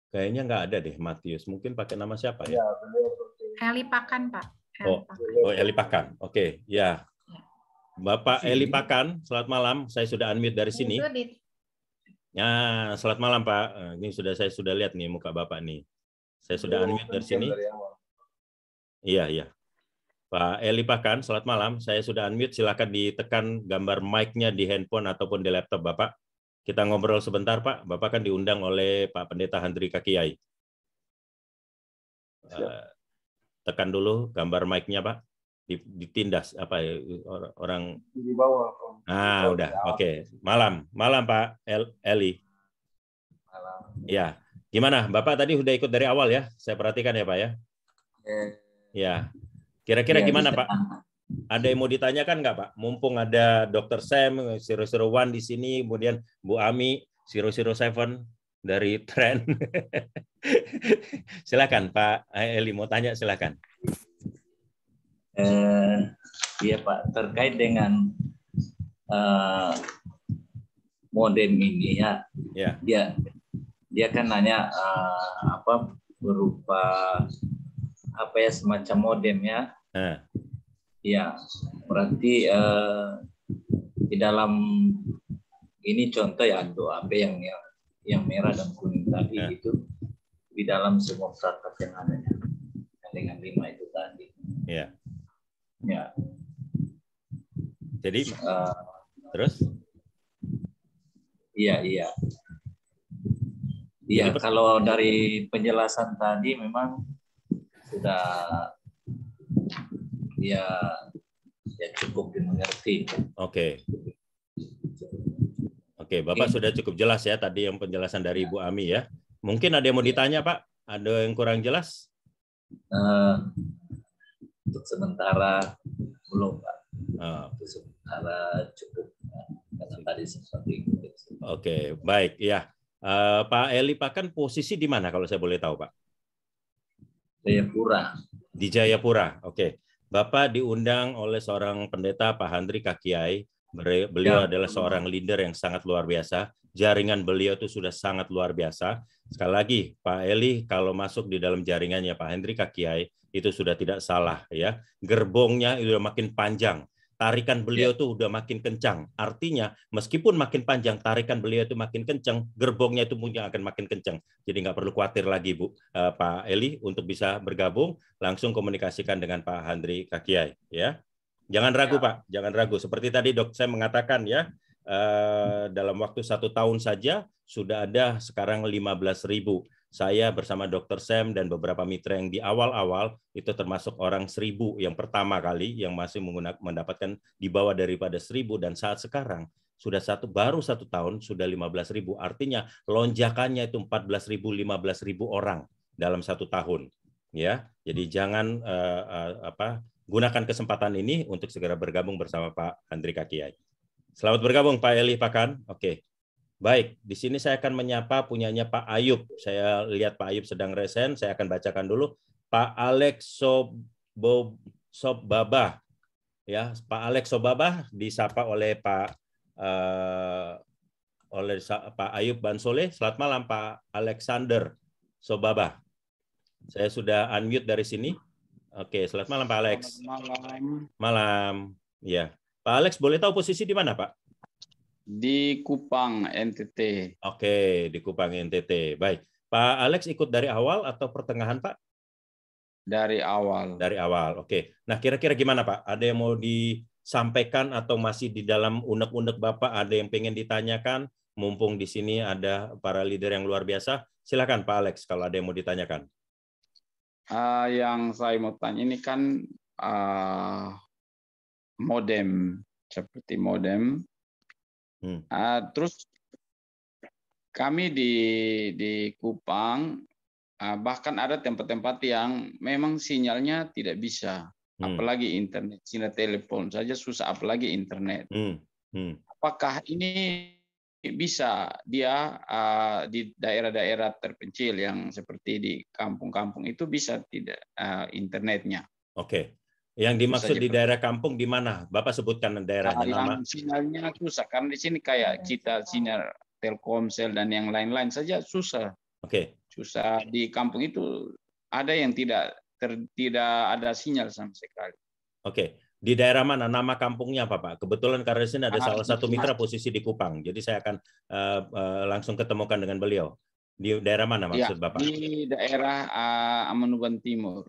Kayaknya nggak ada deh Matius. Mungkin pakai nama siapa ya? Eli Pakan, Pak. Eli Pakan. Oke, ya. Bapak Eli Pakan, selamat malam. Saya sudah unmute dari sini. Ya, selamat malam Pak. Ini saya sudah lihat nih muka Bapak nih. Saya sudah unmute dari sini. Iya. Pak Eli Pakan, selamat malam. Saya sudah unmute. Silakan ditekan gambar mic-nya di handphone ataupun di laptop Bapak. Kita ngobrol sebentar Pak. Bapak kan diundang oleh Pak Pendeta Handrika Kiai. Tekan dulu gambar mic-nya Pak. Ditindas apa ya orang Di bawah. udah. Oke. Malam Pak Eli. Malam. Ya. Gimana? Bapak tadi udah ikut dari awal ya? Saya perhatikan ya Pak ya. Ya. Kira-kira gimana Pak? Ada yang mau ditanyakan nggak Pak? Mumpung ada Dr. Sam 001 di sini, kemudian Bu Ami 007 dari Tren. Silakan Pak Eli mau tanya silakan. Iya Pak, terkait dengan modem ini ya. Dia kan nanya berupa semacam modem ya. Ya, berarti di dalam ini contoh ya untuk HP yang merah dan kuning tadi itu di dalam semua perangkat yang ada dengan 5 itu tadi. Iya. Ya. Jadi terus? Iya. Iya, kalau dari penjelasan tadi memang sudah ya cukup dimengerti. Oke, Bapak sudah cukup jelas ya tadi yang penjelasan dari Ibu Ami ya. Mungkin ada yang mau ditanya Pak? Ada yang kurang jelas? Untuk sementara belum Pak. Untuk sementara cukup karena tadi seperti itu. Oke, baik ya. Pak Eli Pakan posisi di mana kalau saya boleh tahu Pak? Jayapura. Di Jayapura. Oke. Bapak diundang oleh seorang pendeta Pak Handrika Kiai. Beliau adalah seorang leader yang sangat luar biasa. Jaringan beliau itu sudah sangat luar biasa. Sekali lagi, Pak Eli kalau masuk di dalam jaringannya Pak Handrika Kiai itu sudah tidak salah ya. Gerbongnya itu sudah makin panjang. tarikan beliau tuh udah makin kencang. Artinya meskipun makin panjang, tarikan beliau itu makin kencang, gerbongnya itu mungkin akan makin kencang. Jadi nggak perlu khawatir lagi, Bu, Pak Eli, untuk bisa bergabung, langsung komunikasikan dengan Pak Handri Kakiai, ya. Jangan ragu, Pak, jangan ragu. Seperti tadi Dok saya mengatakan ya, dalam waktu 1 tahun saja sudah ada sekarang 15.000. Saya bersama Dr. Sam dan beberapa mitra yang di awal-awal itu termasuk orang 1.000 yang pertama kali yang masih mendapatkan di bawah daripada 1.000, dan saat sekarang sudah baru 1 tahun sudah 15.000. Artinya lonjakannya itu 14.000, 15.000 orang dalam 1 tahun. Ya, jadi jangan gunakan kesempatan ini untuk segera bergabung bersama Pak Handri Kakiai. Selamat bergabung Pak Eli Pakan. Oke. Baik, di sini saya akan menyapa punyanya Pak Ayub. Saya lihat Pak Ayub sedang resen, saya akan bacakan dulu. Pak Alex Sobabah. Ya, Pak Alex Sobabah disapa oleh Pak Ayub Bansole. Selamat malam Pak Alexander Sobabah. Saya sudah unmute dari sini. Oke, selamat malam Pak Alex. Malam. Malam. Ya. Pak Alex, boleh tahu posisi di mana, Pak? Di Kupang, NTT. Oke, di Kupang, NTT. Baik. Pak Alex ikut dari awal atau pertengahan, Pak? Dari awal. Dari awal, oke. Nah, kira-kira gimana, Pak? Ada yang mau disampaikan atau masih di dalam unek-unek Bapak? Ada yang pengen ditanyakan? Mumpung di sini ada para leader yang luar biasa. Silakan, Pak Alex, kalau ada yang mau ditanyakan. Yang saya mau tanya ini kan modem, seperti modem. Terus kami di Kupang, bahkan ada tempat-tempat yang memang sinyalnya tidak bisa, apalagi internet, sinyal telepon saja susah, apalagi internet. Apakah ini bisa dia di daerah-daerah terpencil yang seperti di kampung-kampung itu bisa tidak internetnya? Oke. Yang dimaksud di daerah kampung di mana? Bapak sebutkan daerahnya, nama. Sinyalnya susah, karena di sini kayak kita sinyal Telkomsel dan yang lain-lain saja susah. Oke. Susah. Di kampung itu ada yang tidak ada sinyal sama sekali. Oke. Di daerah mana? Nama kampungnya apa, Pak? Kebetulan karena di sini ada salah satu mitra posisi di Kupang. Jadi saya akan langsung ketemukan dengan beliau. Di daerah mana maksud Bapak? Di daerah Amanuban Timur.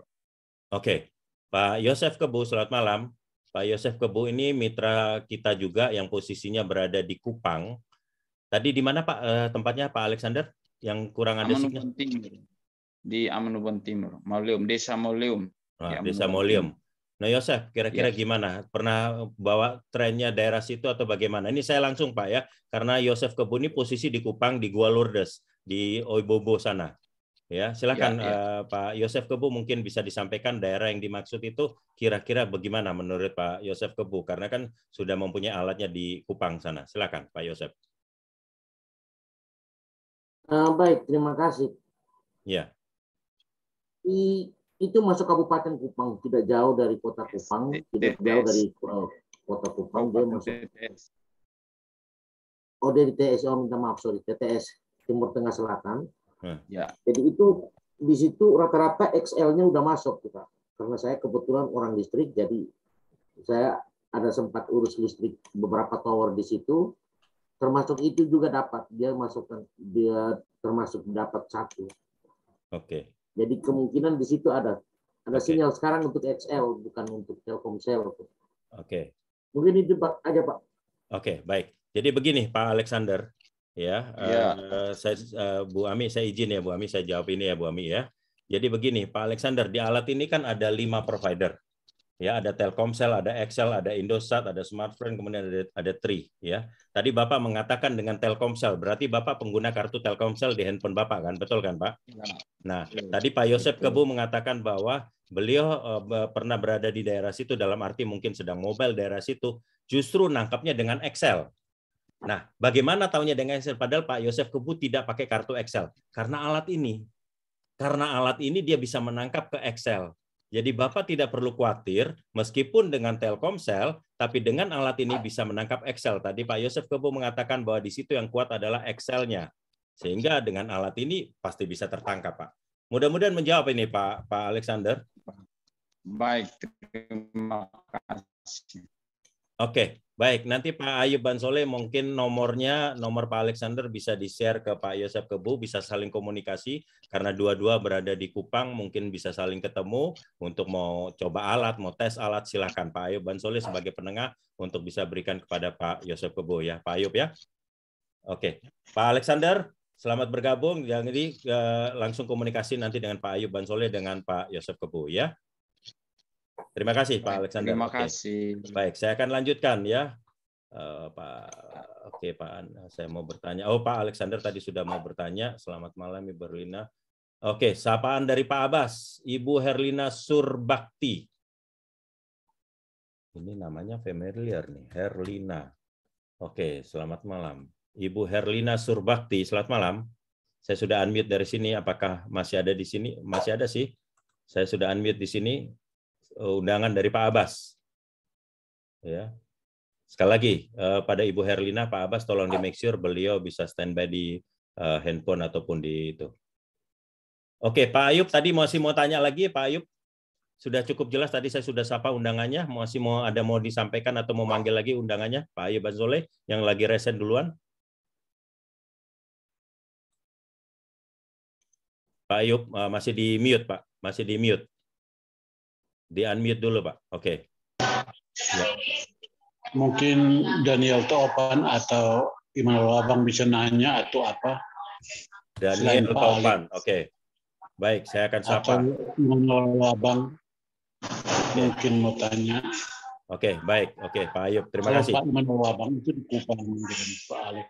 Oke. Pak Yosef Kebu, selamat malam. Pak Yosef Kebu ini mitra kita juga yang posisinya berada di Kupang. Tadi di mana Pak tempatnya Pak Alexander? Yang kurang ada sinyal? Di Amanuban Timur, Maulium, Desa Maulium. Nah, Desa Maulium. Nah Yosef, kira-kira gimana? Pernah bawa trennya daerah situ atau bagaimana? Ini saya langsung Pak ya, karena Yosef Kebu ini posisi di Kupang, di Gua Lourdes, di Oibobo sana. Ya, silakan Pak Yosef Kebu mungkin bisa disampaikan daerah yang dimaksud itu kira-kira bagaimana menurut Pak Yosef Kebu, karena kan sudah mempunyai alatnya di Kupang sana. Silakan Pak Yosef. Baik, terima kasih. Ya. Itu masuk Kabupaten Kupang, tidak jauh dari Kota Kupang, tidak jauh dari Kota Kupang. Dia masuk. Oh, dari TS, minta maaf, sorry, TTS Timur Tengah Selatan. Ya. Jadi itu di situ rata-rata XL-nya udah masuk kita. Karena saya kebetulan orang listrik, jadi saya ada sempat urus listrik beberapa tower di situ. Termasuk itu juga dapat, dia termasuk dapat 1. Oke. Jadi kemungkinan di situ ada sinyal sekarang untuk XL, bukan untuk Telkomsel. Oke. Mungkin itu Pak aja Pak. Oke, baik. Jadi begini Pak Alexander. Ya, Bu Ami, saya izin ya Bu Ami, saya jawab ini ya Bu Ami ya. Jadi begini Pak Alexander, di alat ini kan ada 5 provider. Ya, ada Telkomsel, ada XL, ada Indosat, ada Smartfren, kemudian ada Tri. Ya, tadi Bapak mengatakan dengan Telkomsel, berarti Bapak pengguna kartu Telkomsel di handphone Bapak kan, betul kan Pak? Nah, tadi Pak Yosef Kebu mengatakan bahwa beliau pernah berada di daerah situ, dalam arti mungkin sedang mobile daerah situ, justru nangkapnya dengan Excel. Nah, bagaimana tahunya dengan Excel? Padahal Pak Yosef Kebu tidak pakai kartu Excel karena alat ini. Karena alat ini dia bisa menangkap ke Excel. Jadi Bapak tidak perlu khawatir, meskipun dengan Telkomsel, tapi dengan alat ini bisa menangkap Excel. Tadi Pak Yosef Kebu mengatakan bahwa di situ yang kuat adalah Excel-nya. Sehingga dengan alat ini pasti bisa tertangkap, Pak. Mudah-mudahan menjawab ini Pak Alexander. Baik, terima kasih. Oke, baik. Nanti Pak Ayub Bansole mungkin nomor Pak Alexander bisa di-share ke Pak Yosep Kebu, bisa saling komunikasi karena dua-dua berada di Kupang, mungkin bisa saling ketemu untuk mau coba alat, mau tes alat, silakan Pak Ayub Bansole sebagai penengah untuk bisa berikan kepada Pak Yosep Kebu ya, Pak Ayub ya. Oke, Pak Alexander, selamat bergabung. Jadi langsung komunikasi nanti dengan Pak Ayub Bansole dengan Pak Yosep Kebu ya. Terima kasih Pak Alexander. Terima kasih. Baik, saya akan lanjutkan ya. Oke Pak, saya mau bertanya. Oh Pak Alexander tadi sudah mau bertanya. Selamat malam Ibu Herlina. Oke, sapaan dari Pak Abbas, Ibu Herlina Surbakti. Ini namanya familiar nih, Herlina. Oke, selamat malam. Ibu Herlina Surbakti, selamat malam. Saya sudah unmute dari sini. Apakah masih ada di sini? Masih ada sih. Saya sudah unmute di sini. Undangan dari Pak Abbas. Ya. Sekali lagi pada Ibu Herlina, Pak Abbas tolong di make sure beliau bisa standby di handphone ataupun di itu. Oke, Pak Ayub tadi masih mau tanya lagi, Pak Ayub. Sudah cukup jelas tadi saya sudah sapa undangannya, masih mau disampaikan atau mau manggil lagi undangannya, Pak Ayub Bansole yang lagi resen duluan. Pak Ayub masih di mute, Pak. Masih di mute. Di-unmute dulu, Pak. Oke. Ya. Mungkin Daniel Topan atau Immanuel Abang bisa nanya atau apa? Daniel Topan. Oke. Baik, saya akan sapa. Atau Immanuel Abang mungkin mau tanya. Oke, baik. Oke, Pak Ayub. Terima kasih. Pak Immanuel Abang itu di Kupang dengan Pak Alex.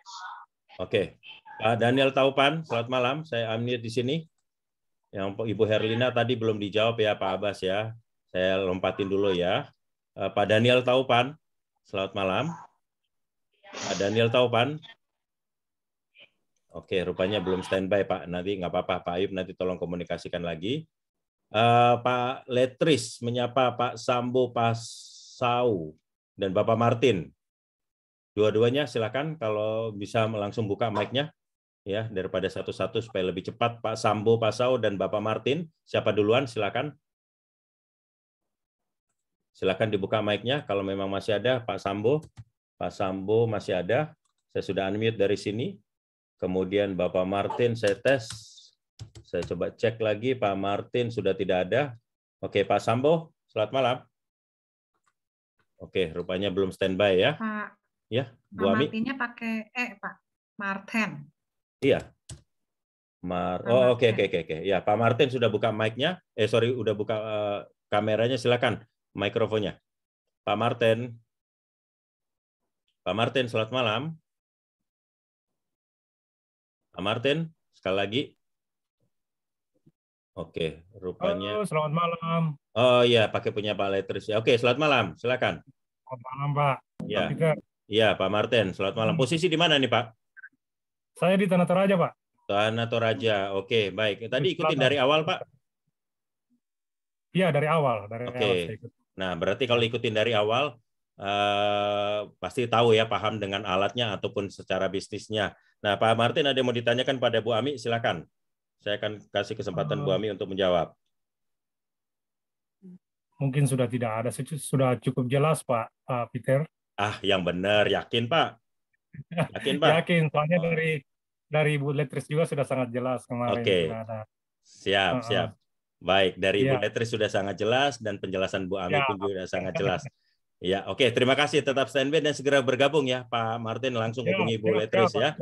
Oke. Pak Daniel Taupan, selamat malam. Saya unmute di sini. Yang Ibu Herlina tadi belum dijawab ya, Pak Abbas ya. Saya lompatin dulu ya. Pak Daniel Taupan, selamat malam. Pak Daniel Taupan. Oke, rupanya belum standby, Pak. Nanti nggak apa-apa, Pak Ayub nanti tolong komunikasikan lagi. Pak Letris menyapa Pak Sambo Pasau dan Bapak Martin. Dua-duanya silakan kalau bisa langsung buka mic-nya ya, daripada satu-satu supaya lebih cepat. Pak Sambo Pasau dan Bapak Martin, siapa duluan silakan. Silakan dibuka mic-nya kalau memang masih ada Pak Sambo. Pak Sambo masih ada. Saya sudah unmute dari sini. Kemudian Bapak Martin saya tes. Saya coba cek lagi Pak Martin sudah tidak ada. Oke, Pak Sambo, selamat malam. Oke, rupanya belum standby ya. Pak. Ya, Bu Ami. Martinnya pakai Pak Martin. Iya. Oke. Ya, Pak Martin sudah buka mic-nya. Udah buka kameranya, silakan. Mikrofonnya. Pak Martin. Pak Martin, selamat malam. Pak Martin, sekali lagi. Oke, rupanya. Halo, selamat malam. Oh iya, pakai punya Pak Letris. Oke, selamat malam. Silakan. Selamat malam, Pak. Ya. Pak Iya, Pak Martin. Selamat malam. Posisi di mana nih, Pak? Saya di Tanah Toraja, Pak. Tanah Toraja. Oke, baik. Tadi ikutin dari awal, Pak? Iya, dari awal. Oke. Nah, berarti kalau ikutin dari awal, pasti tahu ya, paham dengan alatnya ataupun secara bisnisnya. Nah, Pak Martin ada yang mau ditanyakan pada Bu Ami, silakan. Saya akan kasih kesempatan Bu Ami untuk menjawab. Mungkin sudah tidak ada, sudah cukup jelas, Pak Peter. Yang benar, yakin, Pak? Yakin, Pak? Yakin, soalnya dari Bu Letris juga sudah sangat jelas kemarin. Oke. Siap. Baik, dari Ya. Bu Letris sudah sangat jelas dan penjelasan Bu Ami pun juga sangat jelas. Ya, oke. Terima kasih. Tetap standby dan segera bergabung ya, Pak Martin. Langsung hubungi Bu Letris ya.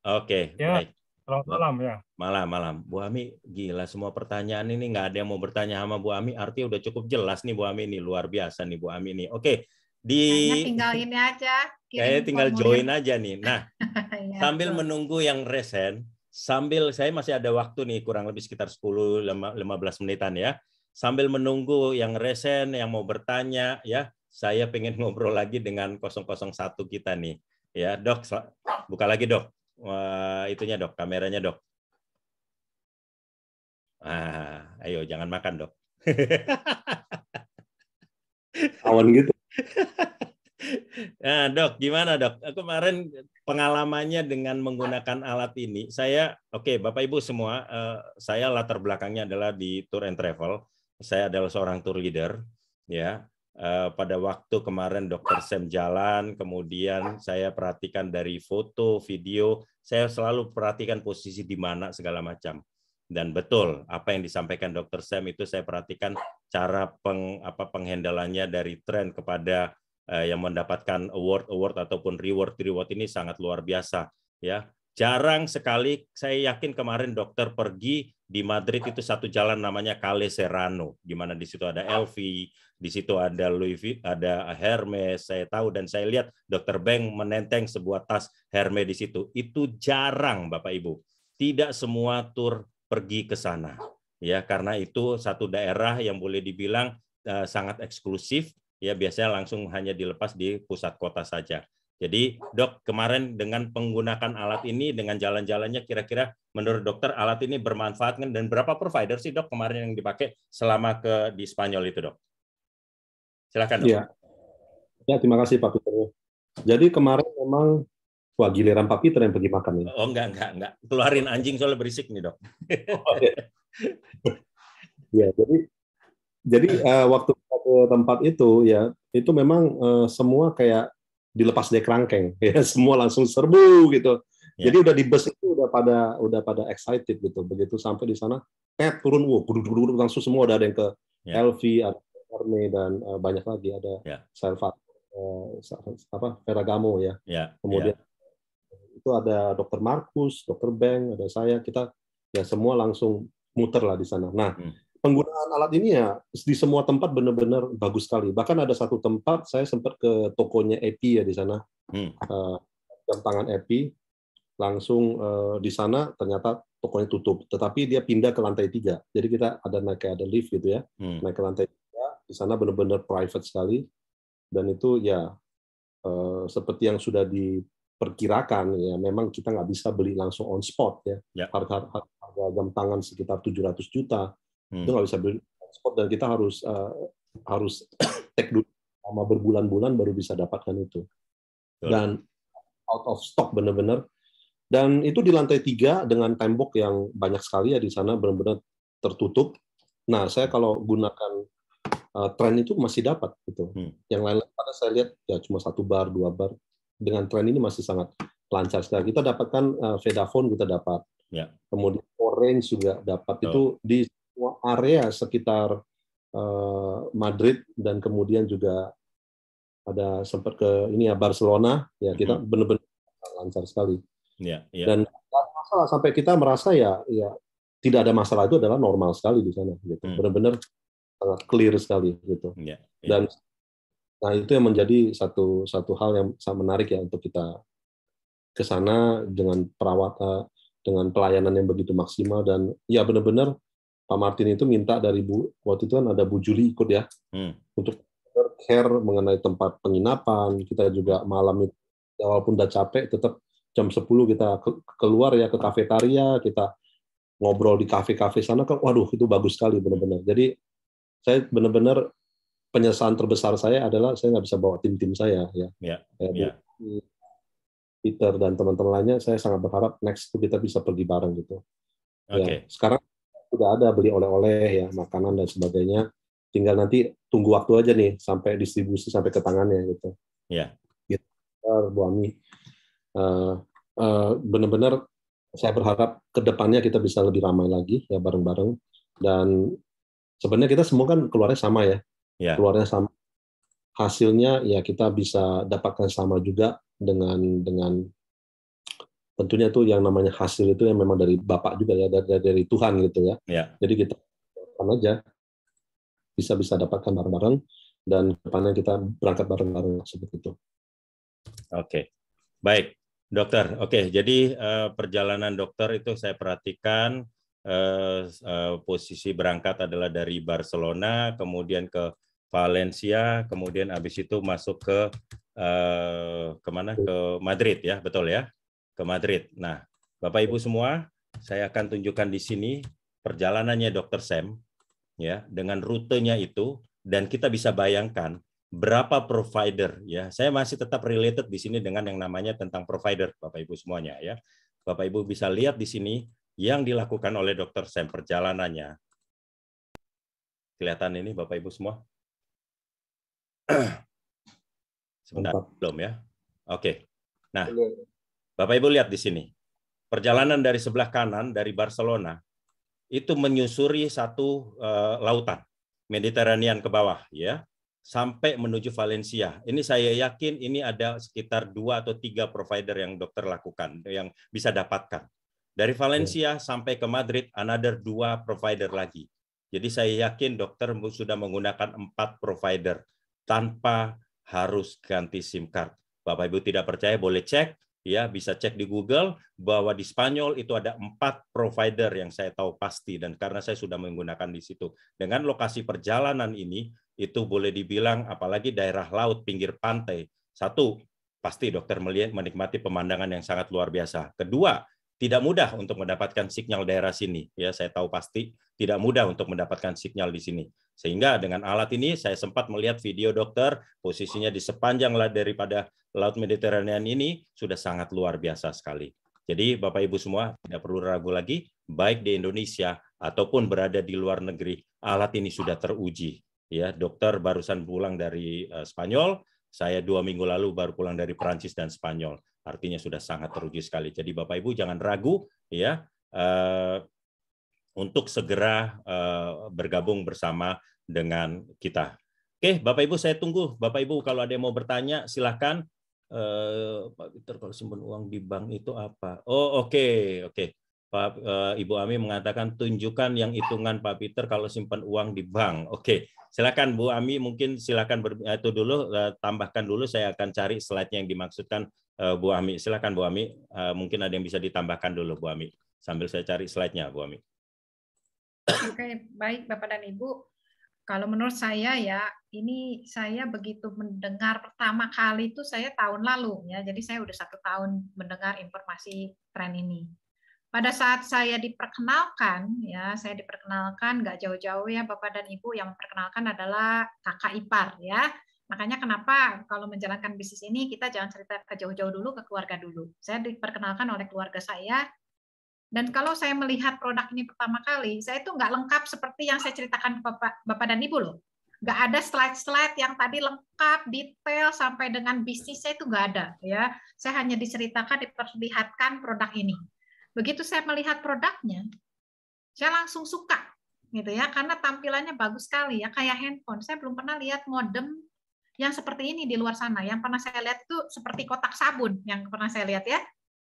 Oke, baik. Selamat malam ya. Malam. Bu Ami, gila semua pertanyaan ini nggak ada yang mau bertanya sama Bu Ami. Artinya udah cukup jelas nih Bu Ami ini, luar biasa nih Bu Ami ini. Oke, Kayaknya tinggal ini aja. Kayaknya tinggal join aja nih. Nah, Ya, sambil menunggu yang resen, sambil saya masih ada waktu nih kurang lebih sekitar 10-15 menitan ya. Sambil menunggu yang resen, yang mau bertanya ya, saya pengen ngobrol lagi dengan 001 kita nih. Ya, Dok, buka lagi, Dok. Itunya, Dok, kameranya, Dok. Ayo jangan makan, Dok. Awan gitu. Nah, Dok, gimana, Dok? Kemarin pengalamannya dengan menggunakan alat ini, Bapak Ibu semua, saya latar belakangnya adalah di tour and travel. Saya adalah seorang tour leader, ya. pada waktu kemarin Dr. Sam jalan, kemudian saya perhatikan dari foto, video, saya selalu perhatikan posisi di mana segala macam. Dan betul apa yang disampaikan Dr. Sam itu saya perhatikan cara penghandalannya dari tren kepada yang mendapatkan award ataupun reward ini sangat luar biasa, ya. Jarang sekali, saya yakin kemarin dokter pergi di Madrid itu satu jalan namanya Calle Serrano, di mana di situ ada LV, di situ ada Louis Vuitton, ada Hermes, saya tahu, dan saya lihat Dr. Beng menenteng sebuah tas Hermes di situ. Itu jarang, Bapak Ibu. Tidak semua tur pergi ke sana, ya, karena itu satu daerah yang boleh dibilang sangat eksklusif, ya, biasanya langsung hanya dilepas di pusat kota saja. Jadi, Dok, kemarin dengan menggunakan alat ini, dengan jalan-jalannya, kira-kira menurut dokter alat ini bermanfaat kan? Dan berapa provider sih, Dok, kemarin yang dipakai selama di Spanyol itu, Dok? Silakan, Dok. Ya, terima kasih Pak Peter. Jadi kemarin memang, wah, giliran Pak Peter yang pergi makan ini. Oh, enggak. Keluarin anjing soalnya berisik nih, Dok. Ya, jadi waktu ke tempat itu, ya, itu memang semua kayak dilepas dari kerangkeng, ya, semua langsung serbu gitu. Jadi udah di bus itu udah pada excited gitu. Begitu sampai di sana, turun, duduk langsung semua ada yang ke LV, ada Hermes, dan banyak lagi ada Ferragamo, ya. Kemudian itu ada Dr. Markus, Dr. Beng, ada saya, kita ya semua langsung muter lah di sana. Nah, penggunaan alat ini ya di semua tempat benar-benar bagus sekali. Bahkan ada satu tempat saya sempat ke tokonya Epi ya di sana, jam tangan Epi, langsung di sana ternyata tokonya tutup. Tetapi dia pindah ke lantai 3. Jadi kita ada lift gitu ya, naik ke lantai 3. Di sana benar-benar private sekali. Dan itu ya seperti yang sudah diperkirakan, ya memang kita nggak bisa beli langsung on spot ya. Harga jam tangan sekitar 700 juta. Itu nggak bisa beli spot, dan kita harus take dulu sama berbulan-bulan baru bisa dapatkan itu. Dan out of stock benar-benar. Dan itu di lantai 3 dengan tembok yang banyak sekali ya di sana, benar-benar tertutup. Nah, saya kalau gunakan tren itu masih dapat gitu. Yang lain-lain pada saya lihat ya cuma 1 bar, 2 bar. Dengan tren ini masih sangat lancar sekali. Kita dapatkan Vodafone, kita dapat. Kemudian Orange juga dapat. Itu di area sekitar Madrid, dan kemudian juga ada sempat ke ini ya Barcelona, ya kita benar-benar lancar sekali. Dan masalah sampai kita merasa ya tidak ada masalah, itu adalah normal sekali di sana gitu. Benar-benar sangat clear sekali gitu. Dan nah itu yang menjadi satu hal yang sangat menarik ya untuk kita ke sana dengan dengan pelayanan yang begitu maksimal. Dan ya benar-benar Pak Martin itu minta dari waktu itu kan ada Bu Juli ikut ya, untuk care mengenai tempat penginapan. Kita juga malam itu, ya walaupun udah capek, tetap jam 10 kita keluar ya ke kafetaria, kita ngobrol di kafe-kafe sana, kan waduh itu bagus sekali benar-benar. Jadi saya benar-benar, penyesalan terbesar saya adalah saya nggak bisa bawa tim-tim saya ya. Peter dan teman-teman lainnya, saya sangat berharap next itu kita bisa pergi bareng gitu. Ya, sekarang sudah ada beli oleh-oleh ya, makanan dan sebagainya. Tinggal nanti tunggu waktu aja nih sampai distribusi sampai ke tangannya gitu. Gitu, Bu Ami. Benar-benar saya berharap ke depannya kita bisa lebih ramai lagi ya bareng-bareng. Dan sebenarnya kita semua kan keluarnya sama ya. Keluarnya sama. Hasilnya ya kita bisa dapatkan sama juga dengan tentunya itu yang namanya hasil itu yang memang dari Bapak juga ya, dari Tuhan gitu ya. Jadi kita aja bisa dapatkan bareng-bareng, dan depannya kita berangkat bareng-bareng seperti itu. Baik, dokter. Jadi perjalanan dokter itu saya perhatikan posisi berangkat adalah dari Barcelona, kemudian ke Valencia, kemudian habis itu masuk ke kemana? Ke Madrid ya, betul ya? Ke Madrid. Nah, Bapak Ibu semua, saya akan tunjukkan di sini perjalanannya Dr. Sam ya, dengan rutenya itu, dan kita bisa bayangkan berapa provider ya. Saya masih tetap related di sini dengan yang namanya tentang provider, Bapak Ibu semuanya ya. Bapak Ibu bisa lihat di sini yang dilakukan oleh Dr. Sam perjalanannya. Kelihatan ini Bapak Ibu semua? Sebentar, belum ya. Oke. Nah, Bapak Ibu lihat di sini. Perjalanan dari sebelah kanan dari Barcelona itu menyusuri satu lautan Mediterranean ke bawah, ya, sampai menuju Valencia. Ini saya yakin ini ada sekitar 2 atau 3 provider yang dokter lakukan, yang bisa dapatkan. Dari Valencia sampai ke Madrid, another 2 provider lagi. Jadi saya yakin dokter sudah menggunakan 4 provider tanpa harus ganti SIM card. Bapak Ibu tidak percaya boleh cek, ya, bisa cek di Google bahwa di Spanyol itu ada 4 provider yang saya tahu pasti, dan karena saya sudah menggunakan di situ. Dengan lokasi perjalanan ini, itu boleh dibilang apalagi daerah laut pinggir pantai. Satu, pasti dokter melihat menikmati pemandangan yang sangat luar biasa. Kedua, tidak mudah untuk mendapatkan sinyal daerah sini. Ya, saya tahu pasti tidak mudah untuk mendapatkan sinyal di sini. Sehingga dengan alat ini saya sempat melihat video dokter, posisinya di sepanjang daripada Laut Mediterranean ini sudah sangat luar biasa sekali. Jadi Bapak Ibu semua tidak perlu ragu lagi, baik di Indonesia ataupun berada di luar negeri, alat ini sudah teruji. Ya, dokter barusan pulang dari Spanyol, saya 2 minggu lalu baru pulang dari Perancis dan Spanyol. Artinya sudah sangat teruji sekali. Jadi Bapak Ibu jangan ragu, ya, untuk segera bergabung bersama dengan kita. Oke, Bapak Ibu saya tunggu. Bapak Ibu kalau ada yang mau bertanya silahkan. Pak Peter, kalau simpan uang di bank itu apa? Oh, oke. Pak Ibu Ami mengatakan tunjukkan yang hitungan Pak Peter kalau simpan uang di bank. Oke, silakan Bu Ami, mungkin silakan itu dulu, tambahkan dulu, saya akan cari slide-nya yang dimaksudkan Bu Ami. Silakan Bu Ami, mungkin ada yang bisa ditambahkan dulu Bu Ami. Sambil saya cari slide-nya Bu Ami. Oke, baik Bapak dan Ibu. Kalau menurut saya ya, ini saya begitu mendengar pertama kali itu saya tahun lalu ya. Jadi saya udah 1 tahun mendengar informasi tren ini. Pada saat saya diperkenalkan, ya saya diperkenalkan nggak jauh-jauh ya Bapak dan Ibu, yang memperkenalkan adalah kakak ipar ya. Makanya kenapa kalau menjalankan bisnis ini kita jangan cerita ke jauh-jauh dulu, ke keluarga dulu. Saya diperkenalkan oleh keluarga saya. Dan kalau saya melihat produk ini pertama kali, saya itu nggak lengkap seperti yang saya ceritakan ke Bapak dan Ibu loh. Nggak ada slide-slide yang tadi lengkap, detail, sampai dengan bisnisnya itu nggak ada. Ya, saya hanya diceritakan, diperlihatkan produk ini. Begitu saya melihat produknya, saya langsung suka, gitu ya, karena tampilannya bagus sekali ya, kayak handphone. Saya belum pernah lihat modem yang seperti ini di luar sana. Yang pernah saya lihat itu seperti kotak sabun, yang pernah saya lihat ya.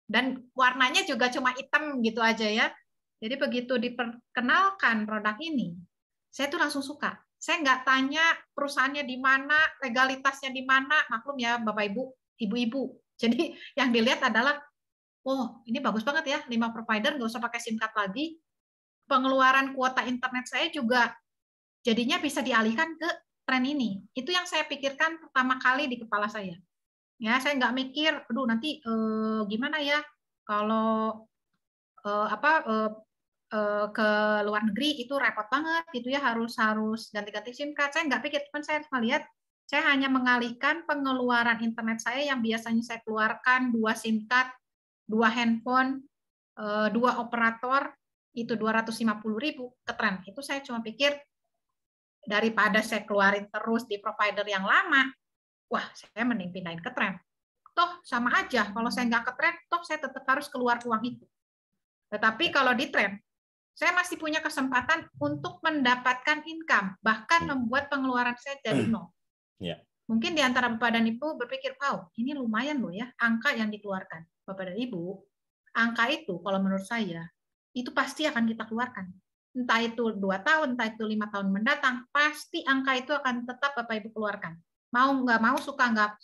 Dan warnanya juga cuma hitam gitu aja ya. Jadi begitu diperkenalkan produk ini, saya tuh langsung suka. Saya nggak tanya perusahaannya di mana, legalitasnya di mana, maklum ya Bapak Ibu, Ibu-ibu. Jadi yang dilihat adalah, oh ini bagus banget ya, 5 provider, nggak usah pakai SIM card lagi. Pengeluaran kuota internet saya juga jadinya bisa dialihkan ke tren ini. Itu yang saya pikirkan pertama kali di kepala saya. Ya, saya nggak mikir, aduh nanti gimana ya kalau ke luar negeri itu repot banget gitu ya, harus ganti-ganti SIM card. Saya nggak pikir, cuman saya melihat, saya hanya mengalihkan pengeluaran internet saya yang biasanya saya keluarkan 2 SIM card, 2 handphone, 2 operator, itu 250.000 ke tren. Itu saya cuma pikir, daripada saya keluarin terus di provider yang lama, wah, saya mending pindahin ke tren. Toh sama aja, kalau saya nggak ke tren, toh saya tetap harus keluar uang itu. Tetapi kalau di tren, saya masih punya kesempatan untuk mendapatkan income, bahkan membuat pengeluaran saya jadi nol. Mungkin di antara Bapak dan Ibu berpikir, wow, ini lumayan loh ya, angka yang dikeluarkan. Bapak dan Ibu, angka itu kalau menurut saya, itu pasti akan kita keluarkan. Entah itu 2 tahun, entah itu 5 tahun mendatang, pasti angka itu akan tetap Bapak Ibu keluarkan. Mau nggak mau, suka nggak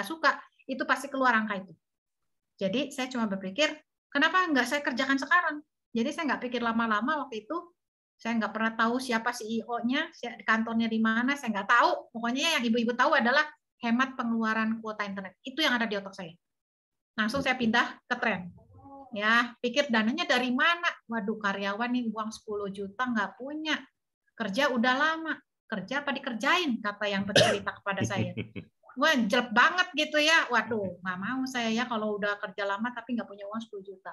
suka, itu pasti keluar angka itu. Jadi saya cuma berpikir, kenapa nggak saya kerjakan sekarang? Jadi saya nggak pikir lama-lama waktu itu, saya nggak pernah tahu siapa CEO-nya, kantornya di mana, saya nggak tahu. Pokoknya yang ibu-ibu tahu adalah hemat pengeluaran kuota internet. Itu yang ada di otak saya. Langsung saya pindah ke tren. Ya, pikir dananya dari mana? Waduh, karyawan nih uang 10 juta nggak punya. Kerja udah lama. Kerja apa dikerjain, kata yang bercerita kepada saya. Wah, jelek banget gitu ya. Waduh, nggak mau saya ya kalau udah kerja lama tapi nggak punya uang 10 juta.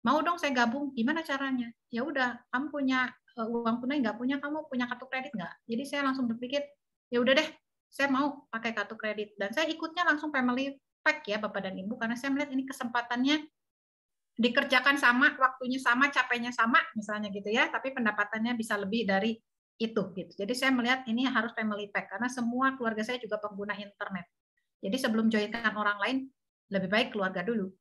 Mau dong saya gabung, gimana caranya? Ya udah, kamu punya uang tunai nggak punya, kamu punya kartu kredit nggak? Jadi saya langsung berpikir, ya udah deh, saya mau pakai kartu kredit. Dan saya ikutnya langsung family pack ya Bapak dan Ibu, karena saya melihat ini kesempatannya dikerjakan sama, waktunya sama, capeknya sama, misalnya gitu ya, tapi pendapatannya bisa lebih dari itu gitu. Jadi saya melihat ini harus family pack karena semua keluarga saya juga pengguna internet. Jadi sebelum joinkan orang lain, lebih baik keluarga dulu,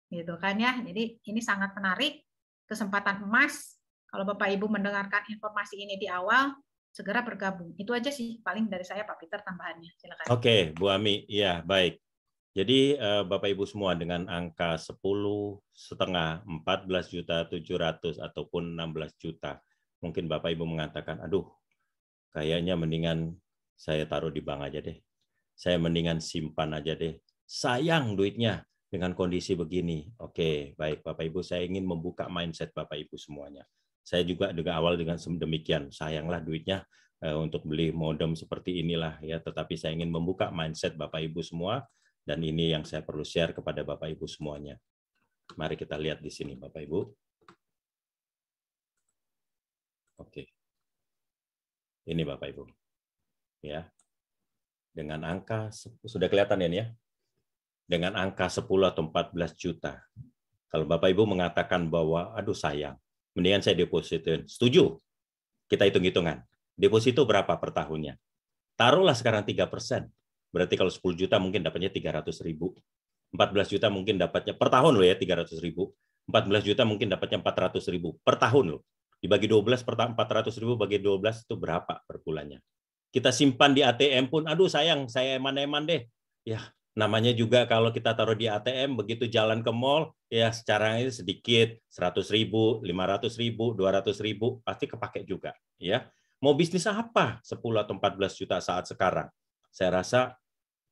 gitu kan ya. Jadi ini sangat menarik, kesempatan emas. Kalau Bapak Ibu mendengarkan informasi ini di awal, segera bergabung. Itu aja sih paling dari saya Pak Peter tambahannya. Silakan. Oke, Bu Ami, ya baik. Jadi Bapak Ibu semua dengan angka 10,5, 14.700.000 ataupun 16 juta. Mungkin Bapak Ibu mengatakan, aduh, kayaknya mendingan saya taruh di bank aja deh. Saya mendingan simpan aja deh. Sayang duitnya dengan kondisi begini. Oke, baik Bapak Ibu, saya ingin membuka mindset Bapak Ibu semuanya. Saya juga awal dengan demikian, sayanglah duitnya untuk beli modem seperti inilah ya. Tetapi saya ingin membuka mindset Bapak Ibu semua, dan ini yang saya perlu share kepada Bapak Ibu semuanya. Mari kita lihat di sini Bapak Ibu. Oke. Ini Bapak Ibu. Ya. Dengan angka, sudah kelihatan ya? Dengan angka 10 atau 14 juta. Kalau Bapak Ibu mengatakan bahwa, aduh sayang, mendingan saya depositin. Setuju? Kita hitung-hitungan. Deposito berapa per tahunnya? Taruhlah sekarang 3%. Berarti kalau 10 juta mungkin dapatnya 300.000. 14 juta mungkin dapatnya per tahun loh ya, 300.000. 14 juta mungkin dapatnya 400.000 per tahun loh. Dibagi 12 per 400.000 bagi 12 itu berapa per bulannya? Kita simpan di ATM pun, aduh sayang, saya eman-eman deh. Ya, namanya juga kalau kita taruh di ATM, begitu jalan ke mall, ya secara ini sedikit, 100.000, 500.000, 200.000, pasti kepake juga. Ya, mau bisnis apa 10 atau 14 juta saat sekarang? Saya rasa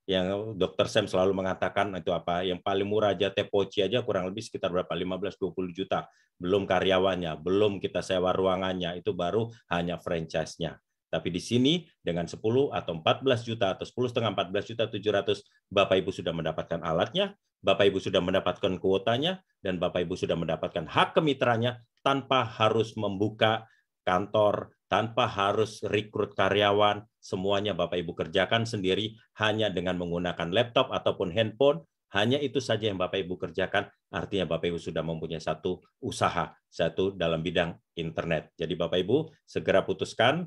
yang Dr. Sam selalu mengatakan itu apa, yang paling murah aja Tepoci aja kurang lebih sekitar berapa, 15-20 juta. Belum karyawannya, belum kita sewa ruangannya, itu baru hanya franchise-nya. Tapi di sini dengan 10 atau 14 juta atau 10,5, 14.700.000, Bapak Ibu sudah mendapatkan alatnya, Bapak Ibu sudah mendapatkan kuotanya, dan Bapak Ibu sudah mendapatkan hak kemitranya tanpa harus membuka kantor, tanpa harus rekrut karyawan, semuanya Bapak Ibu kerjakan sendiri hanya dengan menggunakan laptop ataupun handphone. Hanya itu saja yang Bapak Ibu kerjakan, artinya Bapak Ibu sudah mempunyai satu usaha, satu dalam bidang internet. Jadi Bapak Ibu segera putuskan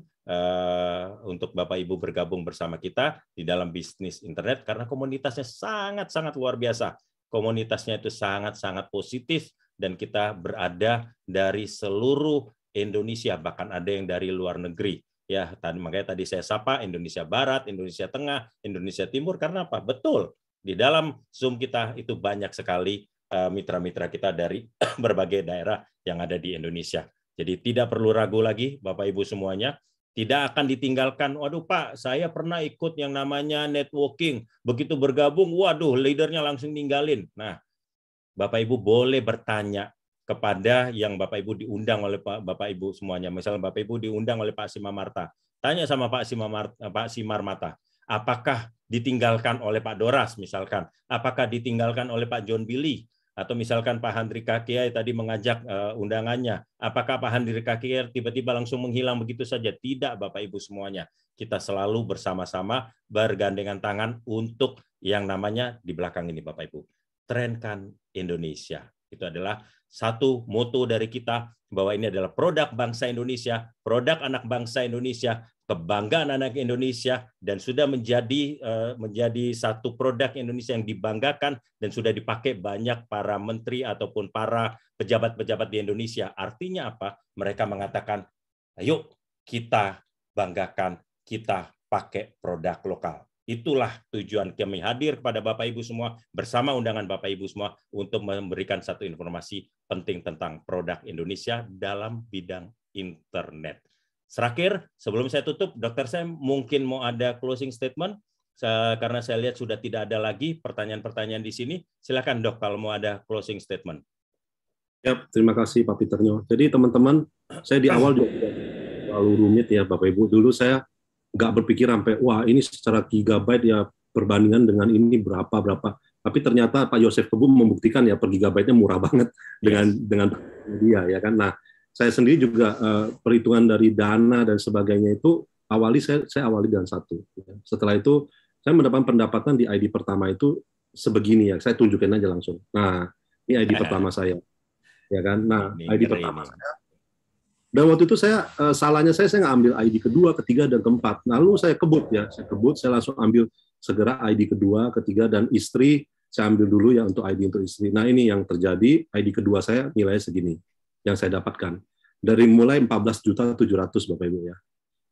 untuk Bapak Ibu bergabung bersama kita di dalam bisnis internet, karena komunitasnya sangat-sangat luar biasa. Komunitasnya itu sangat-sangat positif, dan kita berada dari seluruh Indonesia, bahkan ada yang dari luar negeri. Ya, makanya tadi saya sapa Indonesia Barat, Indonesia Tengah, Indonesia Timur, karena apa? Betul. Di dalam Zoom kita itu banyak sekali mitra-mitra kita dari berbagai daerah yang ada di Indonesia. Jadi tidak perlu ragu lagi Bapak Ibu semuanya, tidak akan ditinggalkan. Waduh Pak, saya pernah ikut yang namanya networking, begitu bergabung, waduh leadernya langsung ninggalin. Nah, Bapak Ibu boleh bertanya kepada yang Bapak Ibu diundang oleh Bapak Ibu semuanya. Misalnya Bapak Ibu diundang oleh Pak Simamarta, tanya sama Pak Simarmata, apakah ditinggalkan oleh Pak Doras misalkan, apakah ditinggalkan oleh Pak John Billy, atau misalkan Pak Handrika Kiai tadi mengajak undangannya, apakah Pak Handrika Kiai tiba-tiba langsung menghilang begitu saja? Tidak Bapak Ibu semuanya, kita selalu bersama-sama bergandengan tangan untuk yang namanya di belakang ini Bapak Ibu, trenkan Indonesia. Itu adalah satu moto dari kita, bahwa ini adalah produk bangsa Indonesia, produk anak bangsa Indonesia, kebanggaan anak Indonesia, dan sudah menjadi satu produk Indonesia yang dibanggakan dan sudah dipakai banyak para menteri ataupun para pejabat-pejabat di Indonesia. Artinya apa? Mereka mengatakan, ayo kita banggakan, kita pakai produk lokal. Itulah tujuan kami hadir kepada Bapak Ibu semua bersama undangan Bapak Ibu semua untuk memberikan satu informasi penting tentang produk Indonesia dalam bidang internet. Terakhir, sebelum saya tutup, Dr. Sam mungkin mau ada closing statement, karena saya lihat sudah tidak ada lagi pertanyaan-pertanyaan di sini. Silakan Dok, kalau mau ada closing statement. Ya, terima kasih Pak Peternya. Jadi teman-teman, saya di awal juga terlalu rumit ya Bapak Ibu. Dulu saya nggak berpikir sampai, wah ini secara gigabyte ya perbandingan dengan ini berapa. Tapi ternyata Pak Yosef Kebun membuktikan ya per gigabyte-nya murah banget dengan dia ya kan. Nah, saya sendiri juga perhitungan dari dana dan sebagainya itu saya awali dengan 1. Setelah itu saya mendapatkan pendapatan di ID pertama itu sebegini ya. Saya tunjukin aja langsung. Nah, ini ID pertama saya, ya kan. Nah, ID pertama saya. Dan waktu itu salahnya saya nggak ambil ID kedua, ketiga, dan keempat. Lalu saya kebut ya, saya langsung ambil segera ID kedua, ketiga, dan istri saya ambil dulu ya untuk ID untuk istri. Nah ini yang terjadi, ID kedua saya nilainya segini, yang saya dapatkan. Dari mulai 14.700.000 Bapak Ibu ya.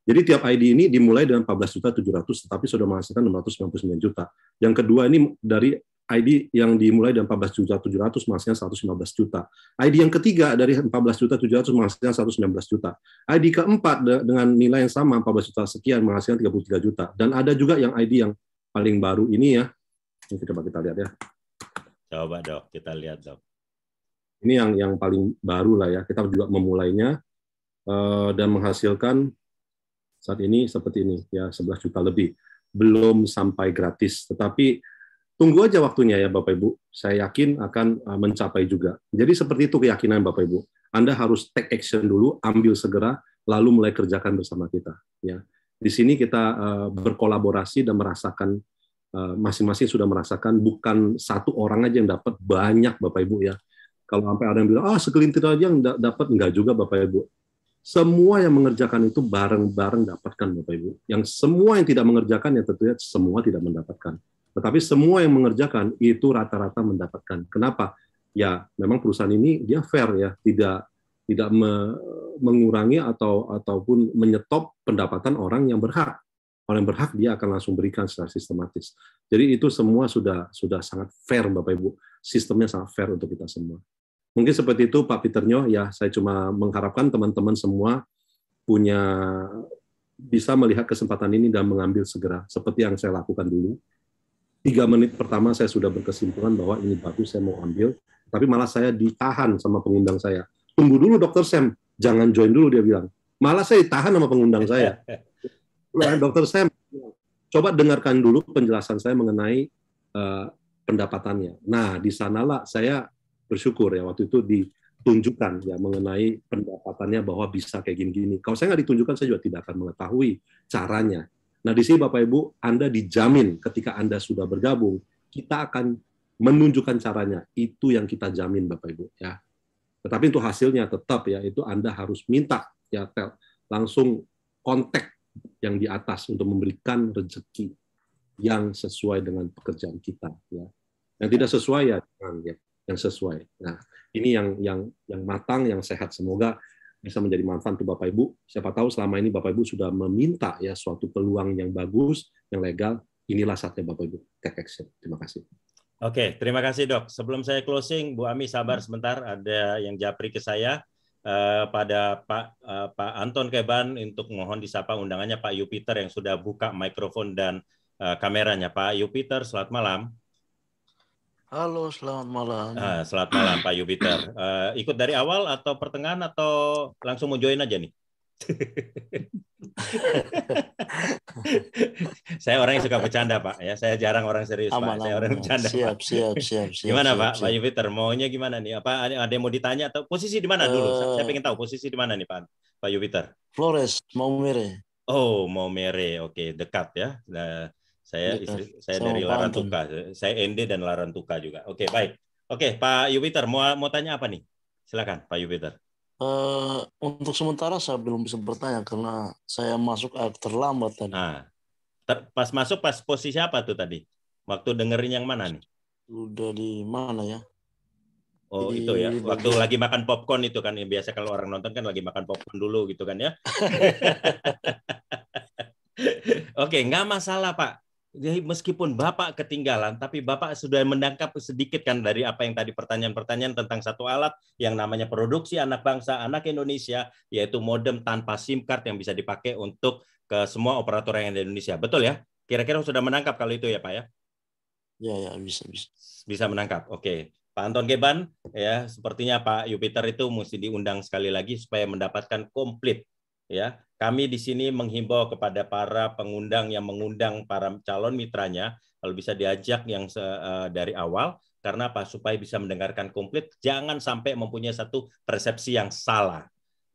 Jadi tiap ID ini dimulai dengan 14.700.000, tetapi sudah menghasilkan 699 juta. Yang kedua ini dari ID yang dimulai dari 14.700.000 menghasilkan 115 juta. ID yang ketiga dari 14.700.000 menghasilkan 119 juta. ID keempat dengan nilai yang sama 14 juta sekian menghasilkan 33 juta. Dan ada juga yang ID yang paling baru ini ya. Ini coba kita lihat ya. Coba Dok, kita lihat Dok. Ini yang paling baru lah ya. Kita juga memulainya dan menghasilkan saat ini seperti ini ya, 11 juta lebih. Belum sampai gratis, tetapi tunggu aja waktunya ya Bapak Ibu. Saya yakin akan mencapai juga. Jadi seperti itu keyakinan Bapak Ibu. Anda harus take action dulu, ambil segera, lalu mulai kerjakan bersama kita. Ya, di sini kita berkolaborasi dan merasakan masing-masing sudah merasakan, bukan satu orang aja yang dapat, banyak Bapak Ibu ya. Kalau sampai ada yang bilang segelintir aja yang dapat, enggak juga Bapak Ibu. Semua yang mengerjakan itu bareng-bareng dapatkan Bapak Ibu. Yang semua yang tidak mengerjakan ya tentunya semua tidak mendapatkan. Tetapi semua yang mengerjakan itu rata-rata mendapatkan. Kenapa? Ya, memang perusahaan ini dia fair ya, tidak mengurangi ataupun menyetop pendapatan orang yang berhak. Orang yang berhak dia akan langsung berikan secara sistematis. Jadi itu semua sudah sangat fair Bapak Ibu. Sistemnya sangat fair untuk kita semua. Mungkin seperti itu Pak Peternya. Ya, saya cuma mengharapkan teman-teman semua bisa melihat kesempatan ini dan mengambil segera seperti yang saya lakukan dulu. 3 menit pertama saya sudah berkesimpulan bahwa ini bagus, saya mau ambil, tapi malah saya ditahan sama pengundang saya. Tunggu dulu Dr. Sam, jangan join dulu, dia bilang. Malah saya ditahan sama pengundang saya. Dr. Sam, coba dengarkan dulu penjelasan saya mengenai pendapatannya. Nah, di sanalah saya bersyukur ya waktu itu ditunjukkan ya mengenai pendapatannya bahwa bisa kayak gini-gini. Kalau saya nggak ditunjukkan, saya juga tidak akan mengetahui caranya. Nah, di sini Bapak Ibu, Anda dijamin ketika Anda sudah bergabung, kita akan menunjukkan caranya. Itu yang kita jamin Bapak Ibu ya. Tetapi untuk hasilnya tetap ya itu Anda harus minta ya langsung kontak yang di atas untuk memberikan rezeki yang sesuai dengan pekerjaan kita ya. Yang tidak sesuai ya yang sesuai. Nah, ini yang matang, yang sehat, semoga bisa menjadi manfaat untuk Bapak Ibu. Siapa tahu selama ini Bapak Ibu sudah meminta ya suatu peluang yang bagus, yang legal. Inilah saatnya Bapak Ibu take action. Terima kasih. Oke, terima kasih Dok. Sebelum saya closing, Bu Ami sabar sebentar. Ada yang japri ke saya pada Pak Anton Keban untuk mohon disapa undangannya Pak Yupiter yang sudah buka mikrofon dan kameranya. Pak Yupiter, selamat malam. Halo, selamat malam. Selamat malam Pak Yupiter. Ikut dari awal atau pertengahan atau langsung mau join aja nih? Saya orang yang suka bercanda Pak. Ya, saya jarang orang serius Pak. Saya orang bercanda. Siap. Gimana Pak Yupiter? Maunya gimana nih? Apa ada yang mau ditanya atau posisi di mana dulu? Saya pengen tahu posisi di mana nih Pak Yupiter. Flores, Maumere. Oh, Maumere. Oke, dekat ya. Nah, saya dari Larantuka. Saya ND dan Larantuka juga. Oke, baik. Oke, Pak Yupiter mau tanya apa nih? Silakan, Pak Yupiter. Untuk sementara saya belum bisa bertanya karena saya masuk terlambat tadi. Pas masuk pas posisi apa tuh tadi? Waktu dengerin yang mana nih? Udah di mana ya? Oh, itu ya. Waktu lagi makan popcorn itu kan. Biasa kalau orang nonton kan lagi makan popcorn dulu gitu kan ya. Oke, nggak masalah Pak. Jadi meskipun Bapak ketinggalan, tapi Bapak sudah menangkap sedikit kan dari apa yang tadi pertanyaan-pertanyaan tentang satu alat yang namanya produksi anak bangsa, anak Indonesia, yaitu modem tanpa SIM card yang bisa dipakai untuk ke semua operator yang ada di Indonesia. Betul ya? Kira-kira sudah menangkap kalau itu ya Pak ya? Ya, bisa. Bisa menangkap. Oke. Pak Anton Keban, ya sepertinya Pak Yupiter itu mesti diundang sekali lagi supaya mendapatkan komplit. Ya, kami di sini menghimbau kepada para pengundang yang mengundang para calon mitranya, kalau bisa diajak yang dari awal, karena apa? Supaya bisa mendengarkan komplit, jangan sampai mempunyai satu persepsi yang salah.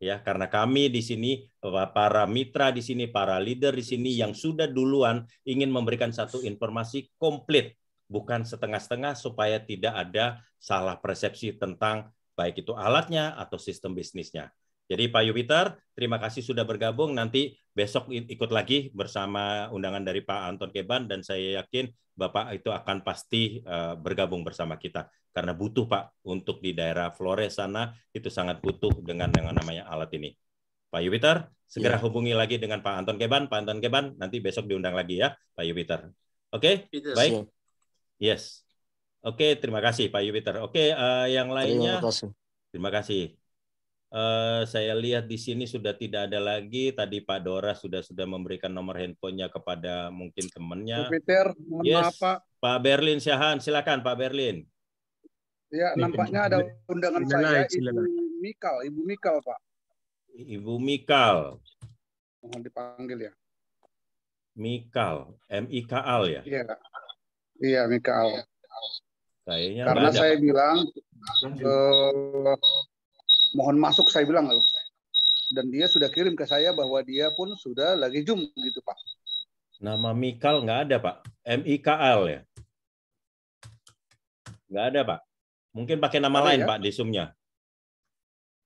ya, karena kami di sini, para mitra di sini, para leader di sini yang sudah duluan ingin memberikan satu informasi komplit, bukan setengah-setengah, supaya tidak ada salah persepsi tentang baik itu alatnya atau sistem bisnisnya. Jadi Pak Yupiter, terima kasih sudah bergabung. Nanti besok ikut lagi bersama undangan dari Pak Anton Keban, dan saya yakin Bapak itu akan pasti bergabung bersama kita. Karena butuh Pak, untuk di daerah Flores sana itu sangat butuh dengan yang namanya alat ini. Pak Yupiter, segera hubungi lagi dengan Pak Anton Keban. Pak Anton Keban, nanti besok diundang lagi ya Pak Yupiter. Oke, baik. Yes. Oke, terima kasih Pak Yupiter. Oke, yang lainnya. Terima kasih. Saya lihat di sini sudah tidak ada lagi. Tadi Pak Dora sudah memberikan nomor handphonenya kepada mungkin temannya. Peter, mohon maaf Pak. Pak Berlin Syahan, silakan Pak Berlin. Ya, nampaknya ada undangan saya, Ibu Mikal, Pak. Ibu Mikal. Mohon dipanggil ya. Mikal, M-I-K-Al ya? Iya, iya Mikal. Kayaknya karena saya bilang mohon masuk, saya bilang, dan dia sudah kirim ke saya bahwa dia pun sudah lagi Zoom gitu Pak. Nama Mikal nggak ada Pak, M-I-K-L ya? Nggak ada Pak. Mungkin pakai nama ada, lain ya? Pak di Zoom-nya.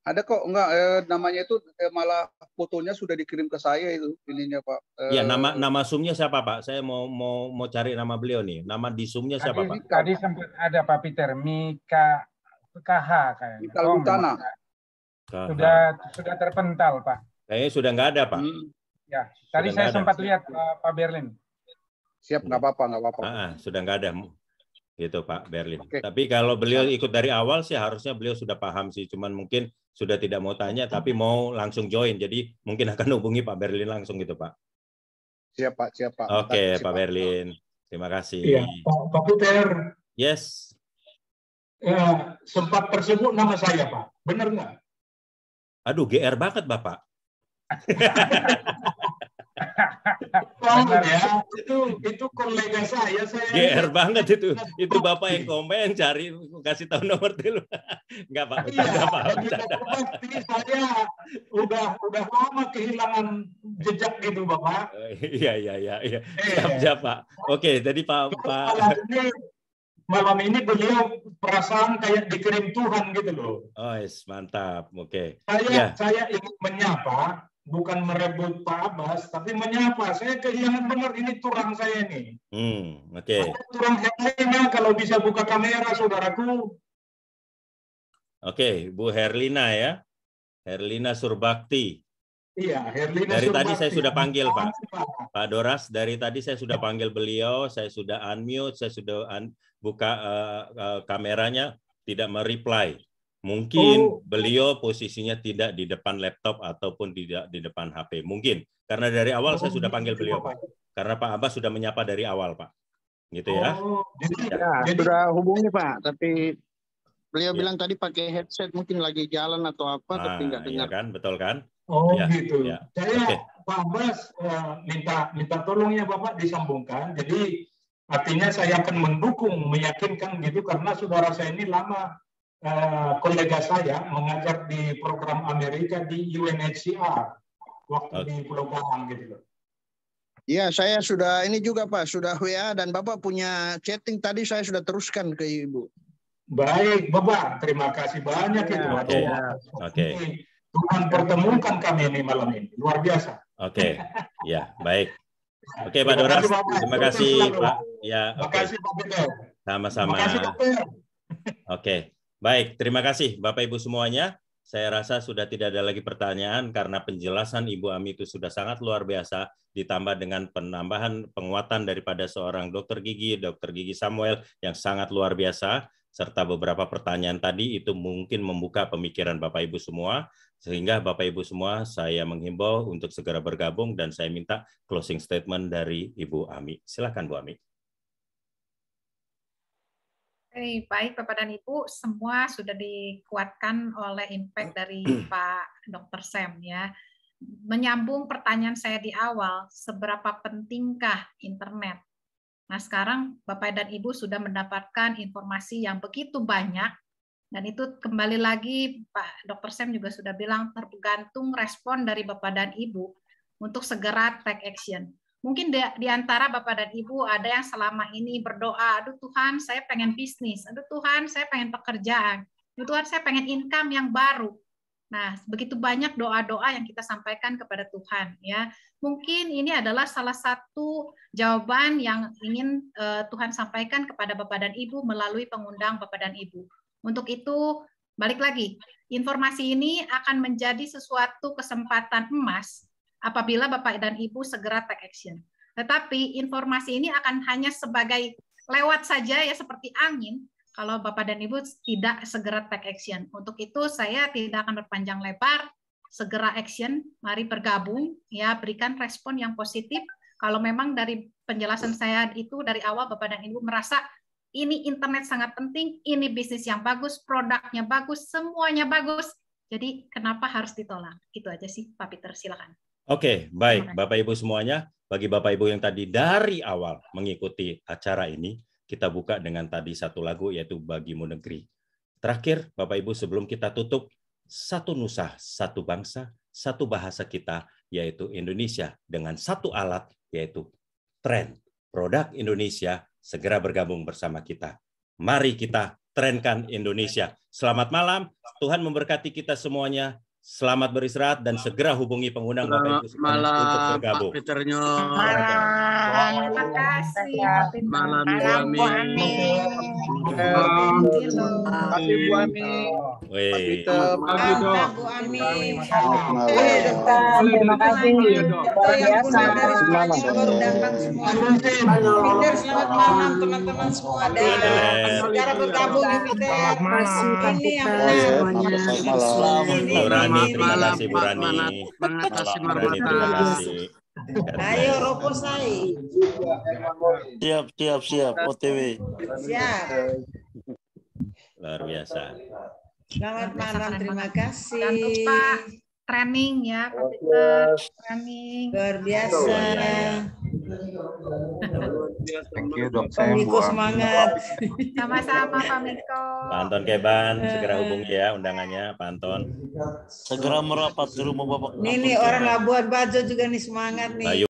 Ada kok, enggak, namanya itu malah fotonya sudah dikirim ke saya itu ininya Pak. Iya, nama Zoom-nya siapa Pak? Saya mau cari nama beliau nih. Nama di Zoom-nya siapa Pak? Tadi sempat ada Pak Peter, Mika KH kayaknya. Mikal Utana. Sudah terpental Pak. Kayaknya sudah nggak ada Pak. Ya, tadi saya sempat lihat Pak Berlin. Siap, nggak apa-apa. Sudah nggak ada. Gitu Pak Berlin. Okay. Tapi kalau beliau ikut dari awal sih harusnya beliau sudah paham sih. Cuman mungkin sudah tidak mau tanya, tapi mau langsung join. Jadi mungkin akan hubungi Pak Berlin langsung gitu Pak. Siap Pak, siap Pak. Oke Pak Berlin. Terima kasih. Iya, Pak Peter. Yes. Ya, sempat tersebut nama saya Pak. Benar nggak? Aduh, GR banget Bapak. Oh ya, itu kolega saya. GR banget itu. Itu Bapak yang komen, cari, kasih tahu nomor dulu. Enggak Pak. Iya, saya udah lama kehilangan jejak gitu Bapak. Iya. Siap Pak. Oke, jadi Pak. Malam ini beliau perasaan kayak dikirim Tuhan gitu loh. Oh, mantap. Oke. Saya ingin menyapa, bukan merebut Pak Abbas, tapi menyapa. Saya kehilangan benar, ini turang saya nih. Oke. Turang Herlina, kalau bisa buka kamera, saudaraku. Oke, Bu Herlina ya. Herlina Surbakti. Iya, Herlina dari Surbakti. Tadi saya sudah panggil Pak. Pak Doras, dari tadi saya sudah panggil beliau, saya sudah unmute, saya sudah buka kameranya, tidak mereply. Mungkin beliau posisinya tidak di depan laptop ataupun tidak di depan HP. Mungkin. Karena dari awal saya sudah panggil beliau, Pak. Karena Pak Abbas sudah menyapa dari awal, Pak. Gitu ya. Jadi sudah hubungi Pak, tapi beliau bilang tadi pakai headset, mungkin lagi jalan atau apa, tapi nggak dengar. Iya kan, betul kan? Oh gitu. Saya Pak Abbas minta tolong ya Bapak disambungkan. Jadi artinya saya akan mendukung, meyakinkan gitu, karena saudara saya ini lama kolega saya mengajar di program Amerika di UNHCR waktu di Pulau Galang gitu loh. Iya, saya sudah ini juga Pak, sudah WA dan Bapak punya chatting tadi, saya sudah teruskan ke Ibu. Baik Bapak, terima kasih banyak itu. Oke. Tuhan pertemukan kami ini malam ini, luar biasa. Oke, ya baik. Oke Pak Doras, terima kasih Pak. Ya, terima kasih Pak Peter. Sama-sama. Oke, baik. Terima kasih Bapak Ibu semuanya. Saya rasa sudah tidak ada lagi pertanyaan karena penjelasan Ibu Ami itu sudah sangat luar biasa, ditambah dengan penambahan penguatan daripada seorang dokter gigi Samuel yang sangat luar biasa, serta beberapa pertanyaan tadi itu mungkin membuka pemikiran Bapak Ibu semua, sehingga Bapak Ibu semua saya menghimbau untuk segera bergabung dan saya minta closing statement dari Ibu Ami. Silakan Bu Ami. Baik Bapak dan Ibu, semua sudah dikuatkan oleh impact dari Pak Dr. Sam ya. Menyambung pertanyaan saya di awal, seberapa pentingkah internet? Nah sekarang Bapak dan Ibu sudah mendapatkan informasi yang begitu banyak Dan itu kembali lagi Pak Dr. Sam juga sudah bilang tergantung respon dari Bapak dan Ibu untuk segera take action. Mungkin di antara Bapak dan Ibu ada yang selama ini berdoa, aduh Tuhan saya pengen bisnis, aduh Tuhan saya pengen pekerjaan, aduh Tuhan saya pengen income yang baru. Nah, begitu banyak doa-doa yang kita sampaikan kepada Tuhan, ya. Mungkin ini adalah salah satu jawaban yang ingin Tuhan sampaikan kepada Bapak dan Ibu melalui pengundang Bapak dan Ibu. Untuk itu, balik lagi, informasi ini akan menjadi sesuatu kesempatan emas apabila Bapak dan Ibu segera take action. Tetapi informasi ini akan hanya sebagai lewat saja ya, seperti angin, kalau Bapak dan Ibu tidak segera take action. Untuk itu saya tidak akan berpanjang lebar, segera action, mari bergabung, ya berikan respon yang positif. Kalau memang dari penjelasan saya itu dari awal Bapak dan Ibu merasa ini internet sangat penting, ini bisnis yang bagus, produknya bagus, semuanya bagus, jadi kenapa harus ditolak? Itu aja sih Pak Peter, silakan. Oke, baik Bapak Ibu semuanya, bagi Bapak Ibu yang tadi dari awal mengikuti acara ini, kita buka dengan tadi satu lagu yaitu Bagimu Negeri. Terakhir, Bapak Ibu sebelum kita tutup, satu nusa, satu bangsa, satu bahasa kita yaitu Indonesia dengan satu alat yaitu tren. Produk Indonesia segera bergabung bersama kita. Mari kita trenkan Indonesia. Selamat malam, Tuhan memberkati kita semuanya. Selamat beristirahat dan segera hubungi pengundang Bapak Ibu semuanya untuk bergabung. Pak Peternya. Terima kasih Pak Peter. Malam Bu Ami. Kasih Bu Ami. Pak Peter. Bu Ami. Terima kasih. Yang Bunda dari semuanya baru datang semua. Peter, selamat malam teman-teman semua. Dan segera bergabung ya Peter. Ini yang benar. Selamat terima kasih Bu Rani. Terima kasih terima kasih. Ayo Roposai. Siap OTW. Siap. Luar biasa. Selamat malam, terima kasih. Jangan lupa training ya Pak Peter, training. Luar biasa. Thank you Dok. Pak Miko semangat. Sama-sama Pak Miko. Pak Anton Keban, segera hubungi ya undangannya Pak Anton. Segera merapat ke rumah Bapak. Nih orang Labuan Bajo juga nih semangat nih.